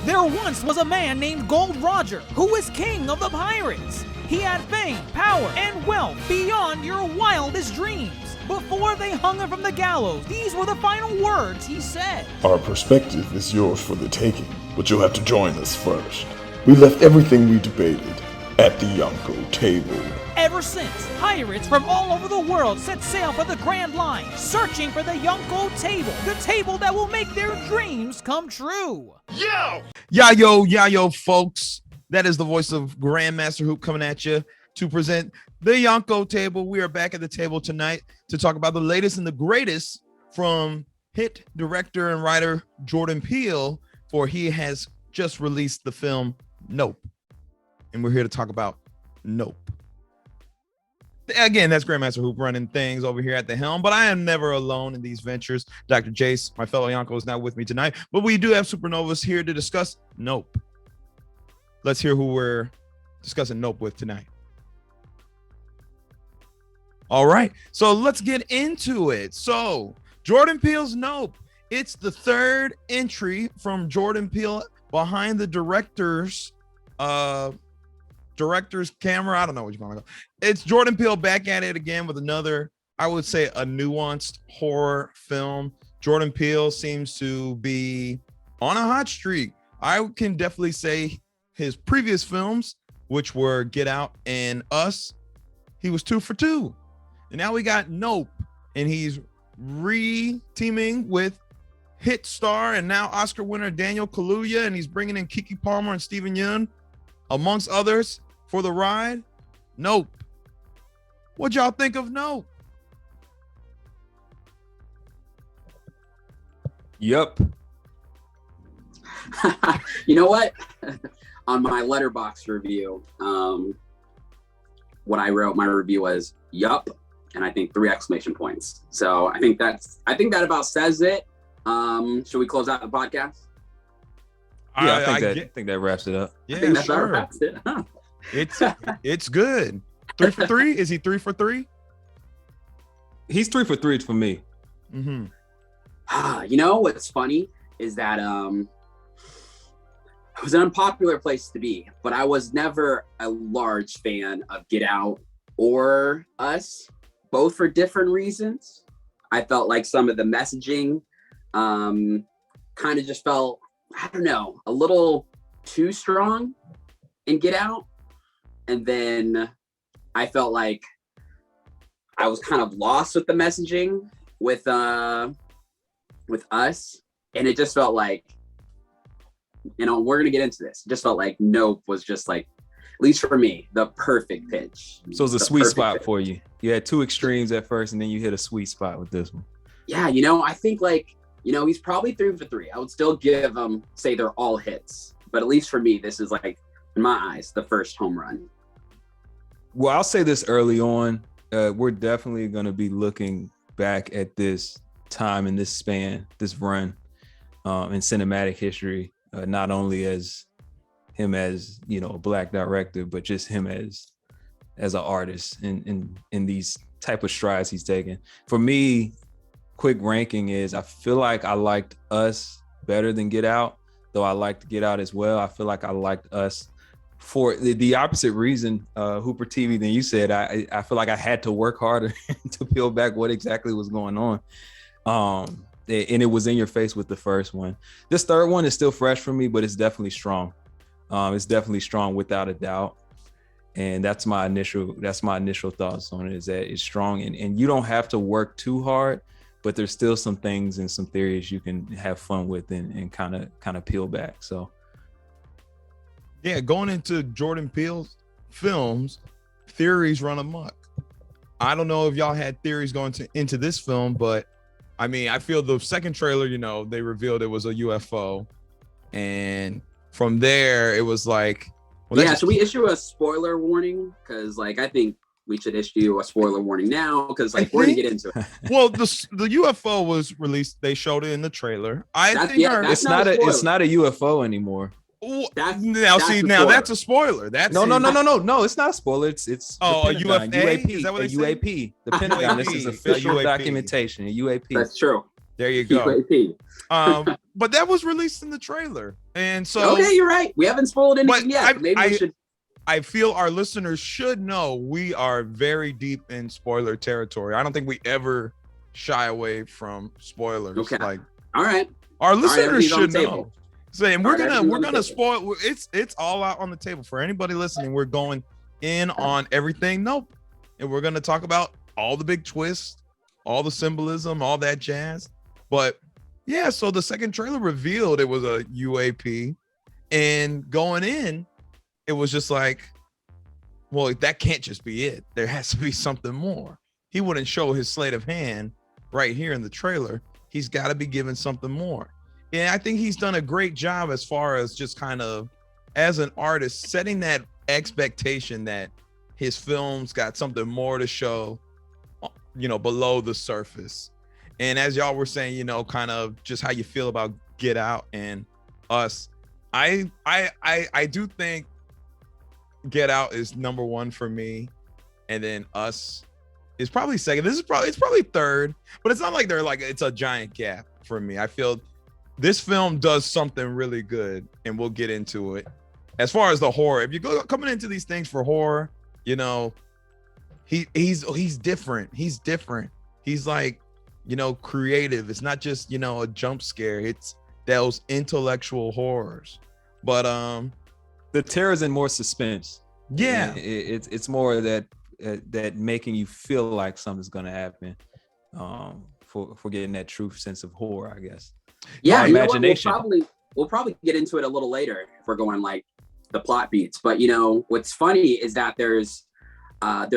There once was a man named Gold Roger who was king of the pirates. He had fame, power, and wealth beyond your wildest dreams. Before they hung him from the gallows, these were the final words he said. Our perspective is yours for the taking, but you'll have to join us first. We left everything we debated at the Yonkō Table. Ever since, pirates from all over the world set sail for the Grand Line, searching for the Yonkō Table, the table that will make their dreams come true. Yo, folks. That is the voice of GrandMasterHoop coming at you to present the Yonkō Table. We are back at the table tonight to talk about the latest and the greatest from hit director and writer Jordan Peele, for he has just released the film Nope. And we're here to talk about Nope. Again, that's GrandMasterHoop running things over here at the helm, but I am never alone in these ventures. Dr. Jace, my fellow Yonkō, is not with me tonight, but we do have Supernovas here to discuss Nope. Let's hear who we're discussing Nope with tonight. All right, so let's get into it. So, Jordan Peele's Nope. It's the third entry from Jordan Peele behind the director's camera. I don't know what you're gonna go. It's Jordan Peele back at it again with another, I would say, a nuanced horror film. Jordan Peele seems to be on a hot streak. I can definitely say his previous films, which were Get Out and Us, he was 2 for 2. And now we got Nope, and he's re-teaming with hit star and now Oscar winner Daniel Kaluuya, and he's bringing in Keke Palmer and Steven Yeun, amongst others, for the ride. Nope. What y'all think of Nope? Yup. You know what? On my Letterboxd review, what I wrote, my review was yup, and I think 3 exclamation points. So I think that about says it. Should we close out the podcast? Yeah, I think that wraps it up. Yeah, I think that sure. wraps it. Huh. It's good. 3 for 3? Is he 3 for 3? He's 3 for 3 for me. Mm-hmm. You know what's funny is that it was an unpopular place to be, but I was never a large fan of Get Out or Us, both for different reasons. I felt like some of the messaging kind of just felt, I don't know, a little too strong in Get Out. And then I felt like I was kind of lost with the messaging with Us. And it just felt like, you know, we're going to get into this. It just felt like Nope was just like, at least for me, the perfect pitch. So it was a sweet spot for you. You had 2 extremes at first, and then you hit a sweet spot with this one. Yeah, you know, I think like, you know, he's probably 3 for 3. I would still give him, say they're all hits. But at least for me, this is like, in my eyes, the first home run. Well, I'll say this early on. We're definitely going to be looking back at this time and this span, this run in cinematic history, not only as him as, you know, a Black director, but just him as an artist in these type of strides he's taken. For me, quick ranking is, I feel like I liked Us better than Get Out, though I liked Get Out as well. I feel like I liked Us for the opposite reason, HooperTV, than you said. I feel like I had to work harder to peel back what exactly was going on. And it was in your face with the first one. This third one is still fresh for me, but it's definitely strong. It's definitely strong without a doubt. And that's my initial thoughts on it, is that it's strong, and you don't have to work too hard, but there's still some things and some theories you can have fun with and kind of peel back. So yeah, going into Jordan Peele's films, theories run amok. I don't know if y'all had theories going into this film, but I mean, I feel the second trailer, you know, they revealed it was a UFO, and from there it was like, well, yeah, should we issue a spoiler warning? Because like, I think we should issue a spoiler warning now, because like we're gonna get into it. Well, the UFO was released. They showed it in the trailer. It's not a UFO anymore. That's a spoiler. That's no. It's not a spoiler. It's a UFA. UAP. Is that what they say? UAP. The Pentagon. This is official documentation. A UAP. That's true. There you go. UAP. But that was released in the trailer, and so Okay, you're right. We haven't spoiled anything yet. Maybe we should. I feel our listeners should know we are very deep in spoiler territory. I don't think we ever shy away from spoilers. Okay. Like, all right, our listeners should know. table. Saying we're gonna table. spoil. It's all out on the table for anybody listening. We're going in on everything. Nope, and we're gonna talk about all the big twists, all the symbolism, all that jazz. But yeah, so the second trailer revealed it was a UAP, and going in, it was just like, well, that can't just be it. There has to be something more. He wouldn't show his sleight of hand right here in the trailer. He's got to be given something more. And I think he's done a great job as far as just kind of, as an artist, setting that expectation that his films got something more to show, below the surface. And as y'all were saying, kind of just how you feel about Get Out and Us. I do think Get Out is number one for me, and then Us is probably second. It's probably third, but it's not like it's a giant gap for me. I feel this film does something really good, and we'll get into it. As far as the horror, if you go coming into these things for horror, he's different. He's different. He's like, creative. It's not just, a jump scare. It's those intellectual horrors. But the terror's in more suspense. Yeah, it's more that making you feel like something's gonna happen. For getting that true sense of horror, I guess. Yeah, imagination. We'll probably get into it a little later if we're going like the plot beats. But what's funny is that there's a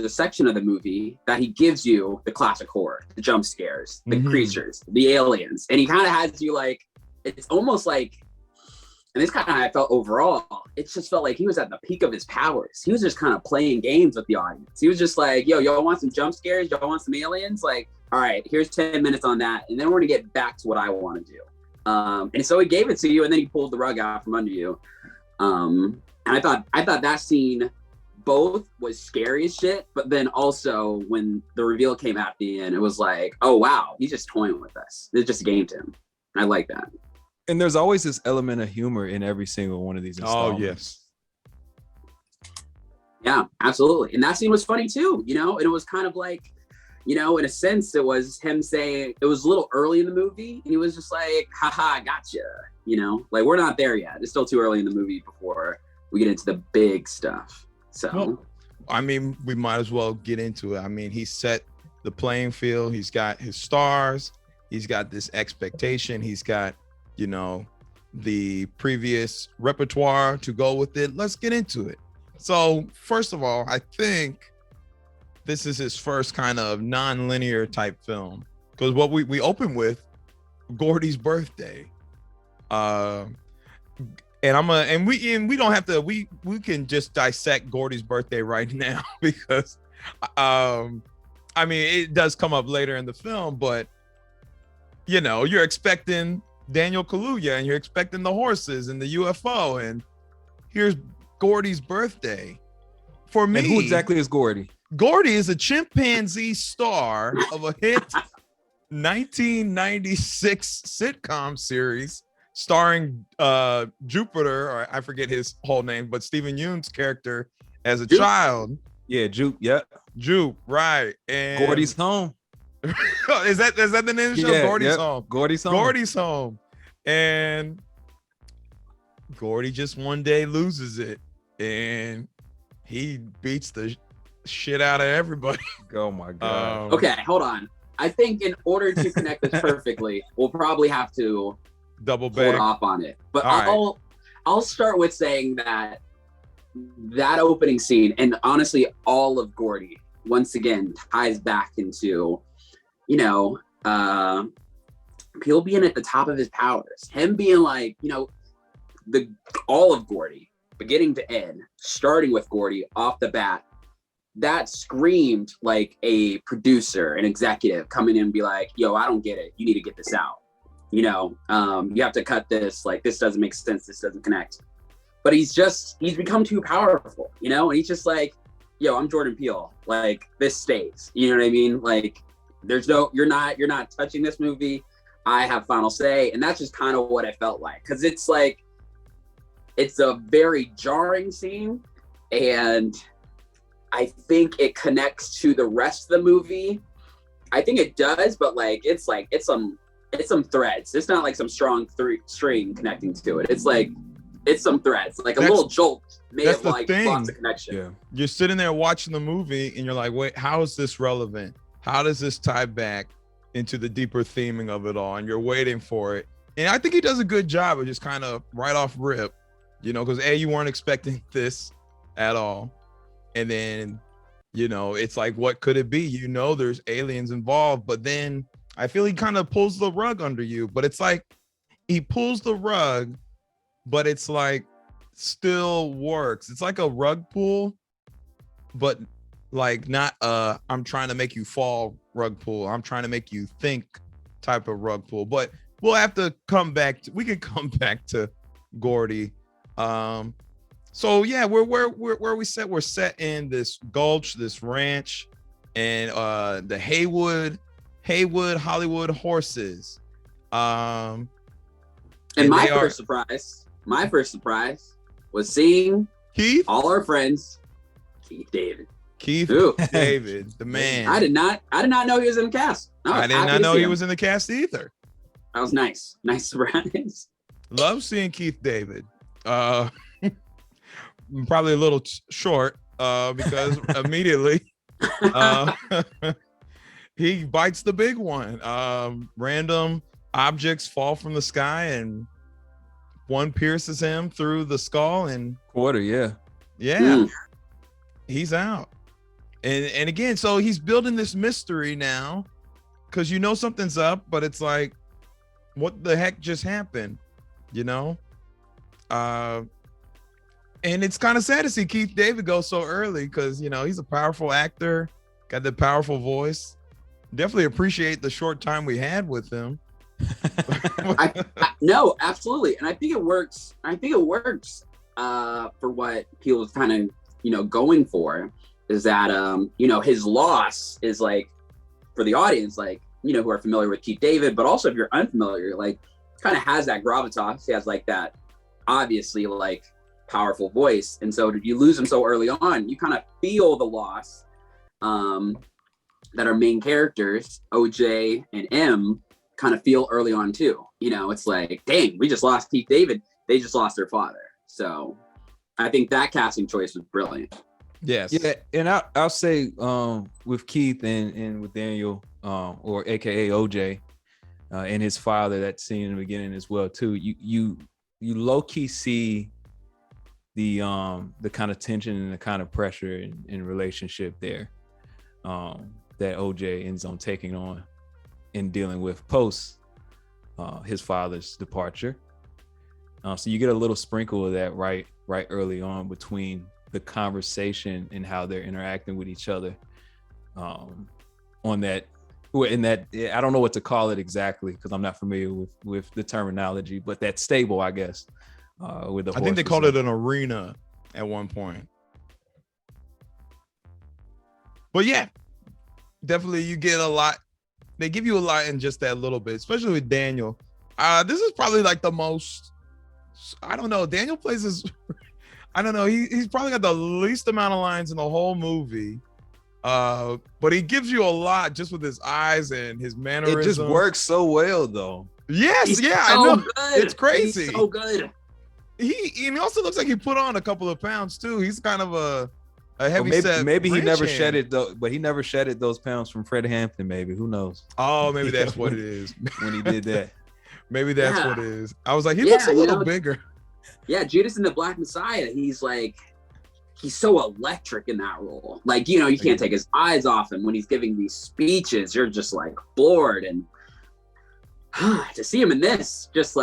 section of the movie that he gives you the classic horror, the jump scares, the creatures, the aliens, and he kind of has you like, it's almost like, and this kind of how I felt overall. It just felt like he was at the peak of his powers. He was just kind of playing games with the audience. He was just like, yo, y'all want some jump scares? Y'all want some aliens? Like, all right, here's 10 minutes on that. And then we're gonna get back to what I want to do. And so he gave it to you, and then he pulled the rug out from under you. And I thought that scene both was scary as shit, but then also when the reveal came at the end, it was like, oh wow, he's just toying with us. It's just a game to him. I like that. And there's always this element of humor in every single one of these installments. Oh, yes. Yeah, absolutely. And that scene was funny too, and it was kind of like, in a sense, it was him saying, it was a little early in the movie, and he was just like, haha, gotcha. Like, we're not there yet. It's still too early in the movie before we get into the big stuff. So, well, I mean, we might as well get into it. I mean, he set the playing field. He's got his stars. He's got this expectation. He's got, the previous repertoire to go with it. Let's get into it. So first of all, I think this is his first kind of non-linear type film, because what we open with Gordy's birthday. And we don't have to, we can just dissect Gordy's birthday right now because I mean, it does come up later in the film, but you're expecting Daniel Kaluuya and you're expecting the horses and the UFO, and here's Gordy's birthday. For me, and who exactly is Gordy? Gordy is a chimpanzee star of a hit 1996 sitcom series starring Jupiter, or I forget his whole name, but Stephen Yeun's character as a child. Yeah, Jupe. Yep. Jupe, right. And Gordy's home. is that the name of the show? Yeah, Gordy's home. Gordy's home. Gordy's home. And Gordy just one day loses it, and he beats the shit out of everybody. Oh my god. Okay, hold on. I think in order to connect this perfectly, we'll probably have to double back hold off on it. But All I'll start with saying that opening scene, and honestly all of Gordy, once again ties back into Peele being at the top of his powers, him being like, all of Gordy, beginning to end, starting with Gordy off the bat, that screamed like a producer, an executive coming in and be like, yo, I don't get it. You need to get this out. You have to cut this. Like, this doesn't make sense. This doesn't connect. But he's become too powerful, and he's just like, yo, I'm Jordan Peele. Like, this stays. You know what I mean? Like, you're not touching this movie. I have final say. And that's just kind of what I felt like. Cause it's like, it's a very jarring scene. And I think it connects to the rest of the movie. I think it does, but like, it's some threads. It's not like some strong string connecting to it. It's some threads, like a little jolt may have like lost a connection. Yeah. You're sitting there watching the movie and you're like, wait, how is this relevant? How does this tie back into the deeper theming of it all? And you're waiting for it. And I think he does a good job of just kind of right off rip, because you weren't expecting this at all. And then, it's like, what could it be? There's aliens involved, but then I feel he kind of pulls the rug under you, but it's like he pulls the rug, but it's like still works. It's like a rug pull, but like not I'm trying to make you fall rug pull. I'm trying to make you think type of rug pull. But we'll have to come back. We can come back to Gordy. So yeah, where we set? We're set in this gulch, this ranch, and the Haywood Hollywood horses. And my first surprise was seeing Keith, all our friends, Keith David, David, the man. I did not know he was in the cast. I did not know he was in the cast either. That was nice surprise. Love seeing Keith David. Probably a little short because immediately he bites the big one. Random objects fall from the sky and one pierces him through the skull and quarter. Yeah. He's out. And again, so he's building this mystery now because something's up, but it's like, what the heck just happened? And it's kind of sad to see Keith David go so early because he's a powerful actor, got the powerful voice. Definitely appreciate the short time we had with him. No, absolutely, and I think it works. For what Peele was kind of going for is that his loss is like for the audience, like who are familiar with Keith David, but also if you're unfamiliar, like kind of has that gravitas. He has like that obviously like powerful voice, and so you lose him so early on, you kind of feel the loss that our main characters OJ and M kind of feel early on too. It's like, dang, we just lost Keith David, they just lost their father. So I think that casting choice was brilliant. Yes. Yeah, and I'll say with Keith and with Daniel or AKA OJ and his father, that scene in the beginning as well too, you low-key see the kind of tension and the kind of pressure in relationship there that OJ ends on taking on and dealing with post his father's departure. So you get a little sprinkle of that right early on between the conversation and how they're interacting with each other on that. In that, I don't know what to call it exactly because I'm not familiar with the terminology, but that stable, I guess. With the I think they called it an arena at one point. But yeah, definitely you get a lot. They give you a lot in just that little bit, especially with Daniel. This is probably like the most, I don't know, Daniel plays this, I don't know, he's probably got the least amount of lines in the whole movie. But he gives you a lot just with his eyes and his mannerisms. It just works so well though. Yes, I know. Good. It's crazy. He's so good. He also looks like he put on a couple of pounds too. He's kind of a heavy set. Maybe he never shedded though, but he never shedded those pounds from Fred Hampton. Maybe, who knows? Oh, maybe that's what it is. When he did that, maybe that's what it is. I was like, he looks a little bigger. Yeah, Judas and the Black Messiah. He's so electric in that role. Like, you can't take his eyes off him when he's giving these speeches. You're just like floored, and to see him in this, it just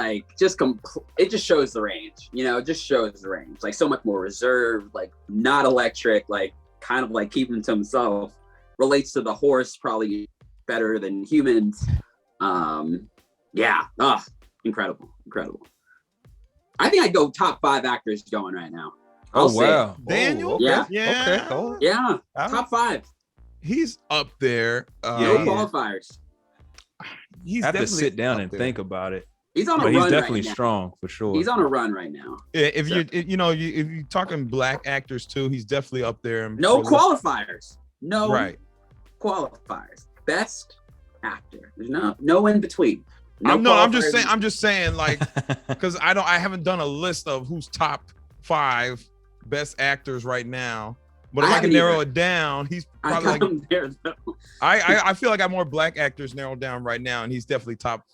shows the range. It just shows the range. Like so much more reserved, like not electric, like kind of like keeping to himself. Relates to the horse probably better than humans. Incredible. I think I'd go top 5 actors going right now. Oh wow, Daniel. Yeah. Yeah. Okay. Cool. Yeah. Top 5. he's up there. No qualifiers. He's I have to definitely sit down up and there. think about it. He's on a But run he's definitely right now. strong for sure. He's on a run right now. If you're talking black actors too, he's definitely up there. No qualifiers. No right. qualifiers. Best actor. There's no in between. I'm just saying, like, because I haven't done a list of who's top 5 best actors right now. But if I can narrow it down, he's probably like. I feel like I have more black actors narrowed down right now, and he's definitely top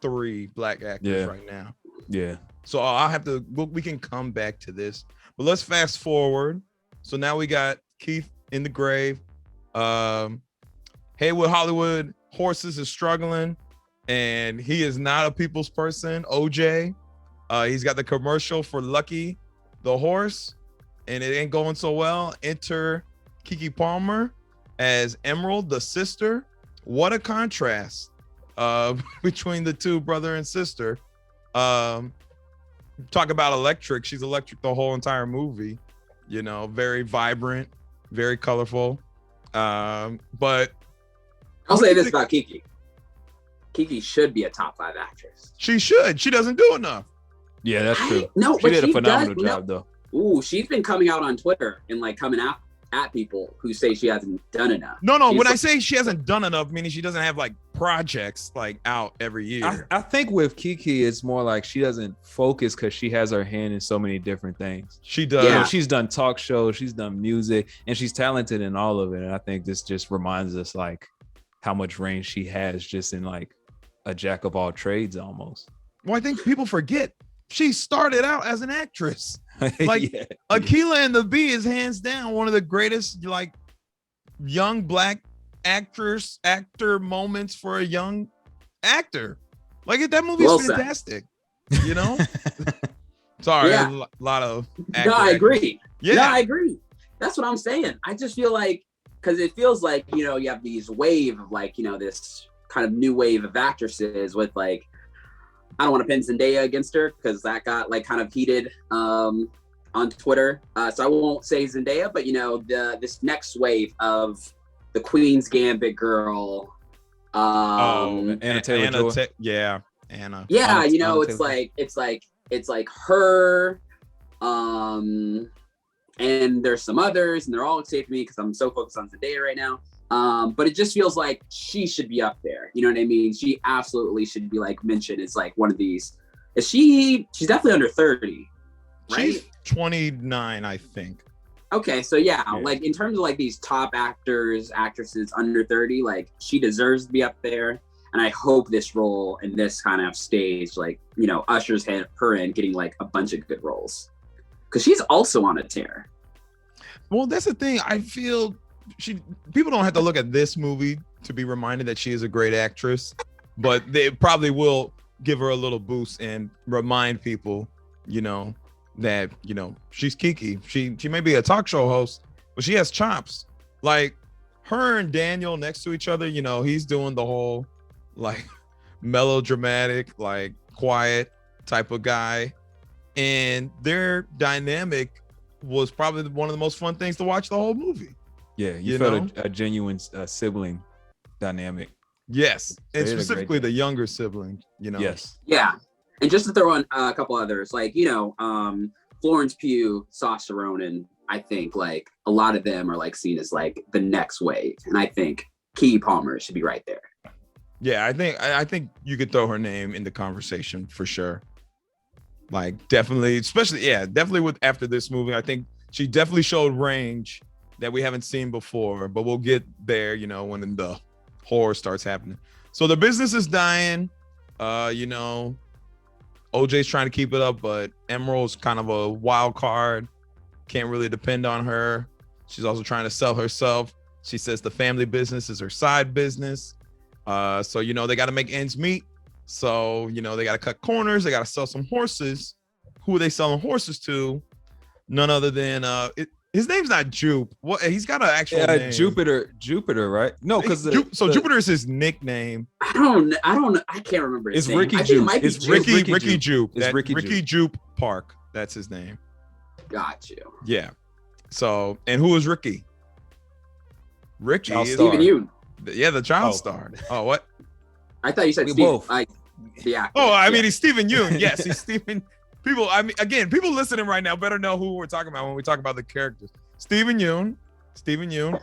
3 black actors right now. Yeah. So I'll have to. We can come back to this, but let's fast forward. So now we got Keith in the grave. Haywood Hollywood Horses is struggling, and he is not a people's person. OJ, he's got the commercial for Lucky the horse, and it ain't going so well. Enter Keke Palmer as Emerald, the sister. What a contrast between the two, brother and sister. Talk about electric. She's electric the whole entire movie. You know, very vibrant, very colorful. But I'll say this about Keke. Keke should be a top 5 actress. She should. She doesn't do enough. Yeah, that's true. No, she did a phenomenal job though. Ooh, she's been coming out on Twitter and like coming out at people who say she hasn't done enough. No. When I say she hasn't done enough, meaning she doesn't have like projects like out every year. I think with Keke, it's more like she doesn't focus because she has her hand in so many different things. She does. You know, she's done talk shows, she's done music, and she's talented in all of it. And I think this just reminds us like how much range she has just in like a jack of all trades almost. Well, I think people forget she started out as an actress. Like Yeah. Akilah and the Bee is hands down one of the greatest like young black actor moments for a young actor. Like that movie is fantastic. You know? Sorry, Yeah. a lot of No, I agree. Yeah. No, I agree. That's what I'm saying. I just feel like, because it feels like, you know, you have these wave of like, you know, this kind of new wave of actresses with like, I don't want to pin Zendaya against her because that got like kind of heated on Twitter. So I won't say Zendaya, but you know, this next wave of the Queen's Gambit girl. Anna Taylor-Joy. Yeah, Anna. Yeah, you know, Anna it's like her. And there's some others, and they're all escaping me because I'm so focused on Zendaya right now. But it just feels like she should be up there. You know what I mean? She absolutely should be like mentioned as like one of these. She's definitely under 30, right? She's 29, I think. Okay, so yeah, like in terms of like these top actresses under 30, like she deserves to be up there. And I hope this role and this kind of stage, like, you know, ushers her in getting like a bunch of good roles. Because she's also on a tear. Well, that's the thing. I feel people don't have to look at this movie to be reminded that she is a great actress, but they probably will give her a little boost and remind people, you know, that, you know, she's Keke. She may be a talk show host, but she has chops. Like her and Daniel next to each other, you know, he's doing the whole like melodramatic, like quiet type of guy. And their dynamic was probably one of the most fun things to watch the whole movie. Yeah, you felt a genuine sibling dynamic. Yes, and They did a specifically great the younger sibling, you know. Yes. Yeah. And just to throw in a couple others, like, you know, Florence Pugh, Saoirse Ronan, I think like a lot of them are like seen as like the next wave. And I think Keke Palmer should be right there. Yeah, I think you could throw her name in the conversation for sure. Like definitely with after this movie, I think she definitely showed range that we haven't seen before, but we'll get there, you know, when the horror starts happening. So the business is dying. You know, OJ's trying to keep it up, but Emerald's kind of a wild card. Can't really depend on her. She's also trying to sell herself. She says the family business is her side business. So, you know, they got to make ends meet. So, you know, they got to cut corners. They got to sell some horses. Who are they selling horses to? None other than his name's not Jupe. What? He's got an actual name. Jupiter, right? No, because Jupiter is his nickname. I don't know. I can't remember his name. Ricky Jupe. It's Ricky Jupe. It's Ricky Jupe Park. That's his name. Got you. Yeah. So, and who is Ricky? Ricky Child is star. Steven Yeun. yeah, the child Oh. star. Oh, what? I thought you said We Steven. both. The actor. Oh, I mean, Yeah. he's Steven Yeun. Yes, he's Steven. People, I mean, again, people listening right now better know who we're talking about when we talk about the characters. Steven Yeun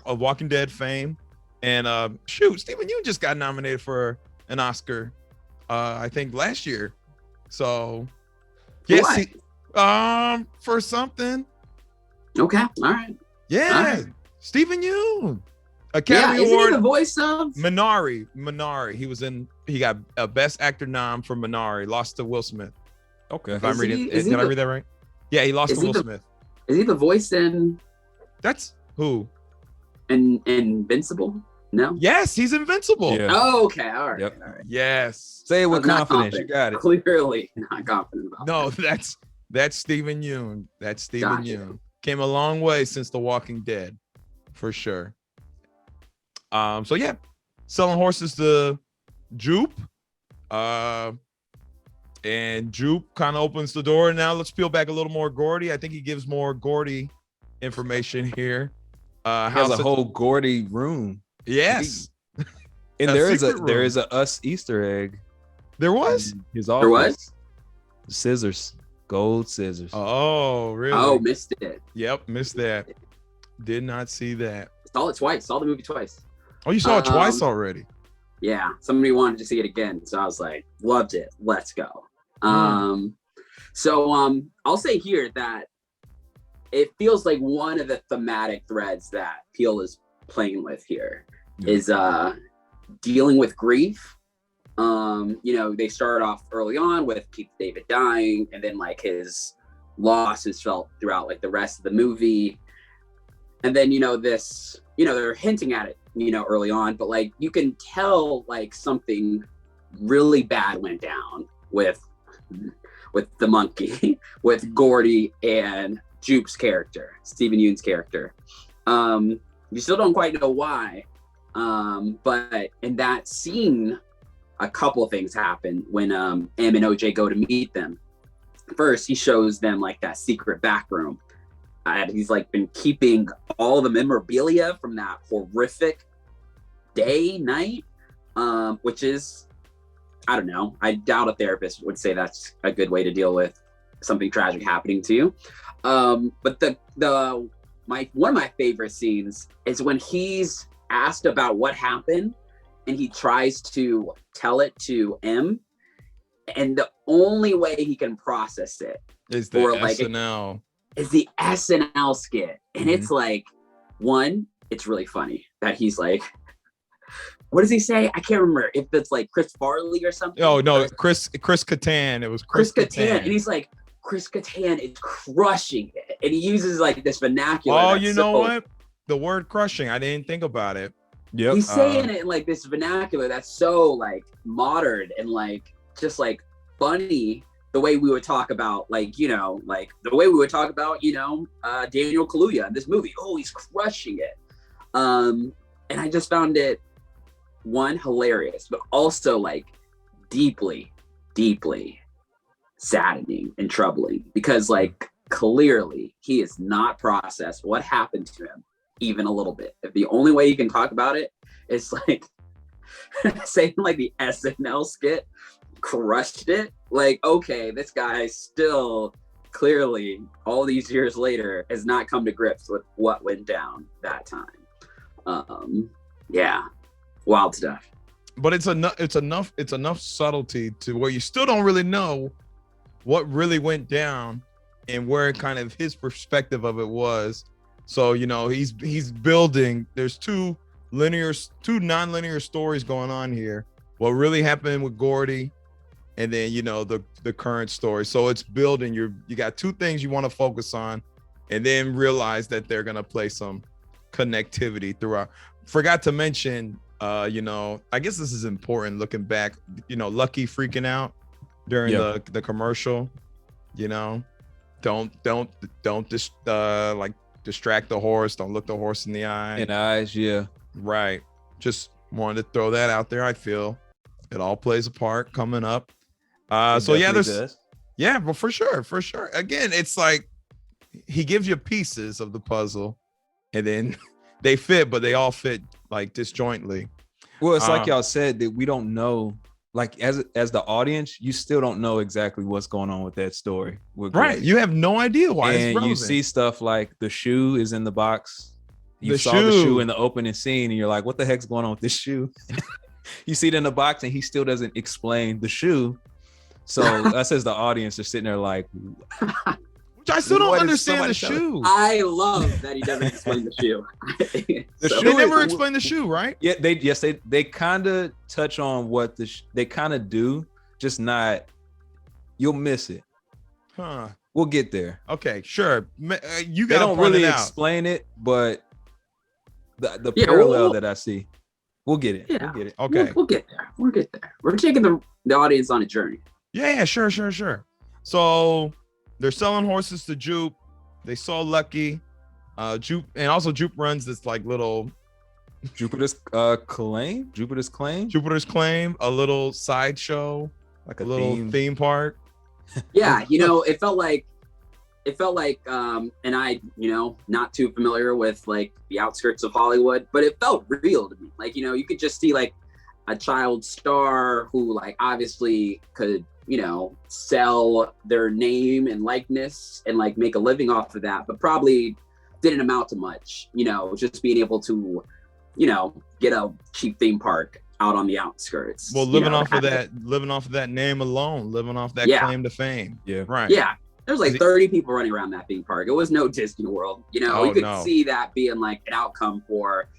of Walking Dead fame, and Steven Yeun just got nominated for an Oscar, I think last year. So, yes, for something. Okay, all right. Yeah, All right. Steven Yeun, Yeah, Academy isn't he Award. the voice of? Minari. He got a Best Actor nom for Minari. Lost to Will Smith. Okay. If I'm Is reading, he- is he did I the- read that right? Yeah, he lost is to he Will the- Smith. Is he the voice in That's who? Invincible? No. Yes, he's invincible. Yeah. Oh, okay. All right. Yep. All right. Yes. Say it with I'm not confidence. You confident. got it. Clearly not confident about No, that. that's Steven Yeun. That's Steven Gotcha. Yeun. Came a long way since The Walking Dead, for sure. So yeah, selling horses to Jupe. And Jupe kind of opens the door. Now let's peel back a little more Gordy. I think he gives more Gordy information here. He has a whole Gordy room. Yes. And A there secret room. is a us Easter egg. There was? in His There office. was? Scissors. Gold scissors. Oh, really? Oh, missed it. Yep, missed that. Did not see that. Saw it twice. Saw the movie twice. Oh, you saw it twice Um, already. Yeah, somebody wanted to see it again, so I was like, loved it. Let's go. So I'll say here that it feels like one of the thematic threads that Peele is playing with here is dealing with grief. They start off early on with Keith David dying, and then like his loss is felt throughout like the rest of the movie. And then they're hinting at it, early on, but like you can tell like something really bad went down with the monkey, with Gordy and Jupe's character, Steven Yeun's character. You still don't quite know why, but in that scene, a couple of things happen when M and OJ go to meet them. First, he shows them like that secret back room. And he's like been keeping all the memorabilia from that horrific night, which is, I don't know. I doubt a therapist would say that's a good way to deal with something tragic happening to you. But one of my favorite scenes is when he's asked about what happened and he tries to tell it to M, and the only way he can process it Is the SNL. is the SNL skit. And it's like, one, it's really funny that he's like, what does he say? I can't remember if it's like Chris Farley or something. Oh no, Chris Kattan. It was Chris Kattan. And he's like, Chris Kattan is crushing it. And he uses like this vernacular. Oh, that's you know what? The word crushing. I didn't think about it. Yep. He's saying it in like this vernacular that's so like modern and like just like funny, the way we would talk about like Daniel Kaluuya in this movie. Oh, he's crushing it. And I just found it, one, hilarious, but also like deeply saddening and troubling, because like clearly he has not processed what happened to him even a little bit. If the only way you can talk about it is like saying like the SNL skit crushed it, like, okay, this guy still clearly all these years later has not come to grips with what went down that time. Wild stuff. But it's enough subtlety to where you still don't really know what really went down and where kind of his perspective of it was. So he's building. There's two non-linear stories going on here. What really happened with Gordy, and then the current story. So it's building. You got two things you want to focus on, and then realize that they're gonna play some connectivity throughout. Forgot to mention, I guess this is important looking back. Lucky freaking out during the commercial. Don't distract the horse. Don't look the horse in the eye. In the eyes, yeah. Right. Just wanted to throw that out there. I feel it all plays a part coming up. But for sure. Again, it's like he gives you pieces of the puzzle, and then they fit, but they all fit like disjointly. Well, it's like y'all said that we don't know. Like as the audience, you still don't know exactly what's going on with that story. Right. You have no idea why it's and relevant. you see stuff like the shoe is in the box. You The saw shoe. the shoe in the opening scene and you're like, what the heck's going on with this shoe? You see it in the box and he still doesn't explain the shoe. So us as the audience are sitting there like, Which I still don't What is understand the somebody shoe. I love that he doesn't explain the shoe. The So- shoe They never is- explain the shoe, right? yeah, they kind of touch on what they kind of do, just not, you'll miss it. Huh. We'll get there. Okay, sure. You They gotta don't point really it out. explain it, but the Yeah, parallel well- that I see, we'll get it. Yeah. We'll get it. Okay. We'll get there. We'll get there. We're taking the audience on a journey. Yeah, sure. So they're selling horses to Jupe. They saw Lucky. Jupe, and also Jupe runs this like little Jupiter's claim, Jupiter's Claim, a little sideshow, like a little theme park. Yeah, it felt like and I, not too familiar with like the outskirts of Hollywood, but it felt real to me. Like, you could just see like a child star who like obviously could, sell their name and likeness and like make a living off of that, but probably didn't amount to much, just being able to, get a cheap theme park out on the outskirts. Well, living off of that name alone, living off that claim to fame. Yeah. Right. Yeah. There's like 30 people running around that theme park. It was no Disney World. Oh, you could no. see see that being like an outcome for,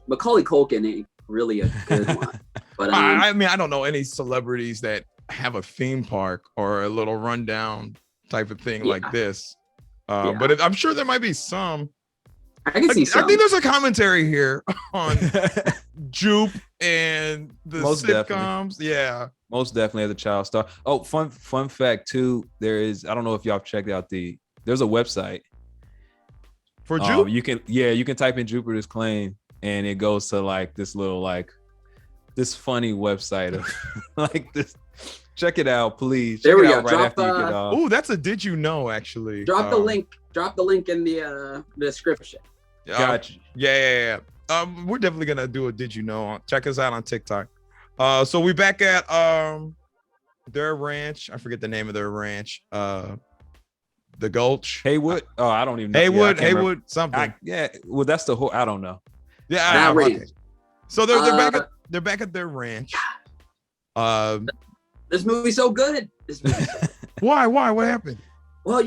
Macaulay Culkin ain't really a good one. But I mean, I don't know any celebrities that have a theme park or a little rundown type of thing like this. But I'm sure there might be some. I can see some. I think there's a commentary here on Jupe and the Most sitcoms. Yeah. Most definitely as a child star. Oh, fun fact too. There is, I don't know if y'all checked out there's a website For Jupe? you can type in Jupiter's Claim and it goes to like this little like this funny website of like this. Check it out, please. There Check we it go. out right after you get off. Oh, that's a did you know actually. Drop the link in the description. Gotcha. Yeah. We're definitely gonna do a did you know. Check us out on TikTok. So we back at their ranch. I forget the name of their ranch. The Gulch. Haywood. Oh, I don't even know. Haywood, something. Well, that's the whole. I don't know. Yeah. Not Okay. So they're back at their ranch. This movie's so good. Why? What happened? Well,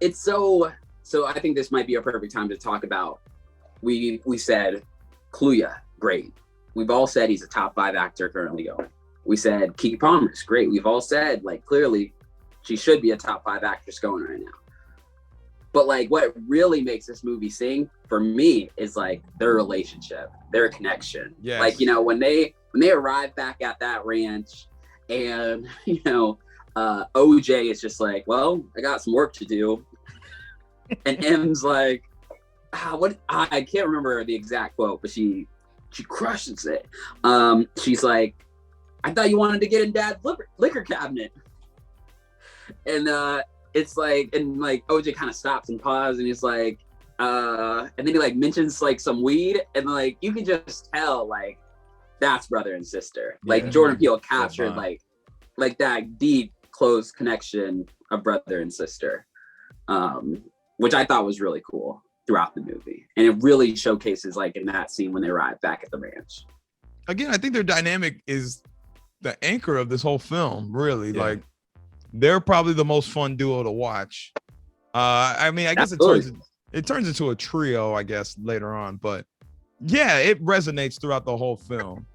it's so I think this might be a perfect time to talk about. We said Kaluuya, great. We've all said he's a top 5 actor currently going. We said Keke Palmer's great. We've all said like clearly she should be a top 5 actress going right now. But like what really makes this movie sing for me is like their relationship, their connection. Yes. Like, when they arrive back at that ranch and, OJ is just like, well, I got some work to do. And M's like, I can't remember the exact quote, but she crushes it. She's like, I thought you wanted to get in Dad's liquor cabinet. And it's like, and like OJ kind of stops and pauses and he's like, and then he like mentions like some weed and like you can just tell like that's brother and sister. Like Yeah. Jordan Peele captured like that deep, close connection of brother and sister, which I thought was really cool throughout the movie. And it really showcases like in that scene when they arrive back at the ranch. Again, I think their dynamic is the anchor of this whole film, really. Yeah. Like they're probably the most fun duo to watch. I mean, I guess Absolutely. it turns into a trio, I guess, later on, but yeah, it resonates throughout the whole film,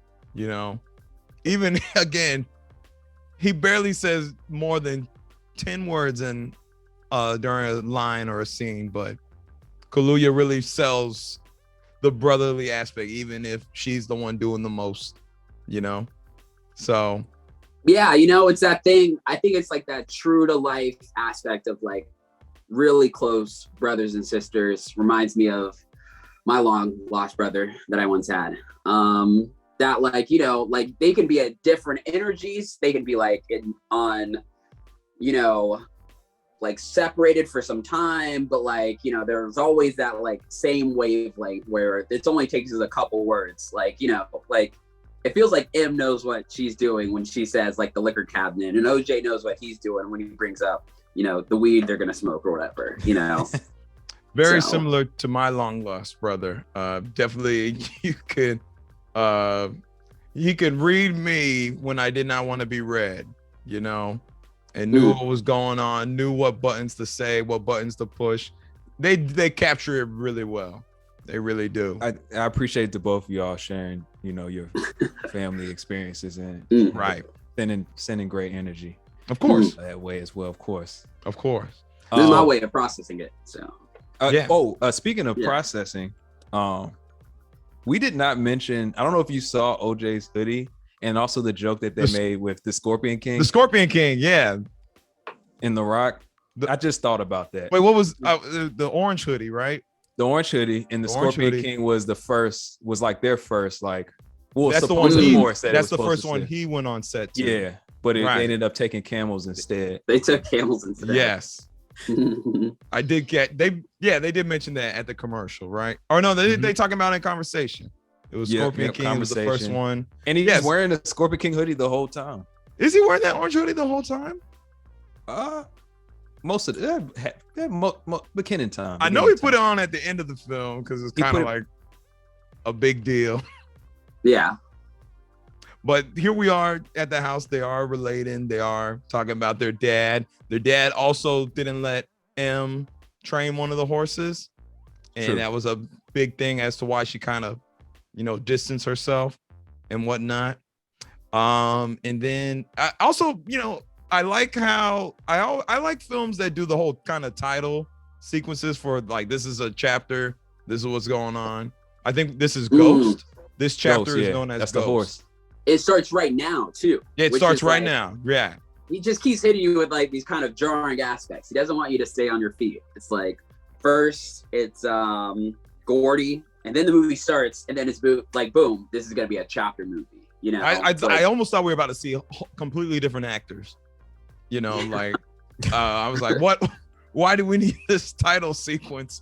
Even again, he barely says more than 10 words in during a line or a scene, but Kaluuya really sells the brotherly aspect, even if she's the one doing the most, So Yeah, it's that thing. I think it's like that true to life aspect of like really close brothers and sisters. Reminds me of my long lost brother that I once had. That like, like they can be at different energies. They can be like like separated for some time, but like, you know, there's always that like same wavelength where it only takes us a couple words. Like, you know, like it feels like M knows what she's doing when she says like the liquor cabinet, and OJ knows what he's doing when he brings up, you know, the weed they're gonna smoke or whatever, you know. Very similar to my long lost brother. Definitely he could read me when I did not want to be read, you know, and knew what was going on, knew what buttons to say, what buttons to push. They capture it really well. They really do. I appreciate the both of y'all sharing, you know, your family experiences and right, sending great energy. Of course, that way as well. Of course. This is my way of processing it. So. Speaking of processing, we did not mention, I don't know if you saw OJ's hoodie and also the joke that they made with the Scorpion King. The Scorpion King, yeah. In The Rock. I just thought about that. Wait, what was the orange hoodie, right? The orange hoodie and the Scorpion King was their first, like, well, that's the one that's the first one he went on set to. Yeah, but they ended up taking camels instead. They took camels instead. Yes. I did get they did mention that at the commercial, right? Or no, they talking about in conversation. It was Scorpion King was the first one, and he's wearing the Scorpion King hoodie the whole time. Is he wearing that orange hoodie the whole time? Most of McKinnon time. I know he put it on at the end of the film because it's kind of like a big deal. Yeah. But here we are at the house. They are relating. They are talking about their dad. Their dad also didn't let M train one of the horses. And that was a big thing as to why she kind of, you know, distanced herself and whatnot. And then I also, you know, I like how I like films that do the whole kind of title sequences for like, this is a chapter. This is what's going on. I think this is Ghost. This chapter is known as That's Ghost. The horse. It starts right now too. Yeah, it starts right now. Yeah. He just keeps hitting you with like these kind of jarring aspects. He doesn't want you to stay on your feet. It's like first it's Gordy, and then the movie starts, and then it's like boom, this is gonna be a chapter movie. You know, I almost thought we were about to see completely different actors. You know, like I was like, what? Why do we need this title sequence?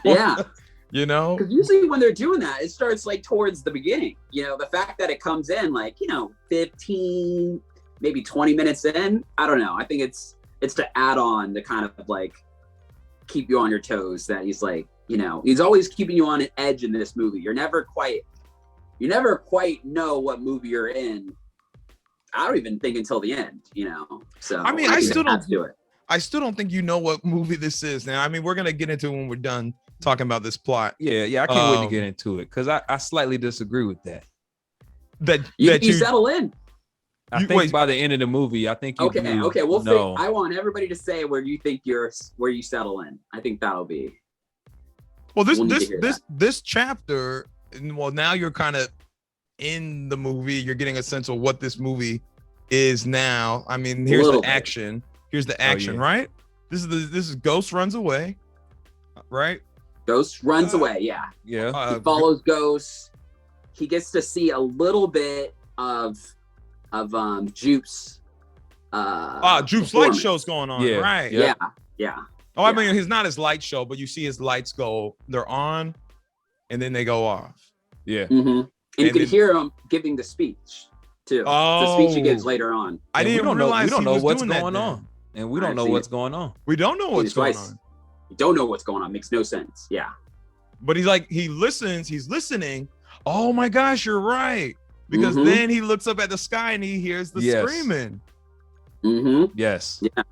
Yeah. You know, because usually when they're doing that, it starts like towards the beginning. You know, the fact that it comes in like, you know, 15, maybe 20 minutes in. I don't know. I think it's to add on to kind of like keep you on your toes. That he's like, you know, he's always keeping you on an edge in this movie. You never quite know what movie you're in. I don't even think until the end. You know, so I mean, I still don't do it. I still don't think you know what movie this is. Now, I mean, we're gonna get into it when we're done talking about this plot. Yeah, I can't wait to get into it because I slightly disagree with that. That you settle in. I think by the end of the movie, I think you okay. We'll think. I want everybody to say where you think where you settle in. I think that'll be. Well, this chapter. Well, now you're kind of in the movie. You're getting a sense of what this movie is now. I mean, here's the action. Here's the action, right? This is Ghost runs away, right? Ghost runs away, yeah. He follows Ghost. He gets to see a little bit of Jupe's Jupe's light show's going on, right? Yeah. Oh, I mean, it's not his light show, but you see his lights go, they're on, and then they go off. Yeah. Mm-hmm. And you can hear him giving the speech too. The speech he gives later on. I didn't realize we don't know what's going on. And we don't know what's going on. We don't know what's going on. You don't know what's going on. Makes no sense. Yeah. But he's listening. Oh my gosh, you're right. Because then he looks up at the sky and he hears the screaming. Mm-hmm. Yes. Yeah.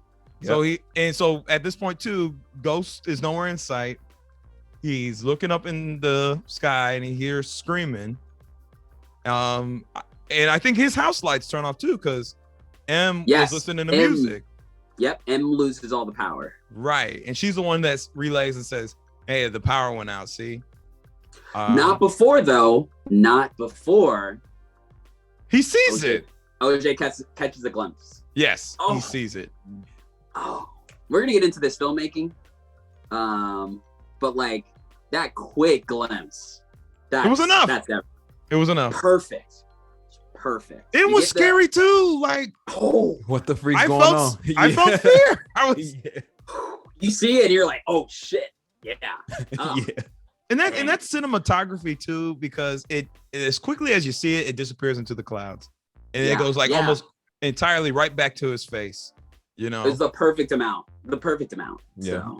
So at this point too, Ghost is nowhere in sight. He's looking up in the sky and he hears screaming. And I think his house lights turn off too, because M was listening to music. Yep, M loses all the power. Right, and she's the one that relays and says, "Hey, the power went out." See, not before though. Not before. He sees it. OJ catches a glimpse. Yes, he sees it. Oh, we're gonna get into this filmmaking, but like that quick glimpse. It was enough. It was enough. Perfect. It was scary too. Like, what the freak's going on? I felt fear. You see it, and you're like, oh shit, yeah. Yeah. And that's cinematography too, because it as quickly as you see it, it disappears into the clouds, and it goes like almost entirely right back to his face. You know, it's the perfect amount. Yeah.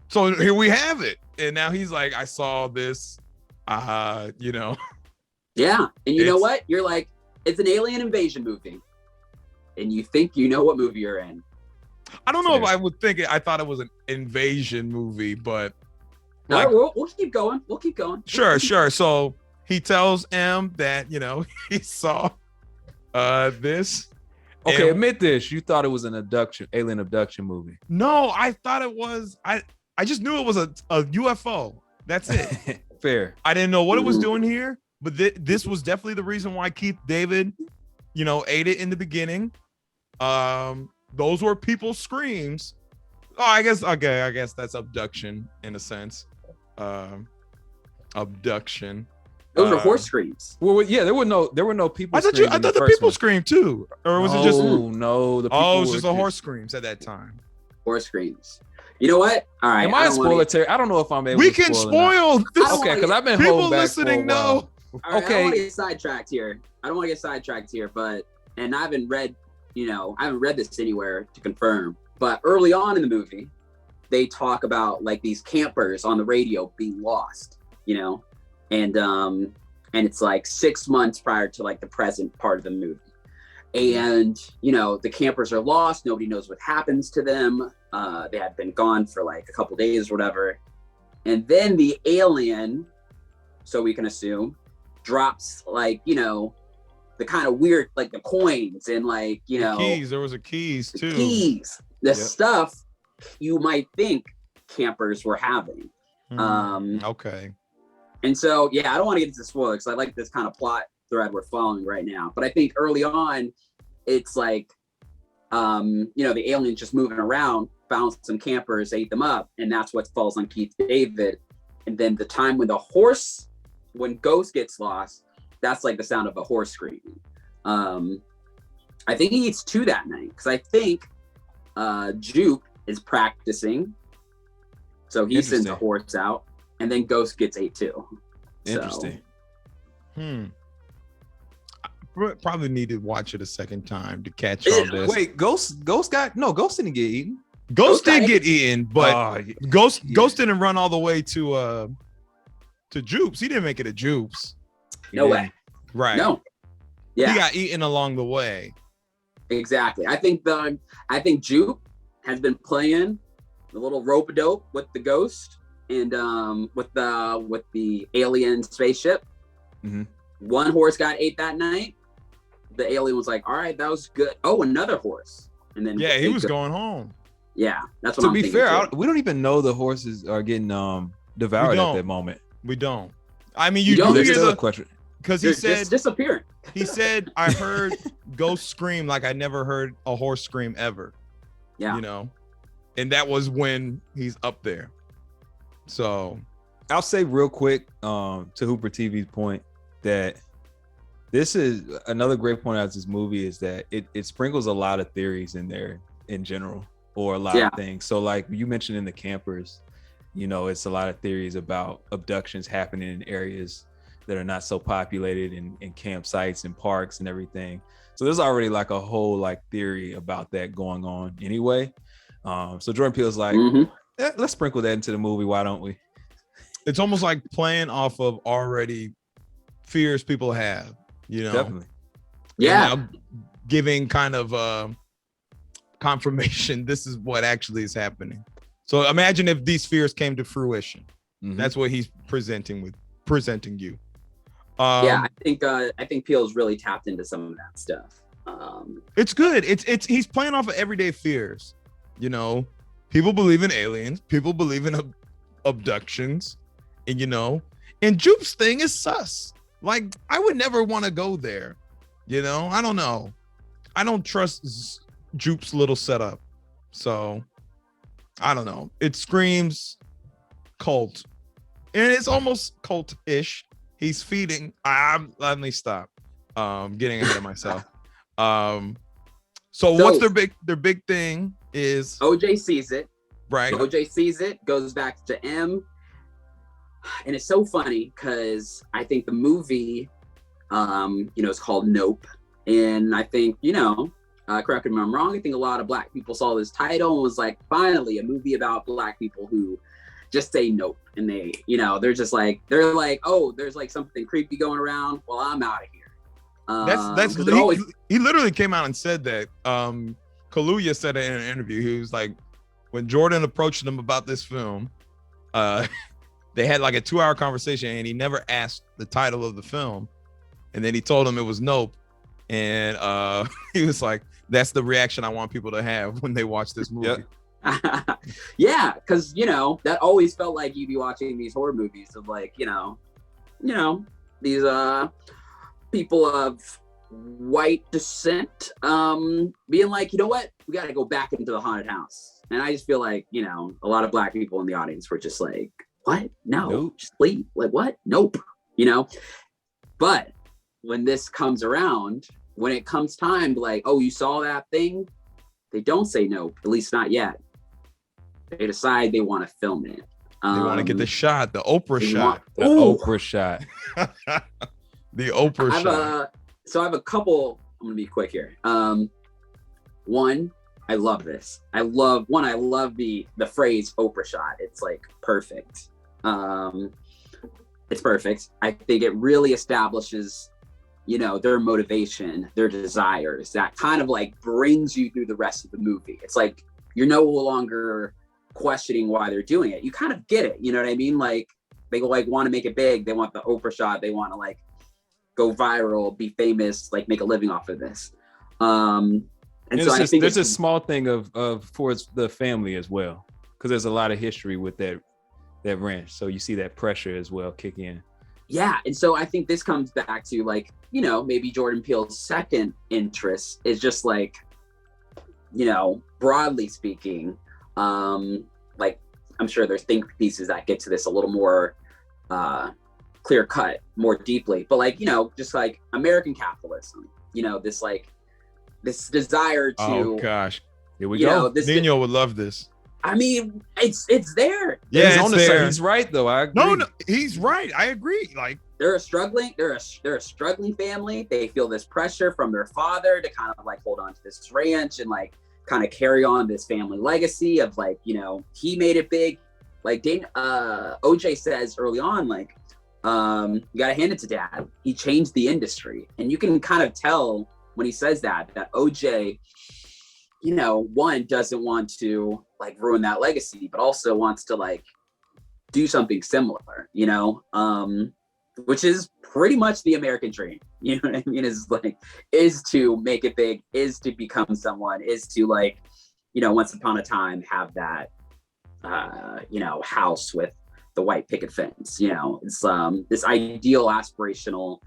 So here we have it, and now he's like, I saw this. You know. Yeah, and you know what? You're like, it's an alien invasion movie, and you think you know what movie you're in. I don't know if I would think it. I thought it was an invasion movie, but like, we'll keep going. We'll keep going. Sure. So he tells M that, you know, he saw this. Okay, admit this. You thought it was an alien abduction movie. No, I thought it was. I just knew it was a UFO. That's it. Fair. I didn't know what it was doing here, but this was definitely the reason why Keith David, you know, ate it in the beginning. Those were people's screams. Oh, I guess that's abduction in a sense. Abduction. Those are horse screams. Well, yeah, there were no people. I thought the people screamed too, or was it just? No, the people it was just the horse screams at that time. Horse screams. You know what? All right. Am I a spoiler? I don't know if I'm able. We to can spoil this. Okay, because I've been people listening. No. Right, okay. I don't want to get sidetracked here. But I haven't read this anywhere to confirm. But early on in the movie, they talk about like these campers on the radio being lost, you know, and it's like 6 months prior to like the present part of the movie. And, you know, the campers are lost. Nobody knows what happens to them. They had been gone for like a couple days or whatever. And then the alien, so we can assume, drops like, you know, the kind of weird, like the coins and like, you know. Keys. There was a keys too. Keys. The stuff you might think campers were having. Okay. And so, yeah, I don't want to get into spoilers because I like this kind of plot thread we're following right now. But I think early on, it's like, you know, the aliens just moving around, found some campers, ate them up, and that's what falls on Keith David. And then the time when when Ghost gets lost, that's like the sound of a horse screaming. I think he eats 2 that night because I think Jupe is practicing. So he sends a horse out, and then Ghost gets ate too. Interesting. So. Probably need to watch it a second time to catch all this. Wait, Ghost didn't get eaten. Ghost did get eaten, but Ghost didn't run all the way to Jupe's. He didn't make it to Jupe's. No way. Right. No. Yeah. He got eaten along the way. Exactly. I think Jupe has been playing the little rope-a-dope with the Ghost and with the alien spaceship. Mm-hmm. One horse got ate that night. The alien was like, all right, that was good. Oh, another horse. And then he was going home. Yeah, that's what I'm thinking. To be fair, we don't even know the horses are getting devoured at that moment. We don't. I mean, you do hear hear the question. Because he said just disappearing. He said, I heard Ghost scream like I never heard a horse scream ever. Yeah. You know? And that was when he's up there. So I'll say real quick to Hooper TV's point that this is another great point out of this movie is that it sprinkles a lot of theories in there in general, or a lot of things. So like you mentioned in the campers, you know, it's a lot of theories about abductions happening in areas that are not so populated in campsites and parks and everything. So there's already like a whole like theory about that going on anyway. So Jordan Peele's like, let's sprinkle that into the movie. Why don't we? It's almost like playing off of already fears people have, you know? Definitely. Yeah. Now giving kind of confirmation this is what actually is happening. So imagine if these fears came to fruition. Mm-hmm. That's what he's presenting you. I think Peele's really tapped into some of that stuff. It's good. It's he's playing off of everyday fears. You know, people believe in aliens, people believe in abductions, and you know, and Jupe's thing is sus. Like, I would never want to go there. You know, I don't know. I don't trust Jupe's little setup. So I don't know. It screams cult. And it's almost cult-ish. He's feeding. Let me stop. Getting ahead of myself. So what's their big thing is OJ sees it. right. OJ sees it, goes back to M. And it's so funny because I think the movie, it's called Nope. And I think, correct me if I'm wrong, I think a lot of Black people saw this title and was like, finally, a movie about Black people who just say nope. And they're just like, oh, there's like something creepy going around. Well, I'm out of here. That's he literally came out and said that. Kaluuya said it in an interview. He was like, when Jordan approached him about this film, they had like a 2-hour conversation and he never asked the title of the film. And then he told him it was Nope. And he was like, that's the reaction I want people to have when they watch this movie. Yep. Yeah, because that always felt like you'd be watching these horror movies of like, these people of white descent being like, you know what, we got to go back into the haunted house. And I just feel like, a lot of Black people in the audience were just like, what? No, nope. Just leave. Like, what? Nope. But when this comes around, when it comes time to like, oh, you saw that thing? They don't say nope, at least not yet. They decide they want to film it. They want to get the shot, the Oprah shot. The Oprah shot. The Oprah shot. So I have a couple. I'm gonna be quick here. One, I love this. I love the phrase Oprah shot. It's like perfect. It's perfect. I think it really establishes, their motivation, their desires. That kind of like brings you through the rest of the movie. It's like you're no longer questioning why they're doing it. You kind of get it. You know what I mean? Like they like want to make it big. They want the Oprah shot. They want to like go viral, be famous, like make a living off of this. And so I think there's a small thing of for the family as well, because there's a lot of history with that ranch. So you see that pressure as well kick in. Yeah, and so I think this comes back to like, maybe Jordan Peele's second interest is just like, broadly speaking, like I'm sure there's think pieces that get to this a little more clear cut, more deeply, but like, just like American capitalism, this desire to, oh gosh, here we go. Nino would love this. I mean, it's there. Yeah, it's there. He's right though. I agree. No, he's right. I agree. Like they're a struggling family. They feel this pressure from their father to kind of like hold on to this ranch and like kind of carry on this family legacy of like, he made it big. Like OJ says early on, like, you gotta hand it to Dad. He changed the industry. And you can kind of tell when he says that OJ, one, doesn't want to like ruin that legacy, but also wants to like do something similar, which is pretty much the American dream. You know what I mean? Is to make it big, is to become someone, is to like, once upon a time have that, house with the white picket fence. It's this ideal, aspirational,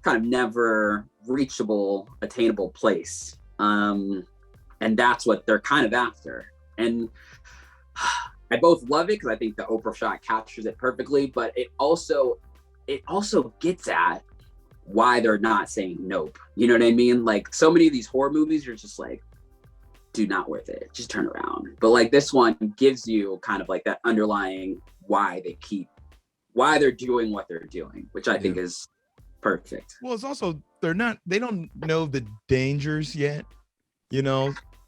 kind of never reachable, attainable place. And that's what they're kind of after. And I both love it because I think the Oprah shot captures it perfectly, but it also gets at why they're not saying nope. You know what I mean? Like so many of these horror movies, you're just like, dude, not worth it. Just turn around. But like this one gives you kind of like that underlying why they're doing what they're doing, which I think is perfect. Well, it's also, they don't know the dangers yet,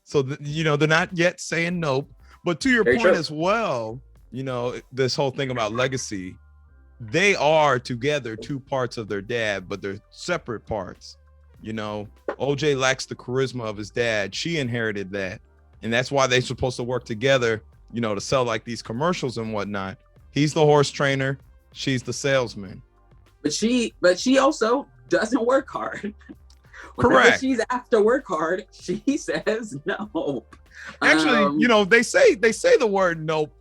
so they're not yet saying nope. But to your point as well, this whole thing about legacy, they are together, two parts of their dad, but they're separate parts. OJ lacks the charisma of his dad. She inherited that. And that's why they're supposed to work together, to sell like these commercials and whatnot. He's the horse trainer. She's the salesman. But she also doesn't work hard. Correct. She's asked to work hard. She says no. Actually, they say the word nope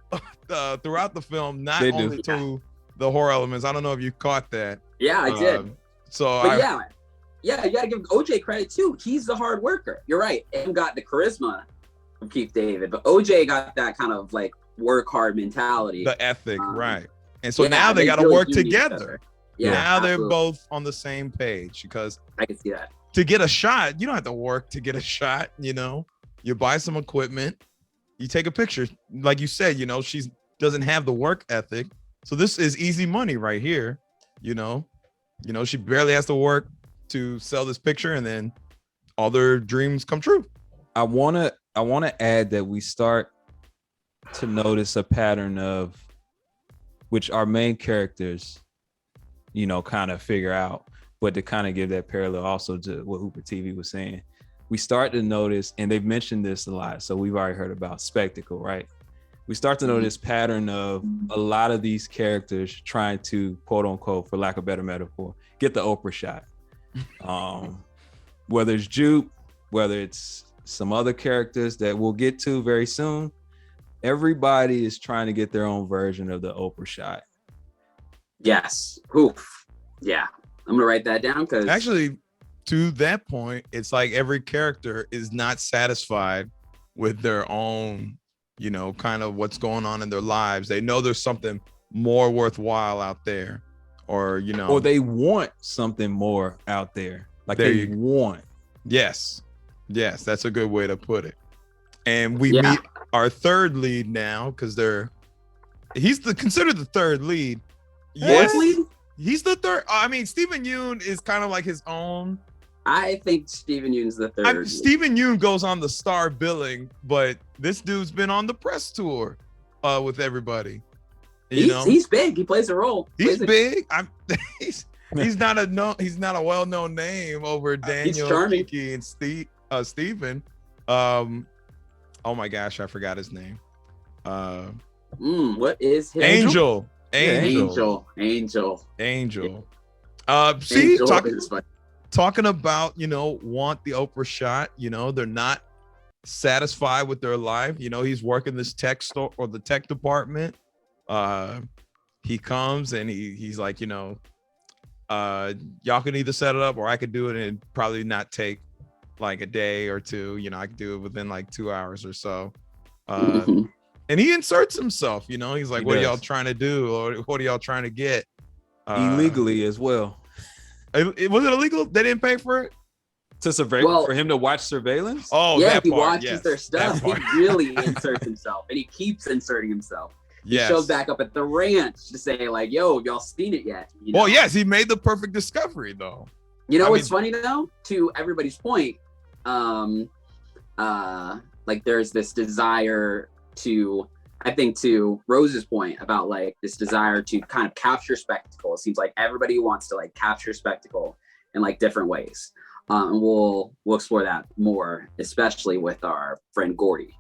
throughout the film, not only to the horror elements. I don't know if you caught that. Yeah, I did. Yeah, you gotta give OJ credit too. He's the hard worker. You're right. M got the charisma of Keith David, but OJ got that kind of like work hard mentality. The ethic, right. And so now they gotta really work together. Yeah, now they're both on the same page because I can see that. To get a shot, you don't have to work to get a shot, you buy some equipment, you take a picture. Like you said, she doesn't have the work ethic. So this is easy money right here. She barely has to work to sell this picture, and then all their dreams come true. I wanna add that we start to notice a pattern of which our main characters, kind of figure out, but to kind of give that parallel also to what HooperTV was saying, we start to notice, and they've mentioned this a lot, so we've already heard about spectacle, right? We start to notice pattern of a lot of these characters trying to, quote unquote, for lack of a better metaphor, get the Oprah shot. Whether it's Jupe, whether it's some other characters that we'll get to very soon, everybody is trying to get their own version of the Oprah shot. Yes. Oof. Yeah. I'm gonna write that down because actually, to that point, it's like every character is not satisfied with their own, kind of what's going on in their lives. They know there's something more worthwhile out there, or they want something more out there. Like they want. Yes, that's a good way to put it. And we meet our third lead now because he's considered the third lead. Yes, lead? He's the third. I mean, Stephen Yeun is kind of like his own. I think Stephen Yeun's the third. Stephen Yeun goes on the star billing, but this dude's been on the press tour with everybody. He's big. He plays a role. He's big. He's not a well-known name over Daniel, Kiki, and Stephen. Oh my gosh, I forgot his name. What is his Angel? Angel. See, talking about, want the Oprah shot, they're not satisfied with their life. He's working this tech store or the tech department. He comes and he's like, y'all can either set it up or I could do it and probably not take like a day or two. I could do it within like 2 hours or so. And he inserts himself, he's like, what are y'all trying to do? Or what are y'all trying to get? Illegally as well. Was it illegal? They didn't pay for it? For him to watch surveillance? Oh, yeah, that he part, watches their stuff. He really inserts himself, and he keeps inserting himself. He shows back up at the ranch to say, like, yo, y'all seen it yet? Well, yes, he made the perfect discovery, though. What's funny, though? To everybody's point, like, there's this desire to Rose's point about like this desire to kind of capture spectacle. It seems like everybody wants to like capture spectacle in like different ways. And we'll explore that more, especially with our friend Gordy.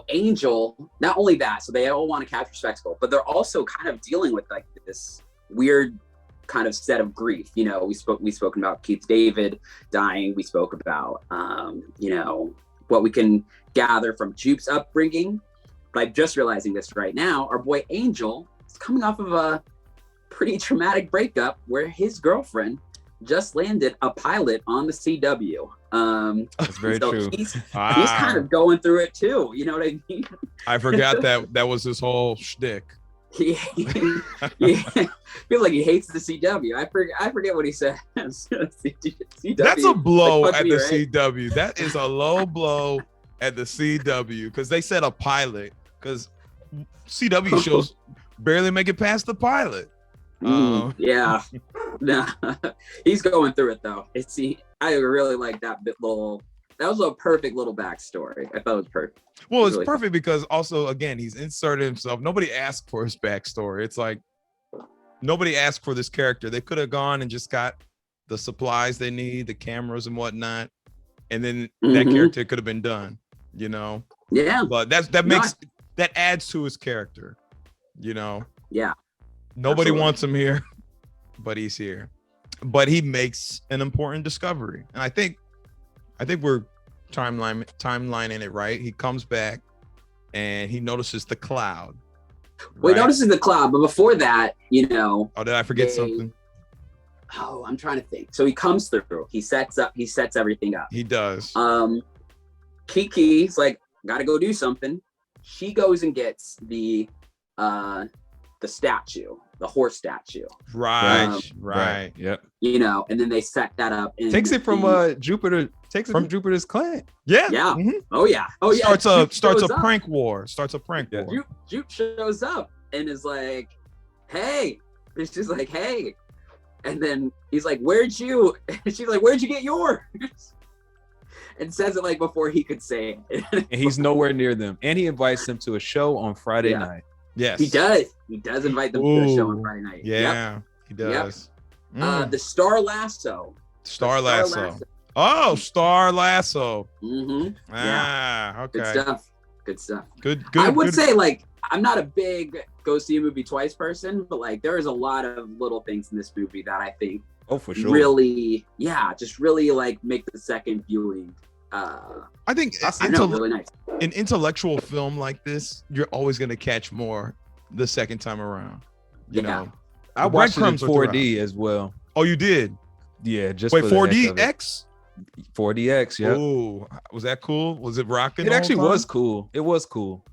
Angel, not only that, so they all want to capture spectacle, but they're also kind of dealing with like this weird kind of set of grief. We spoke about Keith David dying. We spoke about what we can gather from Jupe's upbringing. But I'm just realizing this right now. Our boy Angel is coming off of a pretty traumatic breakup where his girlfriend just landed a pilot on the CW. That's very true. He's kind of going through it too. You know what I mean? I forgot that was his whole shtick. Yeah, feel like he hates the CW. I forget what he says. CW, that's a blow like, at the CW. That is a low blow at the CW because they said a pilot because CW shows barely make it past the pilot. Yeah, nah, he's going through it though. I really like that little. That was a perfect little backstory. I thought it was perfect. Well, it's really perfect because also, again, he's inserted himself. Nobody asked for his backstory. It's like nobody asked for this character. They could have gone and just got the supplies they need, the cameras and whatnot, and then that character could have been done. Yeah. But that adds to his character. Yeah. Nobody wants him here, but he's here. But he makes an important discovery, and I think we're timelining it right. He comes back and he notices the cloud. Well, he notices the cloud, but before that, Oh, did I forget something? Oh, I'm trying to think. So he comes through. He sets everything up. He does. Kiki's like, gotta go do something. She goes and gets the statue the horse statue. Right. Yep. You know, and then they set that up. In Takes it from Jupiter. Takes it from Jupiter's clan. Yeah. Yeah. Oh yeah. Starts a up. prank war. Jupe shows up and is like, "Hey," and she's like, "Hey," and then he's like, "Where'd you?" And she's like, "Where'd you get yours?" And says it like before he could say it. And he's nowhere near them. And he invites them to a show on Friday night. Yes. He does. He does invite them to the show on Friday night. Yeah, he does. The Star Lasso. Star Lasso. Oh, Star Lasso. Mm-hmm. Okay. Good stuff. Good. I would say, like, I'm not a big go see a movie twice person, but like there is a lot of little things in this movie that I think for sure really, just really like make the second viewing I think really nice. An intellectual film like this, you're always going to catch more the second time around. You know, I watched it in 4D as well. Oh, you did? Yeah, just wait, 4DX? 4DX, yeah. Oh, was that cool? Was it rocking? It actually was cool. It was cool.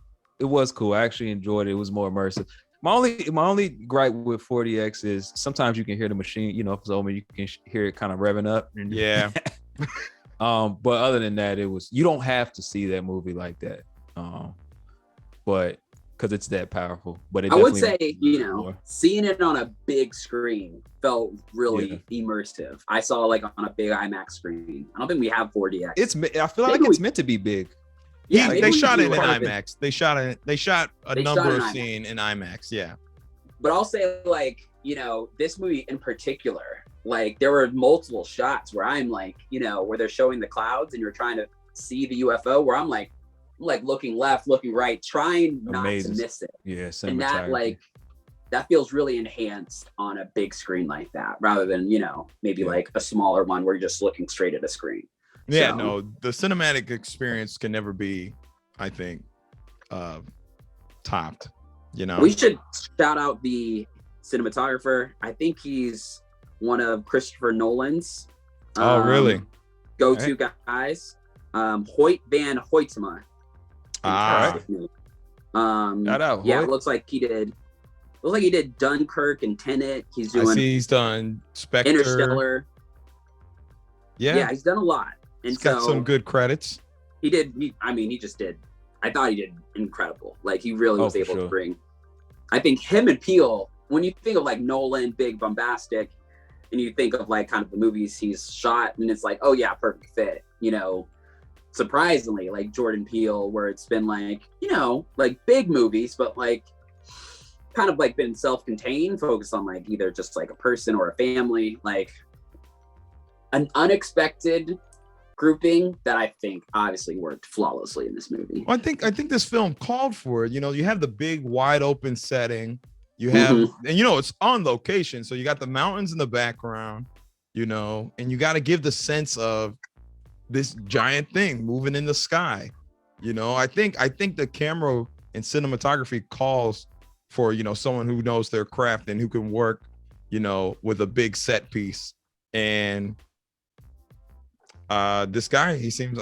I actually enjoyed it. It was more immersive. My only gripe with 4DX is sometimes you can hear the machine, you know, if it's open, you can hear it kind of revving up. Yeah. But other than that, you don't have to see that movie like that. But because it's that powerful. But I would say, seeing it on a big screen felt really immersive. I saw like on a big IMAX screen. I don't think we have 4DX. I feel like it's meant to be big. Yeah, they shot it in IMAX. They shot a number of scenes in IMAX. Yeah. But I'll say, like, this movie in particular, like there were multiple shots where I'm like, where they're showing the clouds and you're trying to see the UFO, where I'm like looking left, looking right, trying not to miss it. Yeah, and that feels really enhanced on a big screen like that, rather than maybe like a smaller one where you're just looking straight at a screen. Yeah, no, the cinematic experience can never be, I think, topped. We should shout out the cinematographer. I think he's one of Christopher Nolan's really go-to guys. Hoyt van Hoytema. Shout out. Yeah, Hoyt. it looks like he did Dunkirk and Tenet. He's done Spectre, Interstellar. Yeah, he's done a lot. And he's got some good credits. He did. He just did. I thought he did incredible. Like he really was able to bring. I think him and Peele, when you think of like Nolan, big bombastic, and you think of like kind of the movies he's shot, and it's like, oh yeah, perfect fit. Surprisingly, like Jordan Peele, where it's been like, like big movies, but like kind of like been self-contained, focused on like either just like a person or a family, like an unexpected grouping that I think obviously worked flawlessly in this movie. Well, I think this film called for it. You have the big wide open setting. You have, and it's on location, so you got the mountains in the background, and you got to give the sense of this giant thing moving in the sky. I think the camera and cinematography calls for someone who knows their craft and who can work with a big set piece. And this guy, he seems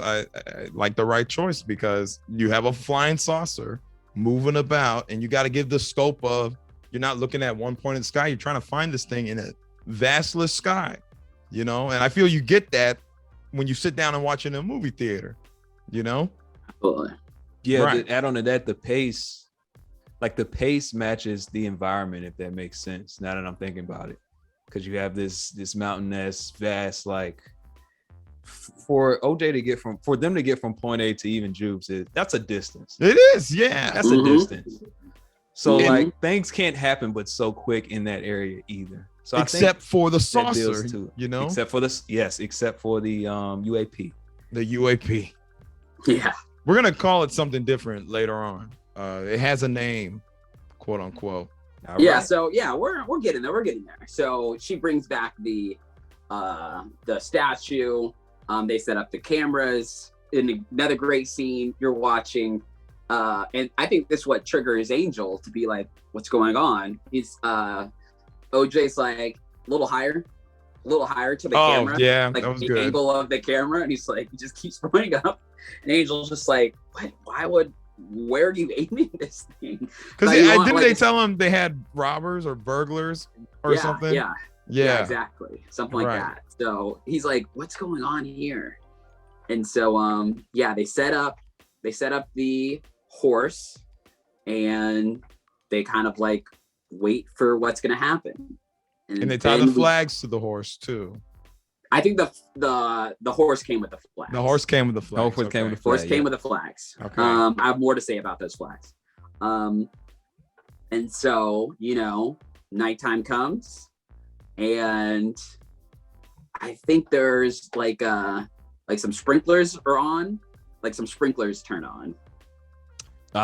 like the right choice, because you have a flying saucer moving about, and you got to give the scope of, you're not looking at one point in the sky, you're trying to find this thing in a vastless sky, and I feel you get that when you sit down and watch it in a movie theater, Absolutely. Yeah, right. To add on to that, the pace matches the environment, if that makes sense, now that I'm thinking about it, because you have this mountain that's vast, like for them to get from point A to even Jupes, that's a distance. It is, yeah. That's a distance. So like things can't happen but so quick in that area either. So except for the saucer, except for the UAP. The UAP. Yeah. We're gonna call it something different later on. It has a name, quote unquote. All right. So yeah, we're getting there. We're getting there. So she brings back the statue. They set up the cameras in another great scene. You're watching, and I think this is what triggers Angel to be like, "What's going on?" He's OJ's like a little higher to the camera. Yeah, like that was the good. angle of the camera, and he's like, he just keeps pointing up, and Angel's just like, "What? where are you aiming this thing? Because Like, you want, didn't like, they tell him they had robbers or burglars or yeah, something? Yeah, exactly. Something like Right. that. So he's like, what's going on here? And so they set up the horse, and they kind of like wait for what's gonna happen. And they tie then the flags to the horse too. I think the horse came with the flags. The horse came with the flags. horse came with the Horse flag, came yeah. with the flags. Okay. I have more to say about those flags. And so, nighttime comes, and I think there's like some sprinklers are on, like some sprinklers turn on. Or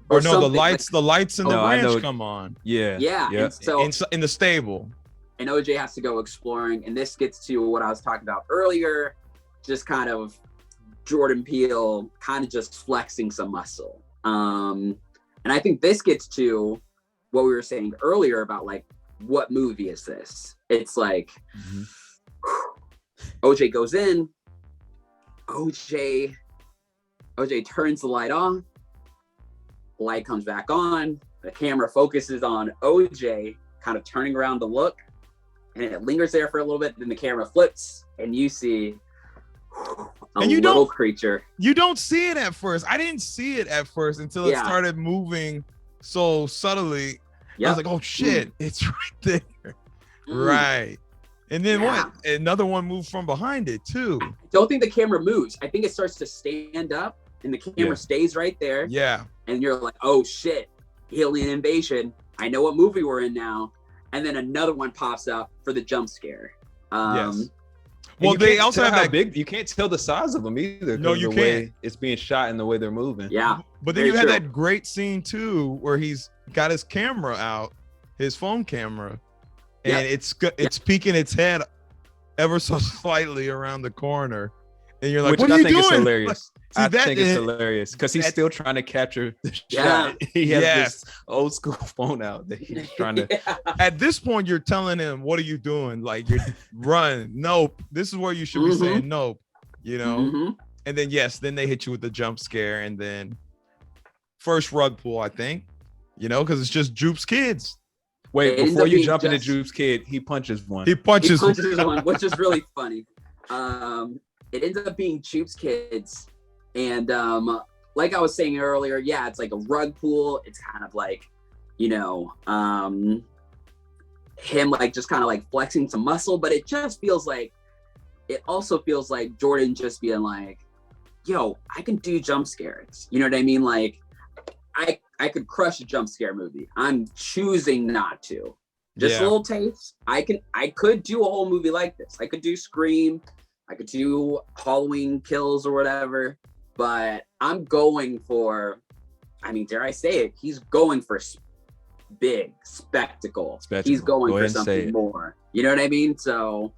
or no, something, the lights in the No, I know. ranch come on Yeah. Yeah. Yeah. And so in the stable. and OJ has to go exploring, and this gets to what I was talking about earlier, just kind of Jordan Peele kind of just flexing some muscle. And I think this gets to what we were saying earlier about like, what movie is this? It's like OJ goes in, OJ turns the light off, the light comes back on, the camera focuses on OJ kind of turning around to look, and it lingers there for a little bit, then the camera flips, and you see a little creature. You don't see it at first. I didn't see it at first until it Yeah. started moving so subtly. I was like, oh shit, it's right there. Right. And then Yeah. what? Another one moved from behind it too. I don't think the camera moves. I think it starts to stand up, and the camera stays right there. Yeah. And you're like, oh shit, alien invasion. I know what movie we're in now. And then another one pops up for the jump scare. Yes. Well, Well, they also have how that big. You can't tell the size of them either. No, 'cause you the way can't. it's being shot and the way they're moving. Yeah. But then Very you had true. that great scene too, where he's got his camera out, his phone camera, and it's peeking its head ever so slightly around the corner, and you're like, Which "What are I you think doing?" is hilarious. Like, I see, think it's hilarious because he's still trying to capture the Yeah. shot. He has Yes. this old school phone out that he's trying to. Yeah. At this point, you're telling him, "What are you doing?" Like, you're run. Nope. This is where you should be saying nope. Mhm. And then then they hit you with the jump scare, and then first rug pull, I think. Because it's just Jupe's kids. Wait, It ends before up you being jump into just- Jupe's kid, he punches one. He He punches. punches one, which is really funny. It ends up being Chupe's kids. And like I was saying earlier, yeah, it's like a rug pull. It's kind of like, him like just kind of like flexing some muscle, but it also feels like Jordan just being like, yo, I can do jump scares. You know what I mean? Like I could crush a jump scare movie. I'm choosing not to. Just a little taste. I could do a whole movie like this. I could do Scream. I could do Halloween Kills or whatever. But I'm going for, dare I say it? He's going for big spectacle. He's going Go for ahead and say something it. more. You know what I mean? So,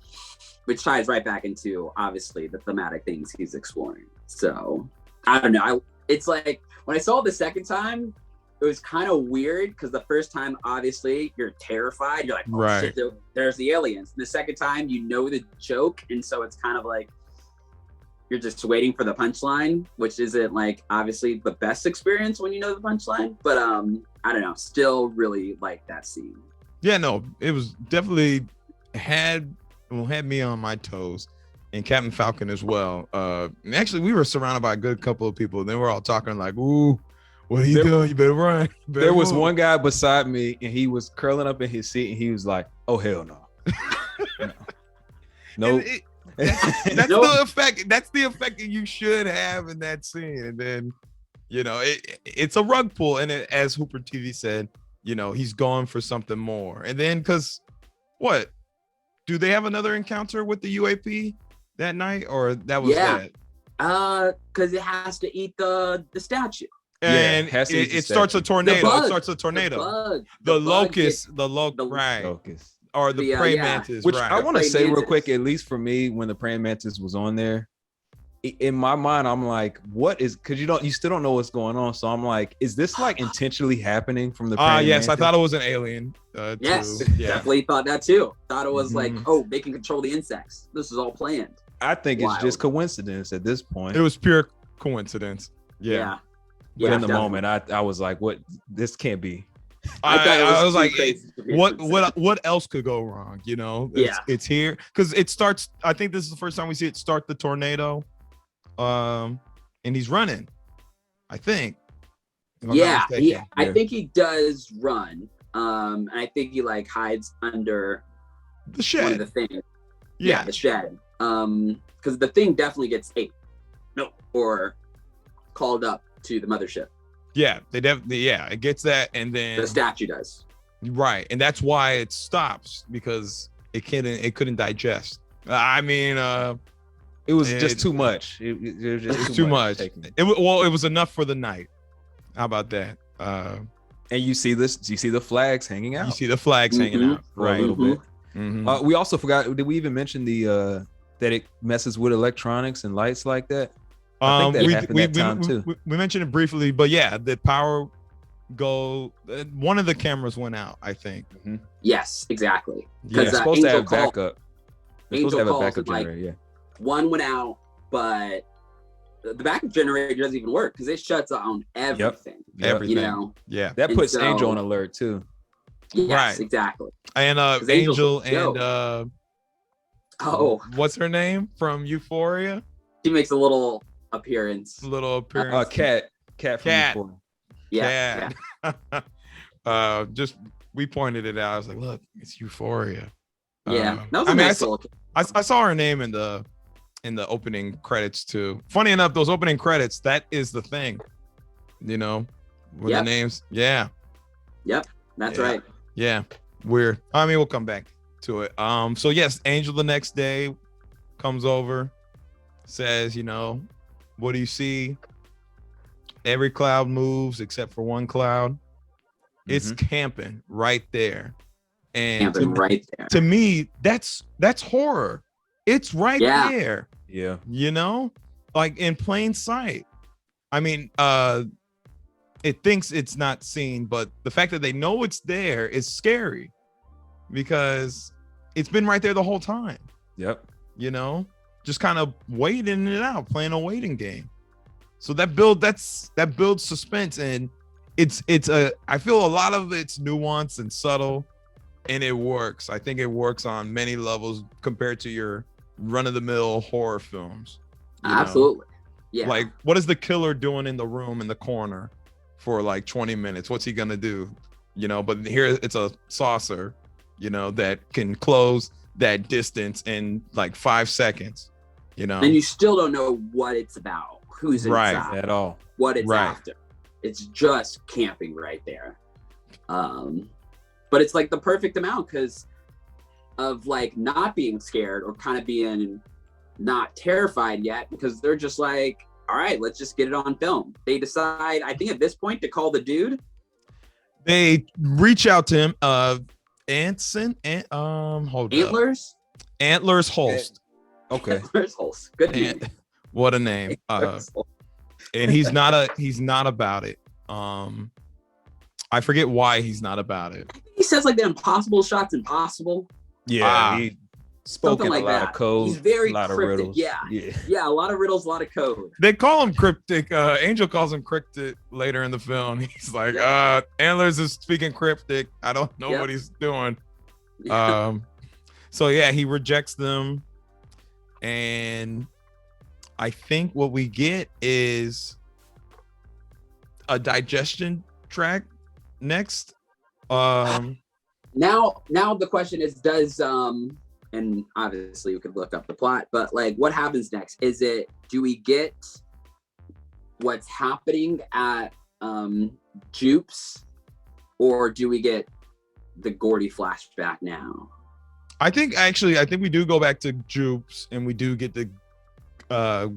which ties right back into obviously the thematic things he's exploring. So I don't know. It's like when I saw it the second time, it was kind of weird because the first time, obviously, you're terrified. You're like, oh, Right. shit, there's the aliens. And the second time, you know the joke. And so it's kind of like, you're just waiting for the punchline, which isn't like obviously the best experience when you know the punchline. But I don't know, still really like that scene. Yeah, no, it was definitely had me on my toes, and Captain Falcon as well. And actually, we were surrounded by a good couple of people, and they were all talking like, "Ooh, what are you doing? You better run." You better There was move." one guy beside me, and he was curling up in his seat, and he was like, "Oh hell no, no." And that's Nope. the effect. That's the effect that you should have in that scene. And then, it's a rug pull, and as HooperTV said, he's going for something more. And then, because what? Do they have another encounter with the UAP that night, or that was Yeah. that? Because it has to eat the statue. And it has to eat the it starts a statue. tornado. The bug. It starts a tornado. The The bug locust, gets- right? Locust. Or the The, praying yeah. mantis, Which right? I want to Praying say real mantis. quick, at least for me, when the praying mantis was on there, in my mind, I'm like, what is? Because you still don't know what's going on. So I'm like, is this like intentionally happening from the? Praying Yes, I mantis? thought it was an alien. Yes, too. Yeah. definitely thought that too. Thought it was like, Mhm. oh, they can control the insects. This is all planned. I think it's just Wild. coincidence at this point. It was pure coincidence. Yeah. But Yeah, in the definitely. moment, I was like, "What? This can't be." I was too like, crazy to be what specific. what else could go wrong? You know, Yeah. it's here because it starts. I think this is the first time we see it start the tornado, and he's running. I think. If I'm not Yeah, mistaken. I think he does run. And I think he like hides under The one shed. of the things. Yeah. The shed. Because the thing definitely gets ate. No, or called up to the mothership. Yeah, they definitely. Yeah, it gets that, and then The statue does. right, and that's why it stops because it couldn't digest. I mean, It was just too much. It was just it's too much. taken. It was enough for the night. How about that? And you see this? You see the flags hanging out You see the flags hanging Mhm. out, for right? a little bit. Mhm. We also forgot. Did we even mention the that it messes with electronics and lights like that? I think that happened that time too. We mentioned it briefly, but yeah, the power one of the cameras went out, I think. Yes, exactly. Yeah. It's Because supposed to Angel have called. backup. It's supposed to Angel have a calls backup it, like, generator. Yeah. One went out, but the backup generator doesn't even work because it shuts on everything. Yep. Everything. You know. Yeah. That And puts so- Angel on alert too. Yes, Right. exactly. And Angel's Angel a joke. and Oh, what's her name from Euphoria? she makes a little appearance. Little appearance. Cat from Cat. Euphoria. Yeah. Cat. Just we pointed it out. I was like, look, it's Euphoria. Yeah. That was a I mean, nice little. I saw her name in the opening credits too. Funny enough, those opening credits, that is the thing. You know, with the Yep. names. Yeah. Yep, that's Yeah. right. Yeah. Weird. I mean, we'll come back to it. So yes, Angel the next day comes over, says, you know, what do you see? Every cloud moves except for one cloud. It's camping right there. And Camping right there. to me, that's horror. It's right Yeah. there, Yeah. you know, like in plain sight. I mean, it thinks it's not seen, but the fact that they know it's there is scary because it's been right there the whole time, Yep. you know, just kind of waiting it out, playing a waiting game. So that builds suspense, and I feel a lot of it's nuanced and subtle, and it works. I think it works on many levels compared to your run-of-the-mill horror films. you know? Absolutely. Yeah. Like, what is the killer doing in the room in the corner for like 20 minutes? What's he gonna do? You know, but here it's a saucer, you know, that can close that distance in like 5 seconds, you know. and you still don't know what it's about, who's Right. inside, At all. what it's Right. after. It's just camping right there. But it's like the perfect amount because of like not being scared or kind of being not terrified yet, because they're just like, all right, let's just get it on film. They decide, I think at this point, to call the dude. They reach out to him, Anson, and hold up. Antlers Holst. Okay. Antlers Holst. Good name. What a name. Antlers Holst. And he's not about it. I forget why he's not about it. He says like the impossible shot's impossible. Yeah. He spoke Something in like a lot that. of code. He's very a lot cryptic. of riddles. Yeah. Yeah. Yeah, a lot of riddles, a lot of code. They call him cryptic. Angel calls him cryptic later in the film. He's like, Antlers is speaking cryptic. I don't know what he's doing. So yeah, he rejects them. And I think what we get is a digestion track next. Now the question is, does and obviously you could look up the plot, but like what happens next? Do we get what's happening at Jupe's, or do we get the Gordy flashback now? I think we do go back to Jupe's and we do get the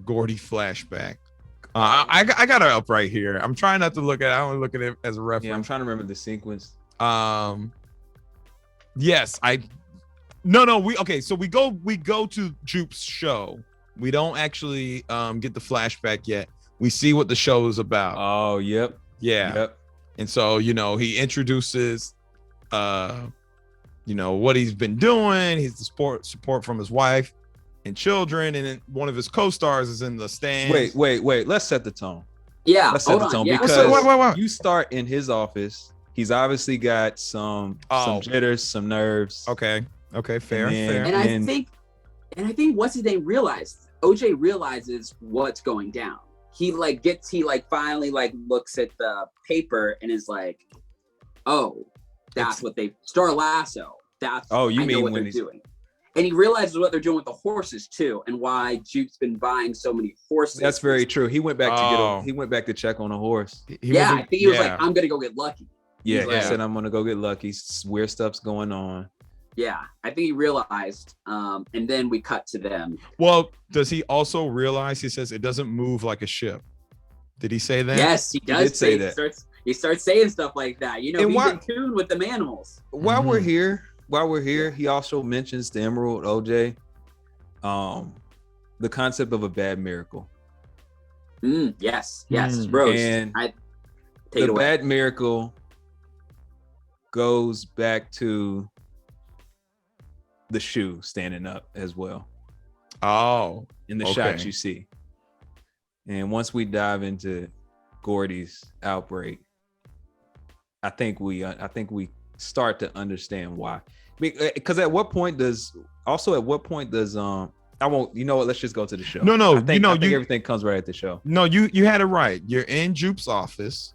Gordy flashback. I got her up right here. I'm trying not to look at it. I only look at it as a reference. Yeah, I'm trying to remember the sequence. Yes, so we go to Jupe's show. We don't actually get the flashback yet. We see what the show is about. Oh, yep. Yeah. Yep. And so, you know, he introduces you know, what he's been doing. He's the support from his wife and children, and then one of his co-stars is in the stands. Wait. Let's set the tone. Yeah, Let's set hold the on. tone Yeah. because Wait. you start in his office. He's obviously got some jitters, some nerves. Okay, fair. And I think what's his name realized. OJ realizes what's going down. He finally looks at the paper and is like, oh, that's what they Star Lasso. That's you I know mean what when they're doing. And he realizes what they're doing with the horses too, and why Juke's been buying so many horses. That's very true. He went back to check on a horse. I think he was like, I'm gonna go get lucky. Yeah, He said I'm gonna go get lucky. Weird stuff's going on. Yeah, I think he realized, and then we cut to them. Well, does he also realize? He says it doesn't move like a ship. Did he say that? Yes, he does say that. He starts saying stuff like that. You know, And he's in tune with the animals. While we're here, he also mentions the Emerald OJ, the concept of a bad miracle. Yes, Rose. And take it away. Bad miracle goes back to the shoe standing up as well. Oh, in the shots you see. And once we dive into Gordy's outbreak, I think we start to understand why. Because at what point does I won't, you know what, let's just go to the show. No, I think everything comes right at the show. No, you had it right. You're in Jupe's office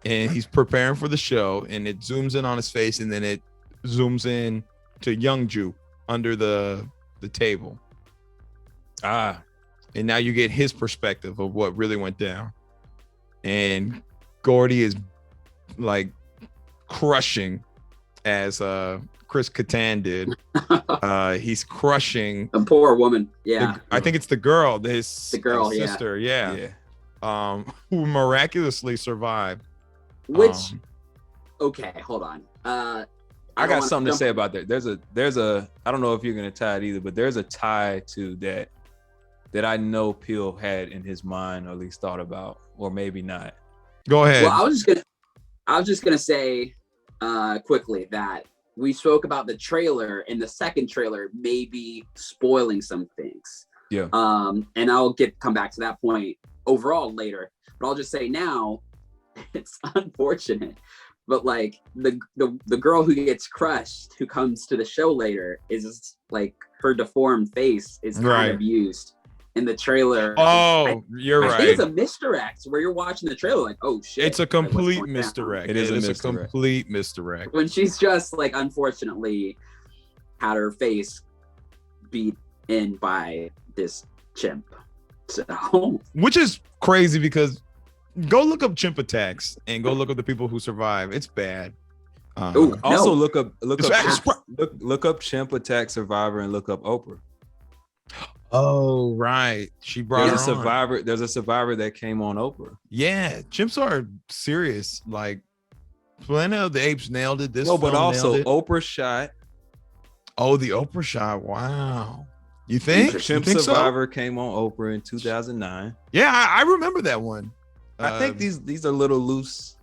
and he's preparing for the show, and it zooms in on his face, and then it zooms in to young Jupe under the table. And now you get his perspective of what really went down. And Gordy is like crushing, as Chris Kattan did. He's crushing a poor woman. Yeah, I think it's the girl, his sister. Who miraculously survived. Which, okay, hold on. I got something to say about that. There's a I don't know if you're gonna tie it either, but there's a tie to that I know Peele had in his mind, or at least thought about, or maybe not. Go ahead. Well, I was just gonna say quickly that we spoke about the trailer, and the second trailer maybe spoiling some things. Yeah. And I'll come back to that point overall later. But I'll just say now, it's unfortunate, but like the girl who gets crushed, who comes to the show later, is like her deformed face is kind of used in the trailer. You're right. I think it's a misdirect where you're watching the trailer like, oh shit. It's a complete misdirect. It is a complete misdirect. When she's just like, unfortunately, had her face beat in by this chimp. So, which is crazy, because go look up chimp attacks and go look up the people who survive. It's bad. Also look up chimp attack survivor and look up Oprah. Oh, right. She brought There's a survivor that came on Oprah. Yeah, chimps are serious. Like Planet of the Apes nailed it. But also Oprah shot. Oh, the Oprah shot. Wow. You think? Chimp Survivor came on Oprah in 2009. Yeah, I remember that one. I think these are a little loose.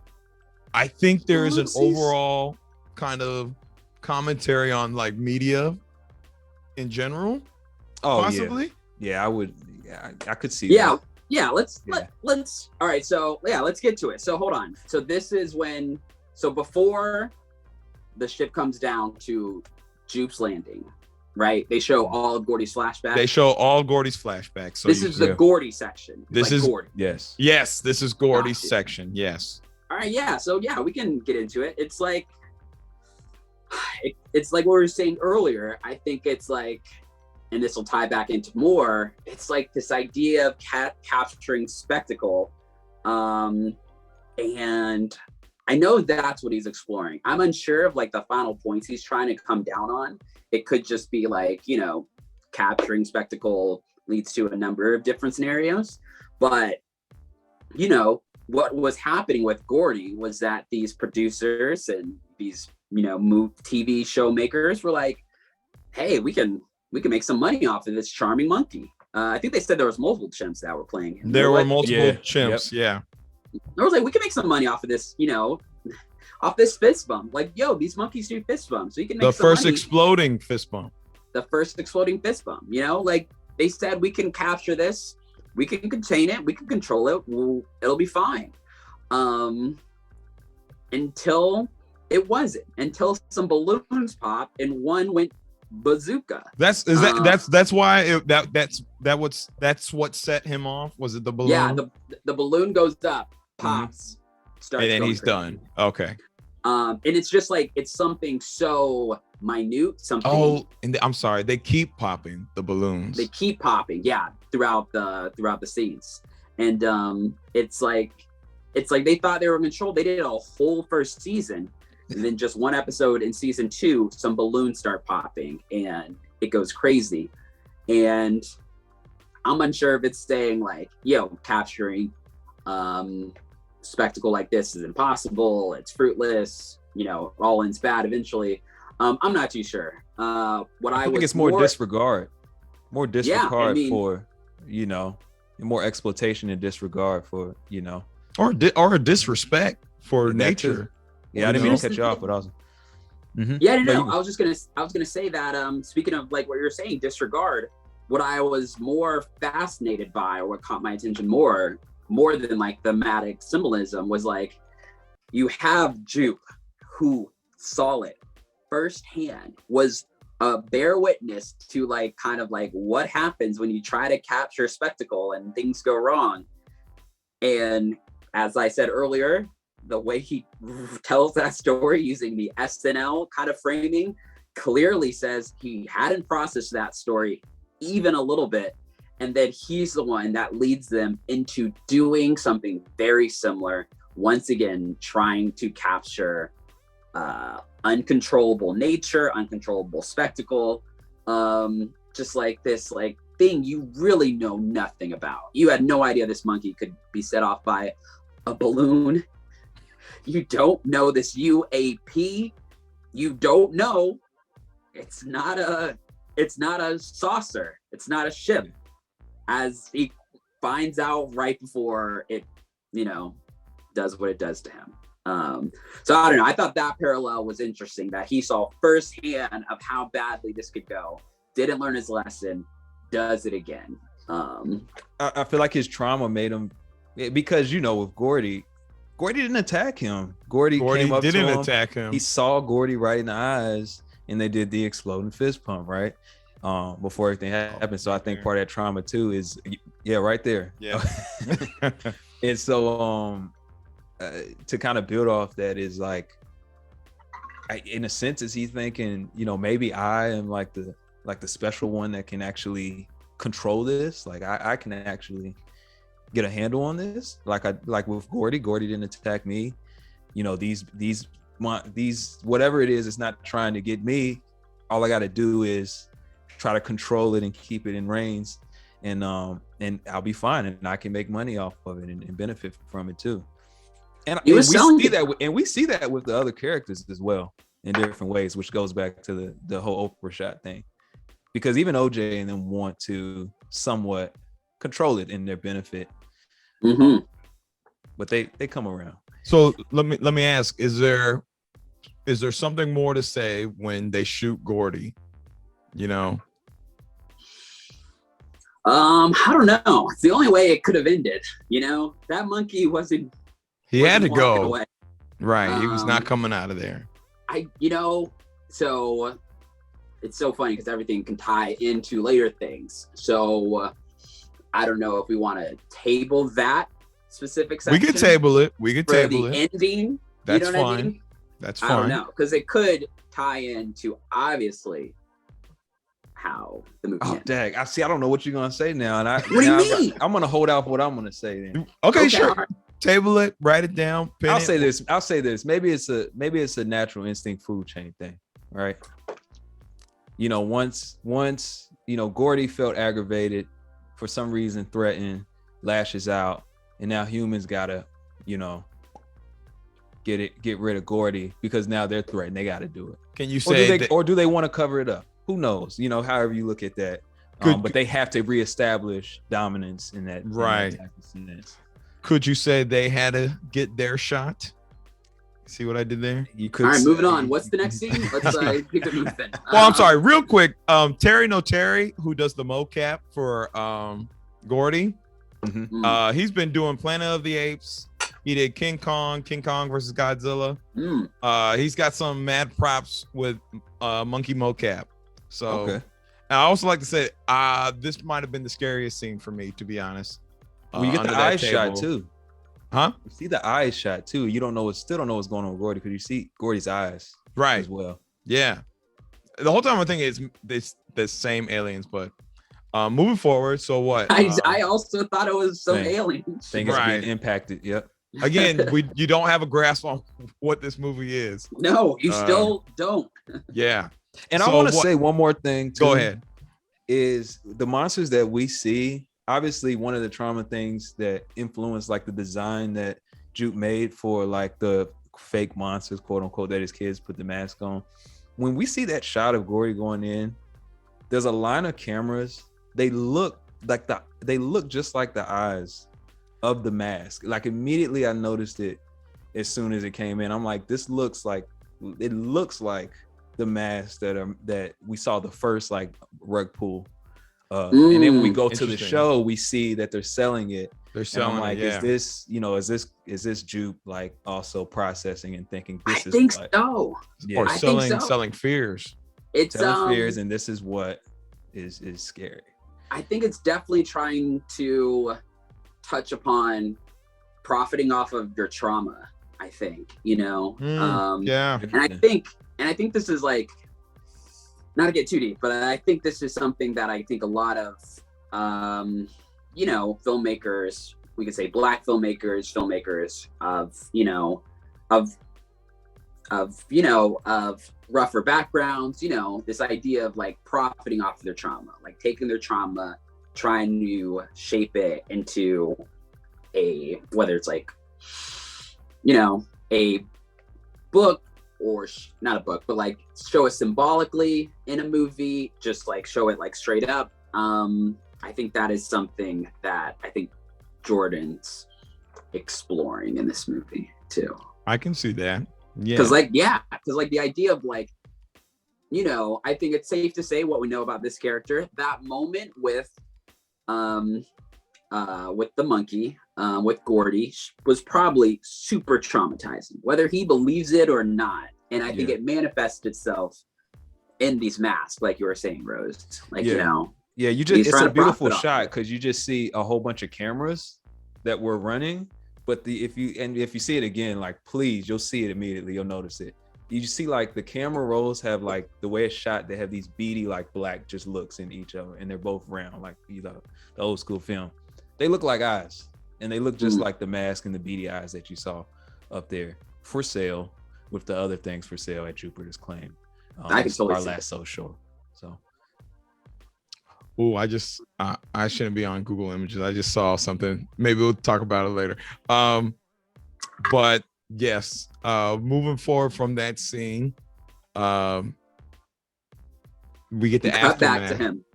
I think there is an overall kind of commentary on like media in general. Oh, possibly. Yeah, I would. Yeah, I could see. Yeah, that. yeah. Let's. All right. So let's get to it. So hold on. So this is when. So before the ship comes down to Jupe's landing, right? They show all of Gordy's flashbacks. They show all Gordy's flashbacks. So this is the Gordy section. This is Gordy. Yes, this is Gordy's section. Yes. All right. Yeah. So yeah, we can get into it. It's like. It's like what we were saying earlier. I think it's like. And this will tie back into more. It's like this idea of capturing spectacle. And I know that's what he's exploring. I'm unsure of like the final points he's trying to come down on. It could just be like, capturing spectacle leads to a number of different scenarios. But, what was happening with Gordy was that these producers and these, TV show makers were like, hey, we can make some money off of this charming monkey. I think they said there was multiple chimps that were playing him. There were multiple chimps. Yep. Yeah. I was like, we can make some money off of this, off this fist bump. Like, these monkeys do fist bumps. So you can make the first exploding fist bump. The first exploding fist bump, like they said, we can capture this. we can contain it, we can control it, it'll be fine. Until it wasn't, until some balloons popped and one went bazooka. That's why that's what set him off. Was it the balloon? Yeah, the balloon goes up, pops, starts, and then he's crazy. done. Okay. And it's just like, it's something so minute, something. Oh, and I'm sorry, they keep popping the balloons. They keep popping, yeah, throughout the scenes. And it's like they thought they were in control. They did a whole first season, and then just one episode in season 2, some balloons start popping and it goes crazy. And I'm unsure if it's saying like, capturing spectacle like this is impossible, it's fruitless, all ends bad eventually. I'm not too sure. I think it's more disregard for, more exploitation and disregard for, or a disrespect for nature. Yeah, I didn't mean to cut you off, but I was. Mm-hmm. Yeah, no. I was gonna say that. Speaking of like what you're saying, disregard. What I was more fascinated by, or what caught my attention more than like thematic symbolism, was like, you have Jupe, who saw it firsthand, was a bear witness to like kind of like what happens when you try to capture spectacle and things go wrong. And as I said earlier, the way he tells that story using the SNL kind of framing clearly says he hadn't processed that story even a little bit. And then he's the one that leads them into doing something very similar. Once again, trying to capture uncontrollable nature, uncontrollable spectacle. Just like this like thing you really know nothing about. You had no idea this monkey could be set off by a balloon. You don't know this UAP. You don't know. It's not a saucer. It's not a ship. As he finds out right before it, does what it does to him. So I don't know. I thought that parallel was interesting, that he saw firsthand of how badly this could go. Didn't learn his lesson. Does it again. I feel like his trauma made him, because with Gordy didn't attack him. Gordy came up didn't to him. attack him. He saw Gordy right in the eyes, and they did the exploding fist pump right before everything happened. So I think part of that trauma too is right there. Yeah. And so to kind of build off that is like, in a sense, is he thinking, maybe I am like the special one that can actually control this. Like I can actually get a handle on this. Like with Gordy didn't attack me. These whatever it is, it's not trying to get me. All I got to do is try to control it and keep it in reins, and I'll be fine, and I can make money off of it and benefit from it too. And we see that with the other characters as well in different ways, which goes back to the whole Oprah shot thing, because even OJ and them want to somewhat control it in their benefit. Mm-hmm. But they come around. So let me ask: Is there something more to say when they shoot Gordy? I don't know. It's the only way it could have ended. That monkey wasn't. He had to go. Away. Right. He was not coming out of there. So it's so funny because everything can tie into later things. So I don't know if we want to table that specific section. We could table it. Ending. That's fine. I mean? That's fine. I don't know, because it could tie into obviously how the movie ends. Dang. I don't know what you're gonna say now, and what do you mean? I'm gonna hold out for what I'm gonna say then. Okay, sure. Right. Table it, write it down. I'll say this. Maybe it's a natural instinct food chain thing, right? Once Gordy felt aggravated, for some reason threatened, lashes out, and now humans gotta, get rid of Gordy because now they're threatened. They gotta do it. Can you say or do they want to cover it up? Who knows? However you look at that. But they have to reestablish dominance in that. Right. Could you say they had to get their shot? See what I did there? You could. All right, moving on. What's the next scene? Let's keep it moving. Well, I'm sorry. Real quick. Terry, who does the mocap for Gordy, He's been doing Planet of the Apes. He did King Kong versus Godzilla. He's got some mad props with monkey mocap. So Okay. and I also like to say this might have been the scariest scene for me, to be honest. Well, you get the under that eyes shot table. too. Huh? You see the eyes shot too. You still don't know what's going on with Gordy because you see Gordy's eyes Right. as well. Yeah. The whole time I think it's the same aliens, but moving forward. So what? I also thought it was some aliens. Thing is Right. being impacted. Yep. Again, you don't have a grasp on what this movie is. No, you still don't. Yeah. And So I want to what- say one more thing too. Go ahead. Is the monsters that we see, obviously one of the trauma things that influenced like the design that Jupe made for like the fake monsters, quote unquote, that his kids put the mask on. When we see that shot of Gordy going in, there's a line of cameras. They look just like the eyes of the mask. Like immediately I noticed it as soon as it came in. I'm like, it looks like the mask that we saw the first like rug pull. And then when we go to the Interesting. show, we see that they're selling it. They're And selling I'm like, it, yeah. is this Jupe like also processing and thinking this I is think what so. yeah, Or I think so. selling fears. It's selling fears, and this is what is scary. I think it's definitely trying to touch upon profiting off of your trauma. I think, Yeah. and I think this is like, not to get too deep, but I think this is something that I think a lot of filmmakers, we could say black filmmakers of rougher backgrounds, this idea of like profiting off of their trauma, like taking their trauma, trying to shape it into whether it's like, a book or not a book, but like show it symbolically in a movie, just like show it like straight up. I think that is something that I think Jordan's exploring in this movie too. I can see that. Yeah. Because the idea of like, I think it's safe to say what we know about this character. That moment with the monkey, with Gordy, was probably super traumatizing, whether he believes it or not. And I think it manifests itself in these masks, like you were saying, Rose. Like, Yeah, it's a beautiful shot because you just see a whole bunch of cameras that were running. But if you see it again, like please, you'll see it immediately. You'll notice it. You just see like the camera rolls have like the way it's shot. They have these beady like black just looks in each other, and they're both round like the old school film. They look like eyes, and they look just like the mask and the beady eyes that you saw up there for sale, with the other things for sale at Jupiter's Claim. I can totally our see last social. So. Oh, I shouldn't be on Google Images. I just saw something. Maybe we'll talk about it later. But yes, moving forward from that scene, we get the cut back aftermath. to him.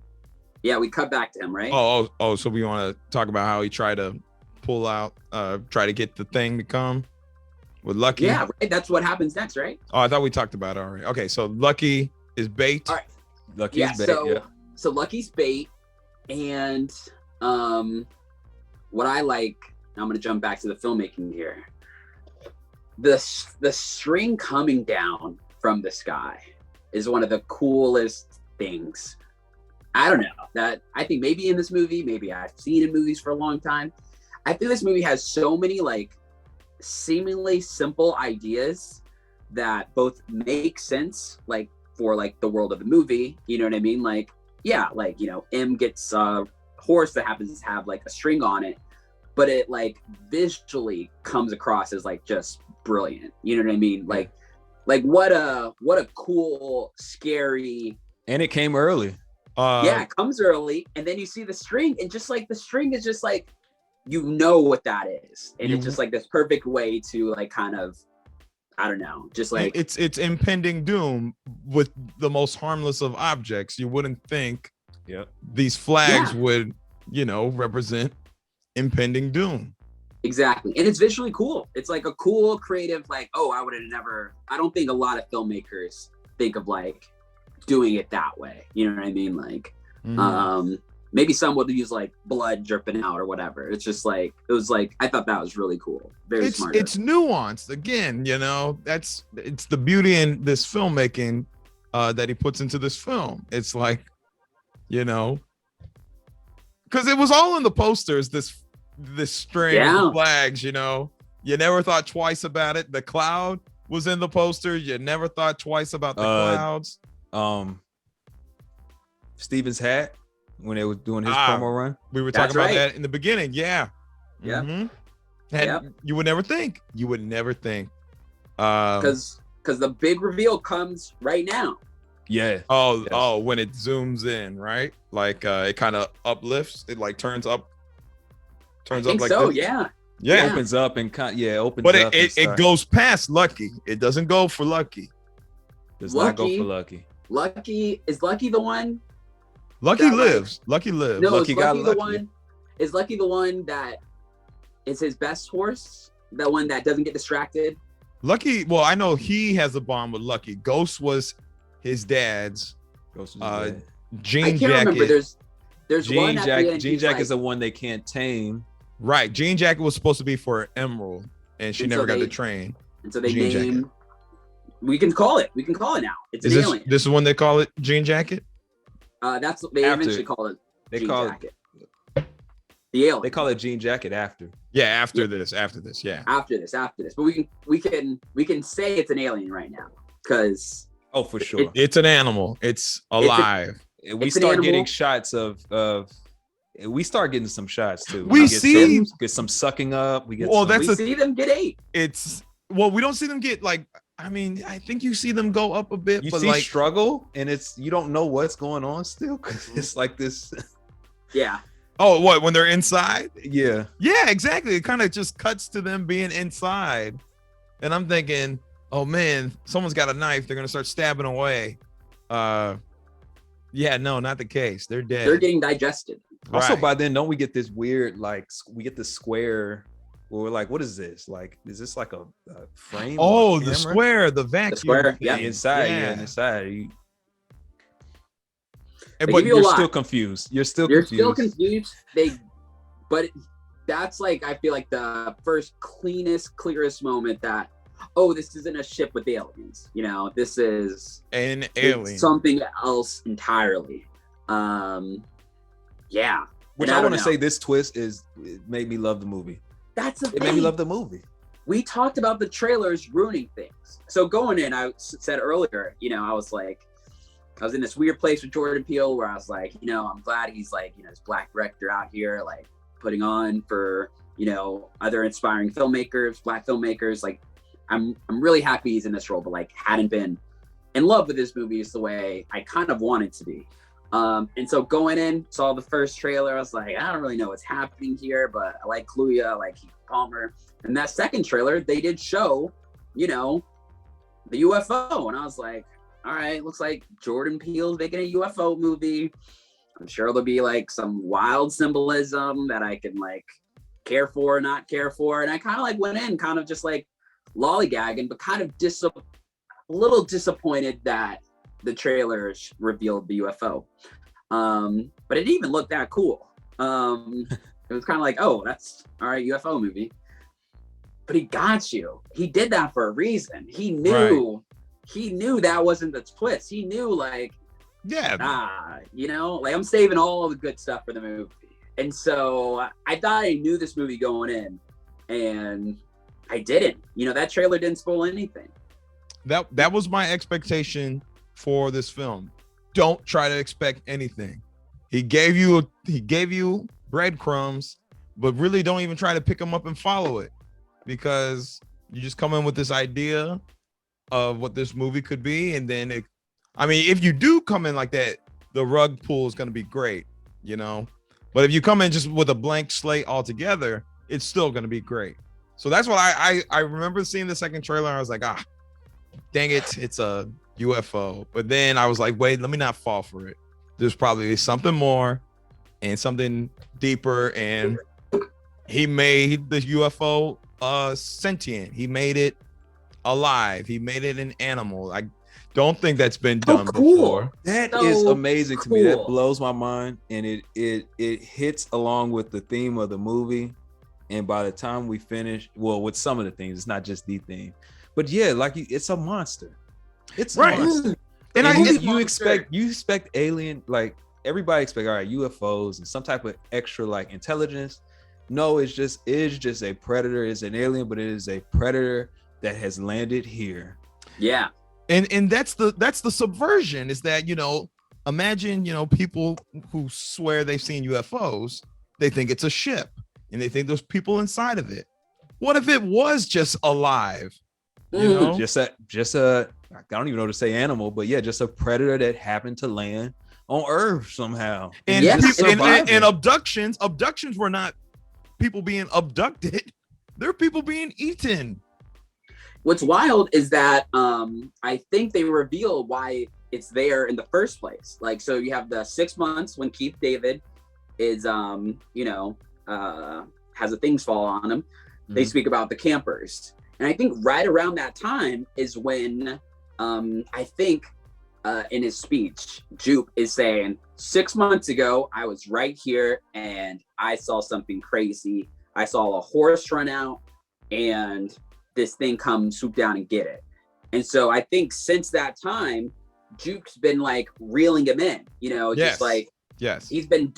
Yeah, we cut back to him, right? Oh, so we want to talk about how he tried to pull out, try to get the thing to come with Lucky. Yeah, right. That's what happens next, right? Oh, I thought we talked about it already. Okay, so Lucky is bait. All right. Lucky is bait, So Lucky's bait, and what I like, I'm gonna jump back to the filmmaking here. The string coming down from the sky is one of the coolest things. I don't know, that I think maybe in this movie, maybe I've seen in movies for a long time. I think this movie has so many like seemingly simple ideas that both make sense, like for like the world of the movie, you know what I mean? Like, yeah, like, M gets a horse that happens to have like a string on it, but it like visually comes across as like just brilliant. You know what I mean? Like what a cool, scary. And it came early. It comes early, and then you see the string, and just like the string is just like, what that is. And it's just like this perfect way to like kind of, I don't know, just like it's impending doom with the most harmless of objects. You wouldn't think these flags would, represent impending doom. Exactly. And it's visually cool. It's like a cool, creative, like, I don't think a lot of filmmakers think of like doing it that way. You know what I mean? Like, maybe some would use like blood dripping out or whatever. It's just like, it was like, I thought that was really cool. Very smart. It's nuanced. Again, it's the beauty in this filmmaking that he puts into this film. It's like, because it was all in the posters, this string of flags, you never thought twice about it. The cloud was in the poster. You never thought twice about the clouds. Steven's hat when they were doing his promo run. We were talking about that in the beginning. Yeah. Yeah. Mm-hmm. You would never think. Because the big reveal comes right now. Yeah. Oh, when it zooms in, right? Like it kind of uplifts. It like turns up like so, this. Yeah. Yeah. It opens up and opens but up. But it goes past Lucky. It doesn't go for Lucky. Does not go for Lucky. Is Lucky the one? Lucky lives. Lucky lives. No, Lucky got lucky. Is Lucky the one that is his best horse? The one that doesn't get distracted? Lucky, well, I know he has a bond with Lucky. Ghost was his dad's. Ghost was his dad. Jean I can't Jacket. remember. There's Jean one at Jacket. the end. Jean Jacket is the one they can't tame. Right. Jean Jacket was supposed to be for Emerald, and she never got to train. And so they named. We can call it now. It's an alien. This is when they call it Jean Jacket? That's what they eventually call it. They call Jacket. The alien. They call it Jean Jacket after. Yeah, after this, yeah. After this. But we can say it's an alien right now because for sure. It's an animal. It's alive. We start getting shots of we start getting some shots too. We get some sucking up. We see them get ate. We don't see them get like. I mean, I think you see them go up a bit. You but see like struggle, and you don't know what's going on still because it's like this. Yeah. Oh, what, when they're inside? Yeah. Yeah, exactly. It kind of just cuts to them being inside, and I'm thinking, oh man, someone's got a knife. They're gonna start stabbing away. Yeah, no, not the case. They're dead. They're getting digested. Also, by then, don't we get this weird we get the square? Where we're like, what is this? Like, is this like a frame? Oh, the square, the vacuum. The square, yeah. Inside. But you're still confused. You're still confused. That's like, I feel like the first clearest moment that, this isn't a ship with aliens. This is an alien. Something else entirely. Yeah. Which I want to say, this twist it made me love the movie. That's the thing. It made me love the movie. We talked about the trailers ruining things. So going in, I said earlier, I was like, I was in this weird place with Jordan Peele where I was like, I'm glad he's like, this black director out here, like putting on for, other inspiring filmmakers, black filmmakers. Like, I'm really happy he's in this role, but like hadn't been in love with this movie is the way I kind of wanted to be. And so going in, saw the first trailer, I was like, I don't really know what's happening here, but I like Kluya, I like Keith Palmer. And that second trailer, they did show, the UFO. And I was like, all right, looks like Jordan Peele's making a UFO movie. I'm sure there'll be like some wild symbolism that I can like care for or not care for. And I kind of like went in kind of just like lollygagging, but kind of a little disappointed that the trailers revealed the UFO. But it didn't even look that cool. It was kind of like, that's all right, UFO movie. But he got you. He did that for a reason. He knew that wasn't the twist. He knew like, like I'm saving all the good stuff for the movie. And so I thought I knew this movie going in, and I didn't. That trailer didn't spoil anything. That was my expectation for this film. Don't try to expect anything. He gave you breadcrumbs, but really don't even try to pick them up and follow it, because you just come in with this idea of what this movie could be, and then if you do come in like that, the rug pull is going to be great, but if you come in just with a blank slate altogether, it's still going to be great. So that's what I remember seeing the second trailer. I was like, dang it, it's a UFO. But then I was like, wait, let me not fall for it. There's probably something more and something deeper. And he made the UFO sentient. He made it alive. He made it an animal. Don't think that's been Oh, done cool. before. That So is amazing to me. That cool. blows my mind, and it hits along with the theme of the movie. And by the time we finish, well, with some of the things, it's not just the theme, but yeah, like it's a monster. It's a Right. monster. And And I you expect alien, like everybody expect, all right, UFOs and some type of extra like intelligence. No, it's just a predator. It's an alien, but it is a predator that has landed here. Yeah. and that's the subversion, is that, imagine, people who swear they've seen UFOs, they think it's a ship and they think there's people inside of it. What if it was just alive? You know? Just a I don't even know to say animal, but yeah, just a predator that happened to land on Earth somehow. And, Yes. and abductions were not people being abducted. They're people being eaten. What's wild is that I think they reveal why it's there in the first place. Like, so you have the 6 months when Keith David is, has the things fall on him. They speak about the campers. And I think right around that time is when I think in his speech, Jupe is saying, 6 months ago, I was right here and I saw something crazy. I saw a horse run out and this thing come swoop down and get it. And so I think since that time, Jupe's been like reeling him in, just like, yes, he's been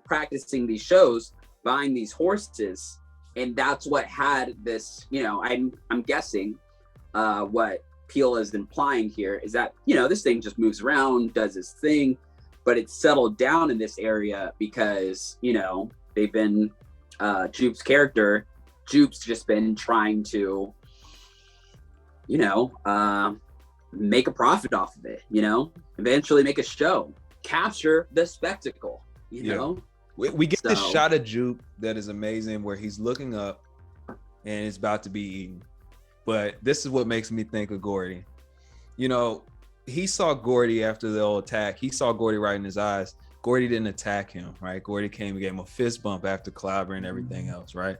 practicing these shows, buying these horses. And that's what had this, I'm guessing what Peele is implying here is that, this thing just moves around, does its thing, but it's settled down in this area because, they've been, Jupe's just been trying to, make a profit off of it, eventually make a show, capture the spectacle, know? We get this shot of Jupe that is amazing where he's looking up and it's about to be eaten. But this is what makes me think of Gordy. He saw Gordy after the old attack. He saw Gordy right in his eyes. Gordy didn't attack him, right? Gordy came and gave him a fist bump after clobbering and everything else, right?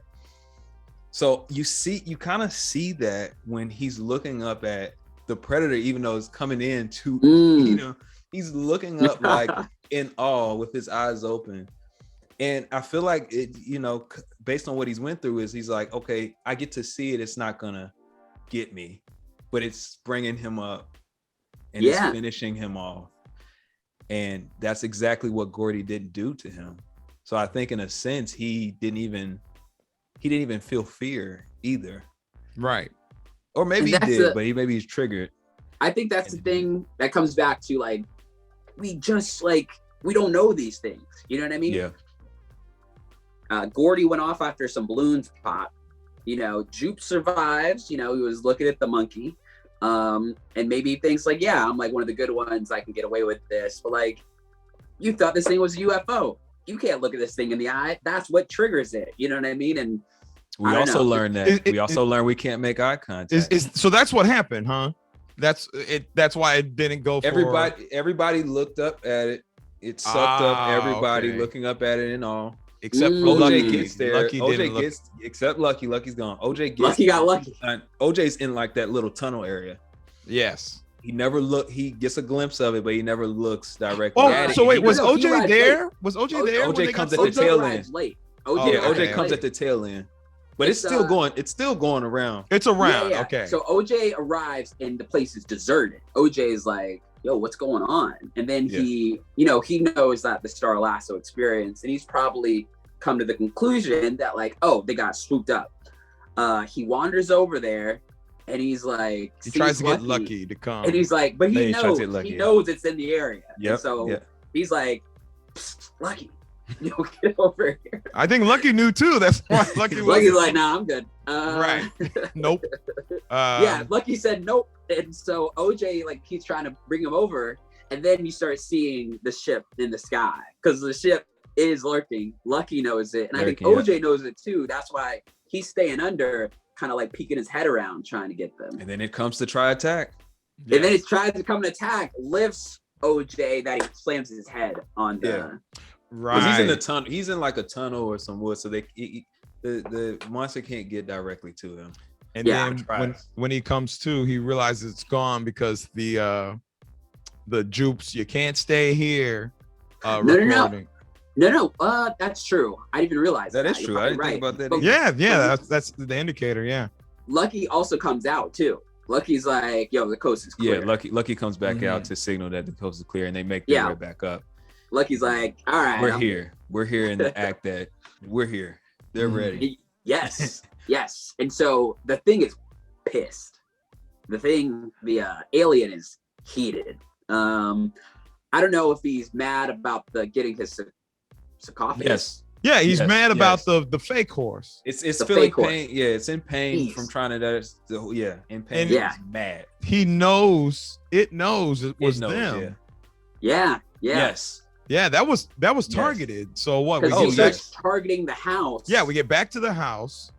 So you kind of see that when he's looking up at the predator, even though it's coming in to, he's looking up like in awe with his eyes open. And I feel like it, based on what he's went through, is he's like, okay, I get to see it. It's not gonna get me, but it's bringing him up and it's finishing him off. And that's exactly what Gordy didn't do to him. So I think in a sense, he didn't even feel fear either. Right. Or maybe he did, but maybe he's triggered. I think that's the thing that comes back to like, we don't know these things. You know what I mean? Yeah. Gordy went off after some balloons pop. Jupe survives. He was looking at the monkey, and maybe he thinks like, yeah, I'm like one of the good ones. I can get away with this. But like, you thought this thing was a UFO. You can't look at this thing in the eye. That's what triggers it. You know what I mean? And we also learned that we can't make eye contact. So that's what happened, huh? That's it. That's why it didn't go for everybody looked up at it. It sucked up everybody looking up at it and all. Except for OJ gets there. Lucky except Lucky. Lucky's gone. Lucky got lucky. OJ's in like that little tunnel area. Yes. He never he gets a glimpse of it, but he never looks directly at it. So wait, was OJ there? Was OJ there? OJ comes at the tail end. OJ comes late. at the tail end. But it's still going. It's still going around. It's around. Yeah. Okay. So OJ arrives and the place is deserted. OJ is like, yo, what's going on? And then he knows that the Star Lasso experience, and he's probably come to the conclusion that like, oh, they got swooped up. He wanders over there and he's like, he tries to get Lucky to come. And he's like, but he knows it's in the area. Yep. So he's like, Lucky, get over here. I think Lucky knew too. That's why Lucky's like, nah, I'm good. Right. Nope. Lucky said nope. And so OJ like keeps trying to bring him over, and then you start seeing the ship in the sky because the ship is lurking. Lucky knows it, and I think OJ knows it too. That's why he's staying under, kind of like peeking his head around, trying to get them. And then it comes to try attack. And then it tries to come and attack, lifts OJ, that he slams his head on the. Right. He's in the tunnel. He's in like a tunnel or some wood, so the monster can't get directly to him. And Yeah. then when he comes to, he realizes it's gone because the jupes, you can't stay here. Recording. No, that's true. I didn't even realize That is You're true. I probably didn't think about that But either. Yeah, that's the indicator. Yeah. Lucky also comes out too. Lucky's like, yo, the coast is clear. Yeah, Lucky comes back out to signal that the coast is clear, and they make their way back up. Lucky's like, all right, We're here. We're here in the act that we're here. They're ready. Yes, yes. And so the thing is pissed. The alien is heated. I don't know if he's mad about getting his sarcophagus. Yes. Yeah, he's mad about yes. the fake horse. It's The feeling fake horse. pain. Yeah, it's in pain from trying to in pain. And It's mad. He knows it was them. Yeah. Yes. Yeah, that was targeted. So what? Because We he get starts targeting the house. yeah, we get back to the house.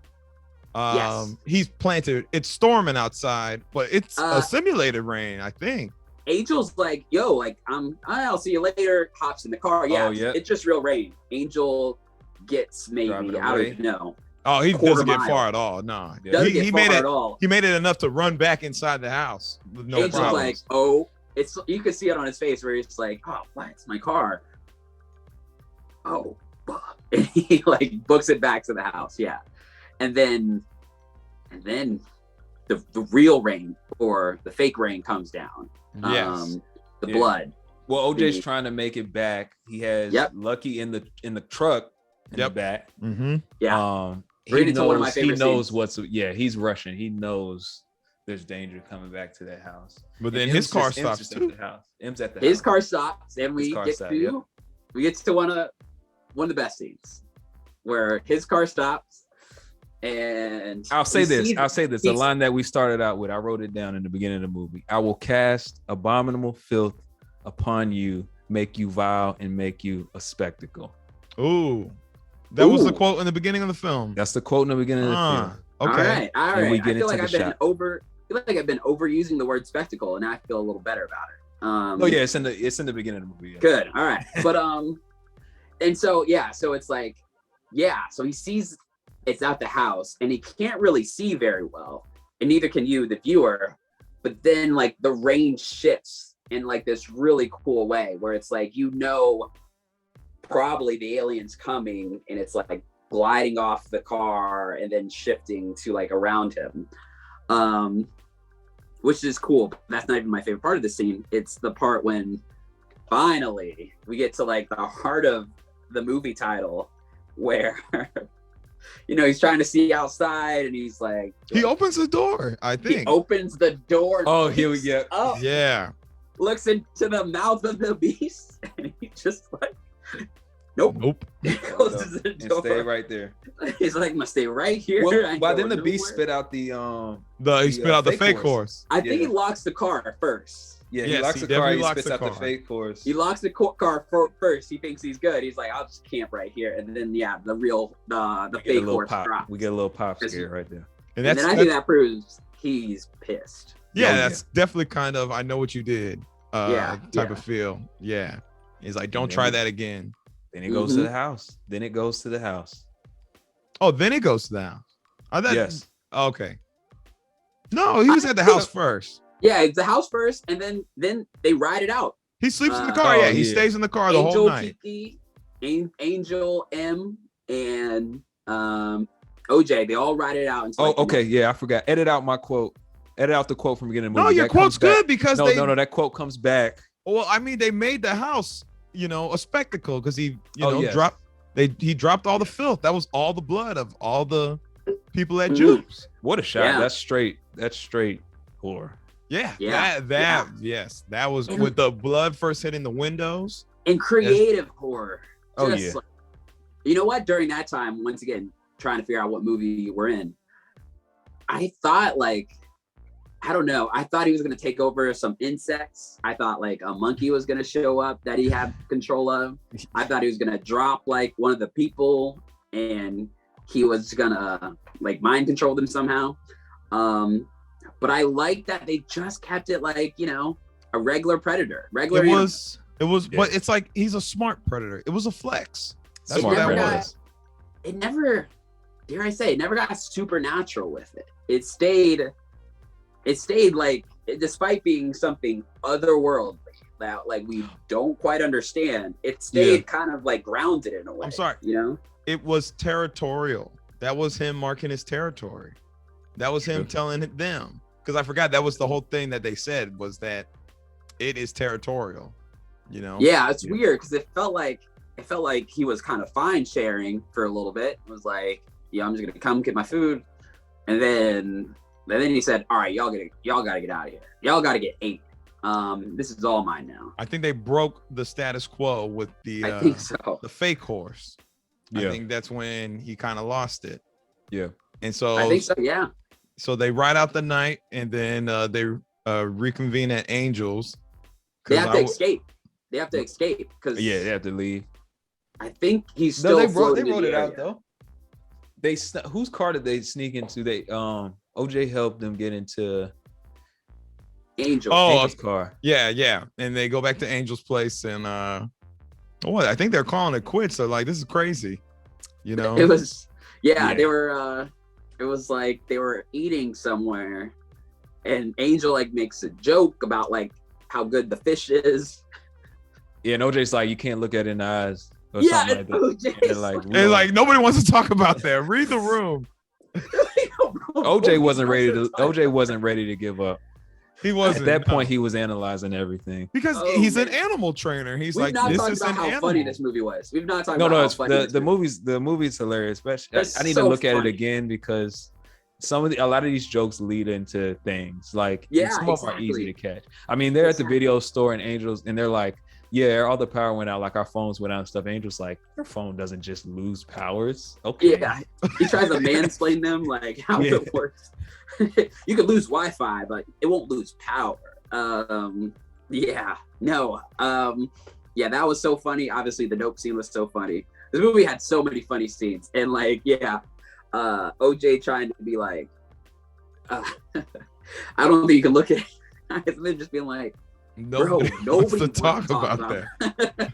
Yes. He's planted. It's storming outside, but it's a simulated rain, I think. Angel's like, yo, like I'll see you later. Hops in the car. Yeah, it's just real rain. Angel gets maybe I don't know. Oh, he Quarter doesn't get mile. far at all. No, Doesn't get he far made it at all. He made it enough to run back inside the house with no Angel's problems. like, oh, it's you can see it on his face where he's like, oh, what? It's my car. Oh, fuck. And he like books it back to the house. Yeah, and then the real rain or the fake rain comes down. Yes. The blood. Well, OJ's trying to make it back. He has Lucky in the truck in the back. Mm-hmm. Yeah. He knows, one of my favorite scenes. he's rushing. He knows there's danger coming back to that house. But then And his car M's stops just too. at the house. M's at the His house. car stops, and we get to one of the best scenes where his car stops, and I'll say this. The line that we started out with, I wrote it down in the beginning of the movie. I will cast abominable filth upon you, make you vile, and make you a spectacle. Ooh. That was the quote in the beginning of the film. That's the quote in the beginning of the film. Okay. All right. We get I feel into like the I feel like I've been overusing the word spectacle, and I feel a little better about it. Oh yeah, it's in the beginning of the movie. Yeah. Good. All right. But and so so it's like, so he sees it's at the house, and he can't really see very well, and neither can you, the viewer. But then like the rain shifts in like this really cool way, where it's like, probably the alien's coming, and it's like gliding off the car and then shifting to like around him, which is cool. But that's not even my favorite part of the scene. It's the part when finally we get to like the heart of the movie title, where he's trying to see outside, and he's like, he opens the door. I think he opens the door. Oh, here we go. Yeah. Looks into the mouth of the beast, and he just like, nope. Closes the door. And stay right there. He's like, I'm gonna stay right here. Well, why didn't the beast spit out he spit out the fake horse? I think he locks the car first. Yeah, he locks the car. He spits out the fake horse. He locks the car first. He thinks he's good. He's like, I'll just camp right here. And then the real the fake horse drops. We get a little pop scare right there. And then I think that proves he's pissed. Yeah, that's definitely kind of I know what you did type of feel. Yeah. He's like, don't try that again. Then it goes to the house. Then it goes to the house. Oh, then it goes to the house. Yes. Okay. No, he was at the house first. Yeah, it's the house first, and then they ride it out. He sleeps in the car. He stays in the car the whole night. Angel, M, and OJ, they all ride it out. Okay. Yeah, I forgot. Edit out my quote. Edit out the quote from the beginning of the movie. No, your quote's good because no, that quote comes back. Well, I mean, they made the house, a spectacle because he, dropped. He dropped all the filth. That was all the blood of all the people at Jupes. What a shot! Yeah. That's straight horror. Yeah. Yes, that was with the blood first hitting the windows. And creative horror. Just you know what? During that time, once again, trying to figure out what movie we're in, I thought I don't know. I thought he was going to take over some insects. I thought like a monkey was going to show up that he had control of. I thought he was going to drop like one of the people, and he was going to like mind control them somehow. But I like that they just kept it like, a regular predator. It was, but it's like he's a smart predator. It was a flex. That's what that was. It never, dare I say, it never got supernatural with it. it stayed like, despite being something otherworldly that like we don't quite understand, it stayed kind of like grounded in a way. I'm sorry. You know? It was territorial. That was him marking his territory. That was him telling them. Because I forgot that was the whole thing that they said, was that it is territorial. You know? Yeah, it's weird because it felt like he was kind of fine sharing for a little bit. It was like, yeah, I'm just gonna come get my food, and then he said, all right, y'all gotta get out of here. Y'all gotta get ate. This is all mine now. I think they broke the status quo with I think so. the fake horse. Yeah. I think that's when he kind of lost it. Yeah. And so I think so. Yeah. So they ride out the night, and then they reconvene at Angel's. They have to escape. They have to escape because Yeah, they have to leave. I think he's still. They floating wrote in it the out area. though. Whose car did they sneak into? OJ helped them get into Angel. Angel's car. Yeah. And they go back to Angel's place, and I think they're calling it quits. They're like, this is crazy. You know? It was. Yeah, they were. It was like they were eating somewhere, and Angel like makes a joke about like how good the fish is. Yeah, and OJ's like, you can't look at it in the eyes. Or Yeah, something like that. OJ's And like, And like nobody wants to talk about that. Read the room. OJ wasn't ready to give up. He wasn't. At that point, he was analyzing everything. Because he's an animal trainer. He's We've like, not this talked is about an how animal. funny this movie was. We've not talked No, about how it's funny this the movie the movie's hilarious. Especially, It's I need so to look at it funny. again because a lot of these jokes lead into things like some of them are easy to catch. I mean, they're at the video store and Angel's, and they're like, yeah, all the power went out, like our phones went out and stuff. Angel's like, your phone doesn't just lose powers. Okay. Yeah, he tries to mansplain them like how it works. You could lose Wi-Fi, but it won't lose power. Yeah, that was so funny. Obviously, the dope scene was so funny. This movie had so many funny scenes, and like, OJ trying to be like, I don't think you can look at it. And then just being like, Nobody nobody wants to talk about that.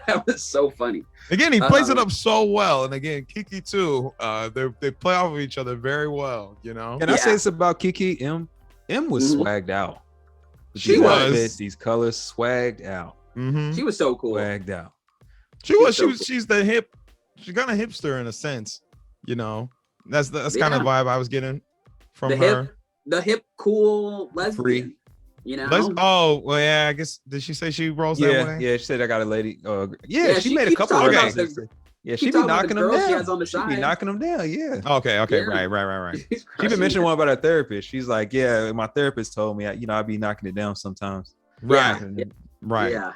That was so funny. Again, he plays it up so well, and again, Kiki too. They play off of each other very well. You know. Can I say this about Kiki? M was swagged out. She was. Outfits, these colors swagged out. Mm-hmm. She was so cool. Swagged out. She's the hip. She's kind of hipster in a sense. You know. That's kind of vibe I was getting from her. The hip, cool lesbian. Free. You know. I guess did she say she rolls that way? Yeah, she said I got a lady. Yeah, she made a couple of references. Yeah, she be knocking them down. She has on the She side. be knocking them down. Yeah. Okay. Yeah. Right. She been mentioning one about her therapist. She's like, yeah, my therapist told me, I be knocking it down sometimes. Right. Yeah. Right. Yeah.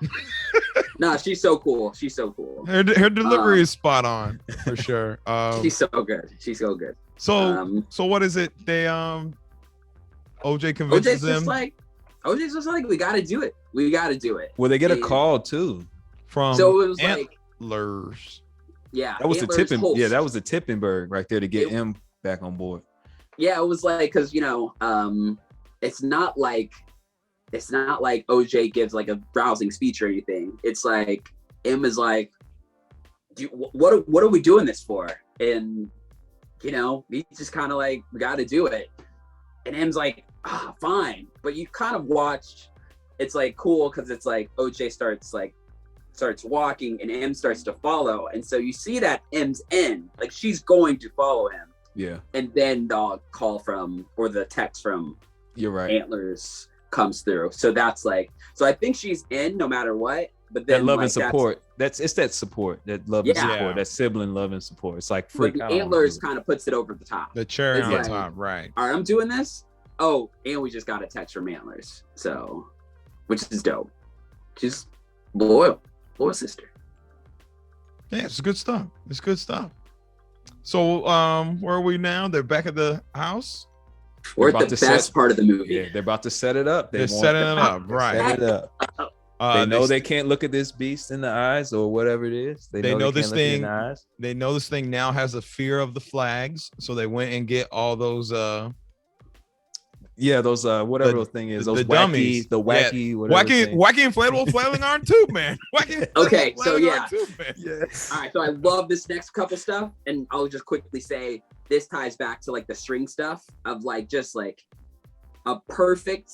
Nah, she's so cool. She's so cool. Her delivery is spot on for sure. She's so good. She's so good. So what is it? They OJ convinces them. OJ's just like, we gotta do it. We gotta do it. Well, they get a call too From So it was Antlers. Yeah. That was the Antlers tipping. Pulse. Yeah, that was the Tippenberg right there to get him back on board. Yeah, it was like, because it's not like OJ gives like a rousing speech or anything. It's like M is like, what are we doing this for? And he's just kind of like, we got to do it. And M's like, fine. But you kind of watched. It's like cool because it's like OJ starts walking and M starts to follow, and so you see that M's in, like she's going to follow him. Yeah. And then the call or the text from You're right. Antlers comes through. So that's like, so I think she's in no matter what. But then that love and support. It's that support, that love and support, that sibling love and support. It's like freak. But the Antlers kind of puts it over the top. The cherry on like, top, right? All right, I'm doing this. Oh, and we just got a text from Antlers, so which is dope. She's loyal sister. Yeah, it's good stuff. So where are we now? They're back at the house. We're at the best part of the movie. Yeah, they're about to set it up. They're setting it up, right? Set it up. They know they can't look at this beast in the eyes or whatever it is. They know this thing. In the eyes. They know this thing now has a fear of the flags, so they went and get all those Yeah, those whatever those thing is, those the wacky, dummies. the wacky, Yeah. whatever. Wacky inflatable flailing arm tube man. Okay, so yeah. Yes. All right, so I love this next couple stuff, and I'll just quickly say this ties back to like the string stuff of like just like a perfect,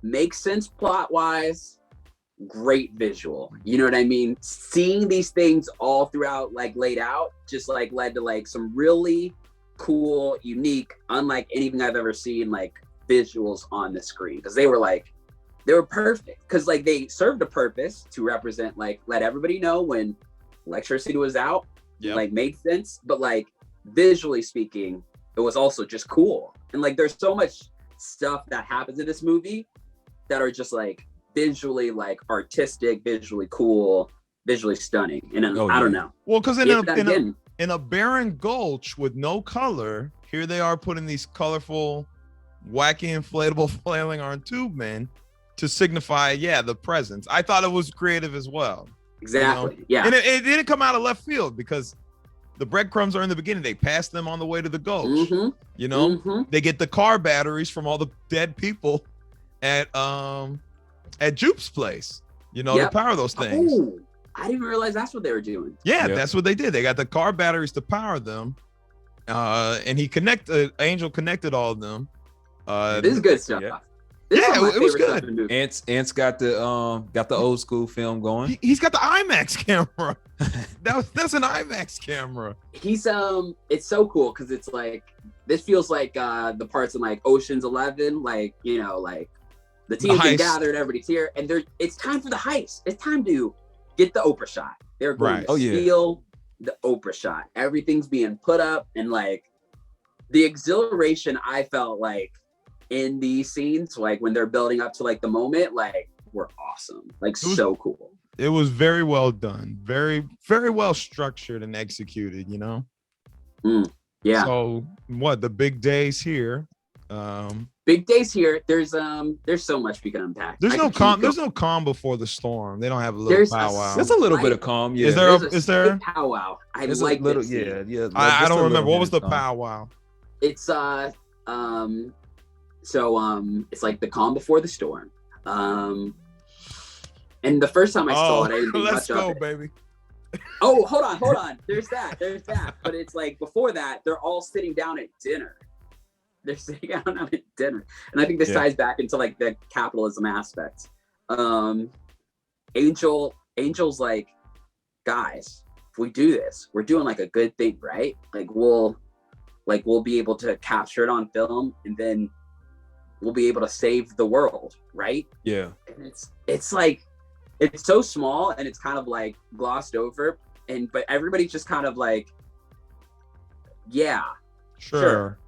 makes sense plot wise, great visual. You know what I mean? Seeing these things all throughout, like laid out, just like led to like some really cool, unique, unlike anything I've ever seen, like visuals on the screen, because they were perfect, because like they served a purpose to represent, like let everybody know when electricity was out. Like made sense, but like visually speaking, it was also just cool. And like there's so much stuff that happens in this movie that are just like visually like artistic, visually cool, visually stunning. And I don't know. Well, because in a barren gulch with no color, here they are putting these colorful, wacky inflatable flailing arm tube men to signify, the presence. I thought it was creative as well. Exactly. You know? Yeah. And it didn't come out of left field, because the breadcrumbs are in the beginning. They pass them on the way to the gulch. You know, they get the car batteries from all the dead people at Jupe's place, you know, to power those things. Oh, I didn't even realize that's what they were doing. Yeah, that's what they did. They got the car batteries to power them. And Angel connected all of them. This is good stuff. Yeah. This is It was good. Ant's got the old school film going. He's got the IMAX camera. That's an IMAX camera. He's it's so cool, because it's like this feels like the parts in like Ocean's 11, like, you know, like the team's been gathered, everybody's here, and it's time for the heist. It's time to get the Oprah shot. They're going to steal the Oprah shot. Everything's being put up, and like the exhilaration I felt like in these scenes, like when they're building up to like the moment, like were awesome. Like so cool. It was very well done. Very, very well structured and executed, you know? Yeah. So what, the big day's here. Big days here. There's so much we can unpack. There's no calm before the storm. They don't have a little powwow. There's a little bit of calm. Yeah. Is there powwow? I There's like a little, this. Yeah. I don't remember. What was the powwow? It's it's like the calm before the storm. And the first time I saw it, I didn't think let's much go, of it. baby. Oh, hold on. There's that. But it's like before that, they're all sitting down at dinner. They're sitting down at dinner. And I think this ties back into like the capitalism aspect. Angel's like, guys, if we do this, we're doing like a good thing, right? Like we'll be able to capture it on film, and then we'll be able to save the world, right? Yeah. And it's like, it's so small and it's kind of like glossed over, but everybody's just kind of like, yeah, sure.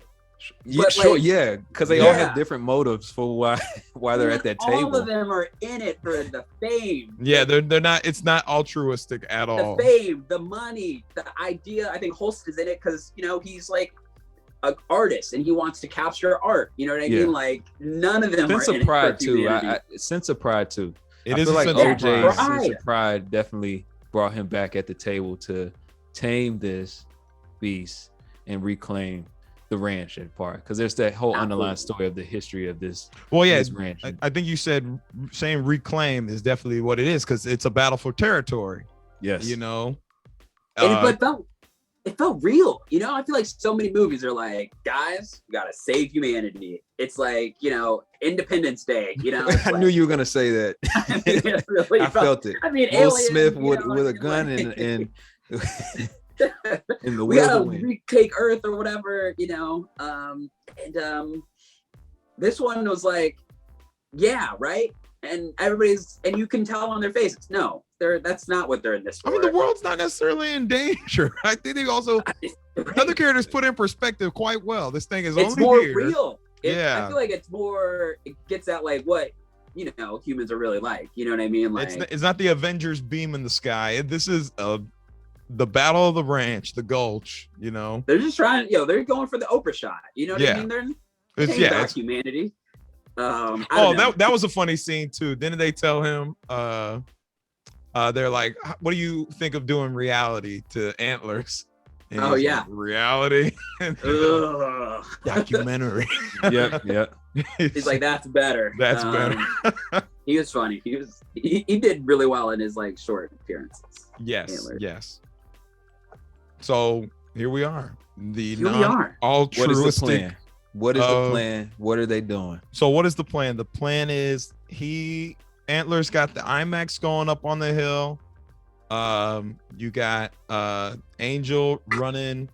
Yeah, but sure, like, yeah, because they all have different motives for why they're at that table. All of them are in it for the fame. Yeah, they're not. It's not altruistic at all. The fame, the money, the idea. I think Holst is in it because, you know, he's like an artist and he wants to capture art. You know what I mean? Like none of them sense are of in pride it for too. humanity. Sense of pride too. It I is feel like OJ's pride. sense of pride definitely brought him back at the table to tame this beast and reclaim the ranch at part, because there's that whole underlying story of the history of this. Well, yeah, this ranch. I think you said saying reclaim is definitely what it is, because it's a battle for territory. Yes, you know, but it felt real. You know, I feel like so many movies are like, guys, we gotta save humanity. It's like, you know, Independence Day. You know, I knew you were gonna say that. I mean, it really felt it. I mean, Will Alien, Smith you with know, a gun and in the we gotta wind. retake Earth or whatever, you know. This one was like, yeah, right. And you can tell on their faces, no, that's not what they're in this for. I mean, the world's not necessarily in danger. I think they also other characters put in perspective quite well. This thing is it's only more here. real. Yeah, I feel like it gets at like what, you know, humans are really like. You know what I mean? Like it's not the Avengers beam in the sky. This is the battle of the ranch, the gulch. You know, they're just trying. They're going for the Oprah shot. You know what I mean? It's humanity. That was a funny scene too. Didn't they tell him? They're like, "What do you think of doing reality to Antlers?" And like, reality, documentary. Yep. He's like, that's better. That's better. He was funny. He did really well in his like short appearances. Yes, Taylor. yes. So here we are. The Here we are. What is the altruistic. plan? What is the plan? What are they doing? So what is the plan? The plan is Antler's got the IMAX going up on the hill. You got Angel running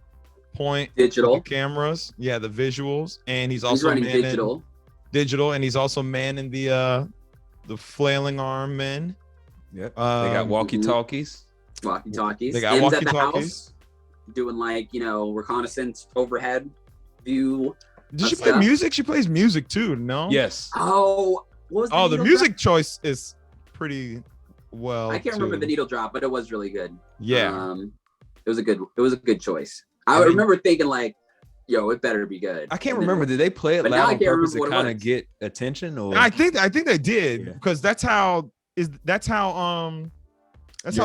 point Digital. cameras. Yeah, the visuals, and he's also running manning digital, and he's also manning the flailing arm men. Yep. They got walkie-talkies. Walkie-talkies. They got M's at the walkie-talkies. house, doing like reconnaissance overhead view. Did she play music? She plays music too. No. Yes. Oh, what was The needle music drop? choice is pretty well. I can't remember the needle drop, but it was really good. Yeah. It was a good choice. I remember thinking like, yo, it better be good. I can't remember. Did they play it But now loud I on can't purpose to remember what it kind of was. get attention? Or I think they did Yeah. because that's how You're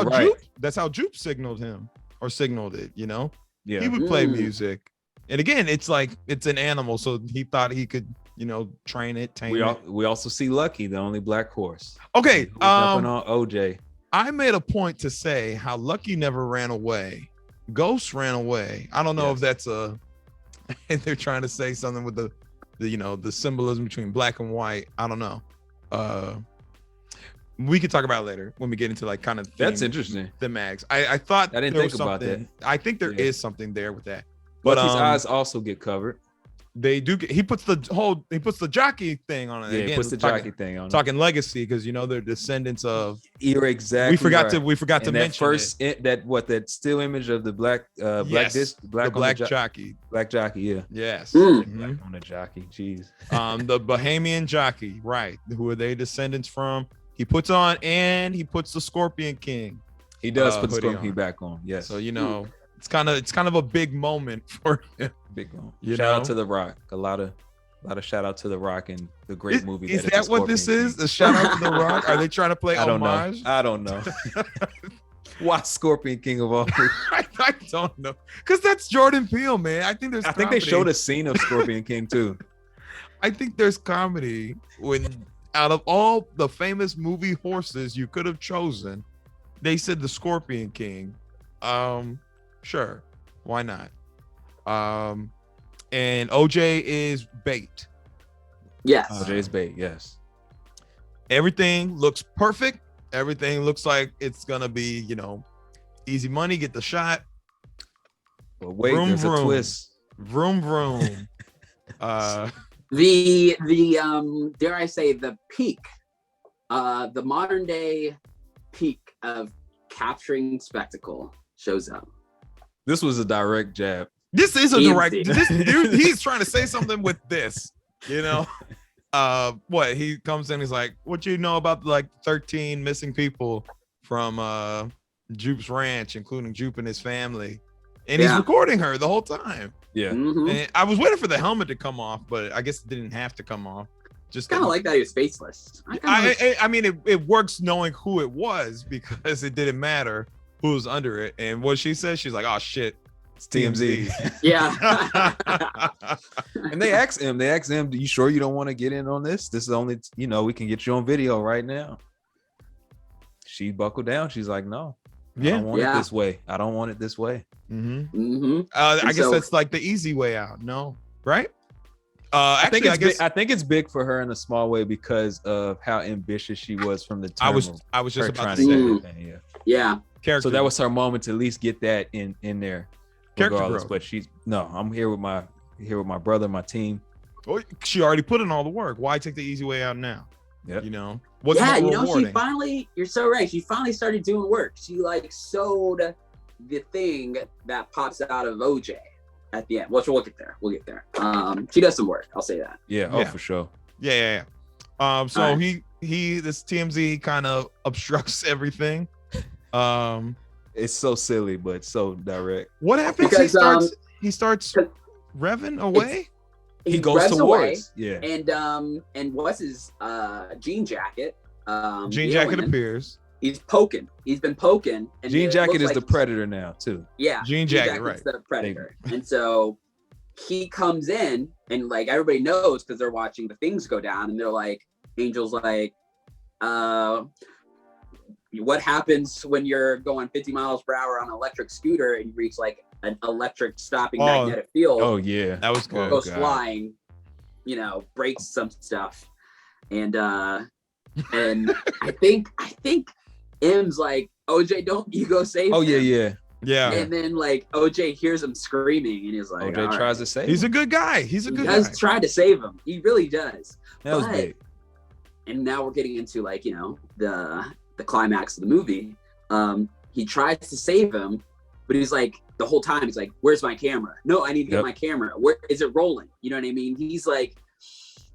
right. Jupe signaled him or signaled it. yeah. He would play Mm. music, and again, it's like it's an animal, so he thought he could train it, tame it. We also see Lucky, the only black horse. Okay, Who's jumping on OJ. I made a point to say how Lucky never ran away. Ghost ran away. I don't know Yes. if that's if they're trying to say something with the symbolism between black and white. I don't know. We could talk about it later when we get into like kind of That's interesting. the mags. I thought I didn't there was think about something. I think there Yeah. is something there with that. But Lucky's eyes also get covered. they do. He puts the jockey thing on it. Yeah, Again, he puts the talking, jockey thing on. talking legacy because they're descendants of. You're exactly. We forgot right. to And mention that still image of the black Yes, black jockey. black jockey. Yeah. Yes. Mm. Mhm. Black on the jockey. Jeez. The Bahamian jockey, right? Who are they descendants from? He puts on and he puts the Scorpion King. He does put the hoodie Scorpion on. back on. Yes. So it's kind of a big moment for him. Big one. You Shout know? out to The Rock. A lot of shout out to The Rock and the great movie. Is is that The what this Scorpion is? King. A shout out to The Rock? Are they trying to play I don't homage? know. I don't know. Why Scorpion King of all? I don't know, because that's Jordan Peele, man. I think I think they showed a scene of Scorpion King too. I think there's comedy when out of all the famous movie horses you could have chosen, they said the Scorpion King. Sure, why not? And OJ is bait. Yes. OJ's bait. Yes. Everything looks perfect. Everything looks like it's gonna be, easy money, get the shot. But wait, Vroom, there's vroom. a twist. Vroom vroom. The dare I say the peak, the modern day peak of capturing spectacle shows up. This was a direct jab. This is a Easy. direct. This dude, he's trying to say something with this. What he comes in, he's like, "What you know about like 13 missing people from Jupe's ranch, including Jupe and his family?" And he's recording her the whole time. Yeah. Mhm. And I was waiting for the helmet to come off, but I guess it didn't have to come off. Just Kind of like that he was faceless. I mean, it works knowing who it was because it didn't matter who was under it. And what she says, she's like, "Oh shit, it's TMZ." Yeah. And they asked him, "You sure you don't want to get in on this? This is only, we can get you on video right now." She buckled down. She's like, "No, I don't want it this way. I don't want it this way." Mm-hmm. Mm-hmm. I guess that's like the easy way out. No, right? I think it's big for her in a small way because of how ambitious she was from the time. I was just her about trying to say get it. Yeah. Yeah. character. So that was her moment to at least get that in there. Character Regardless, growth. but I'm here with my brother, my team. Well, she already put in all the work. Why take the easy way out now? Yep. What's more She rewarding? finally, you're so right. She finally started doing work. She like sewed the thing that pops out of OJ at the end. Well, we'll get there. She does some work. I'll say that. Yeah. Oh, for sure. Yeah. So All right. this TMZ kind of obstructs everything. It's so silly, but so direct. What happens? Because, he starts revving away. He goes revs towards. away, Yeah. and what's his jean jacket? Jean jacket appears. He's poking. He's been poking. And Jean it Jacket looks is like the predator now too. Yeah. Jean jacket, right. The predator. And so he comes in and like everybody knows because they're watching the things go down, and they're like, Angel's like, what happens when you're going 50 miles per hour on an electric scooter and you reach like an electric stopping magnetic field? Oh yeah, That was good. Goes flying, you know, breaks some stuff. And I think M's like, OJ, don't you go save him. Yeah. And then like OJ hears him screaming and he's like, OJ tries to save He's him. a good guy. He's a he good does guy. try to save him. He really does. That was But- big. And now we're getting into like, you know, the climax of the movie. He tries to save him, but he's like, the whole time he's like, where's my camera? No, I need to get my camera. Where is it rolling? You know what I mean? He's like,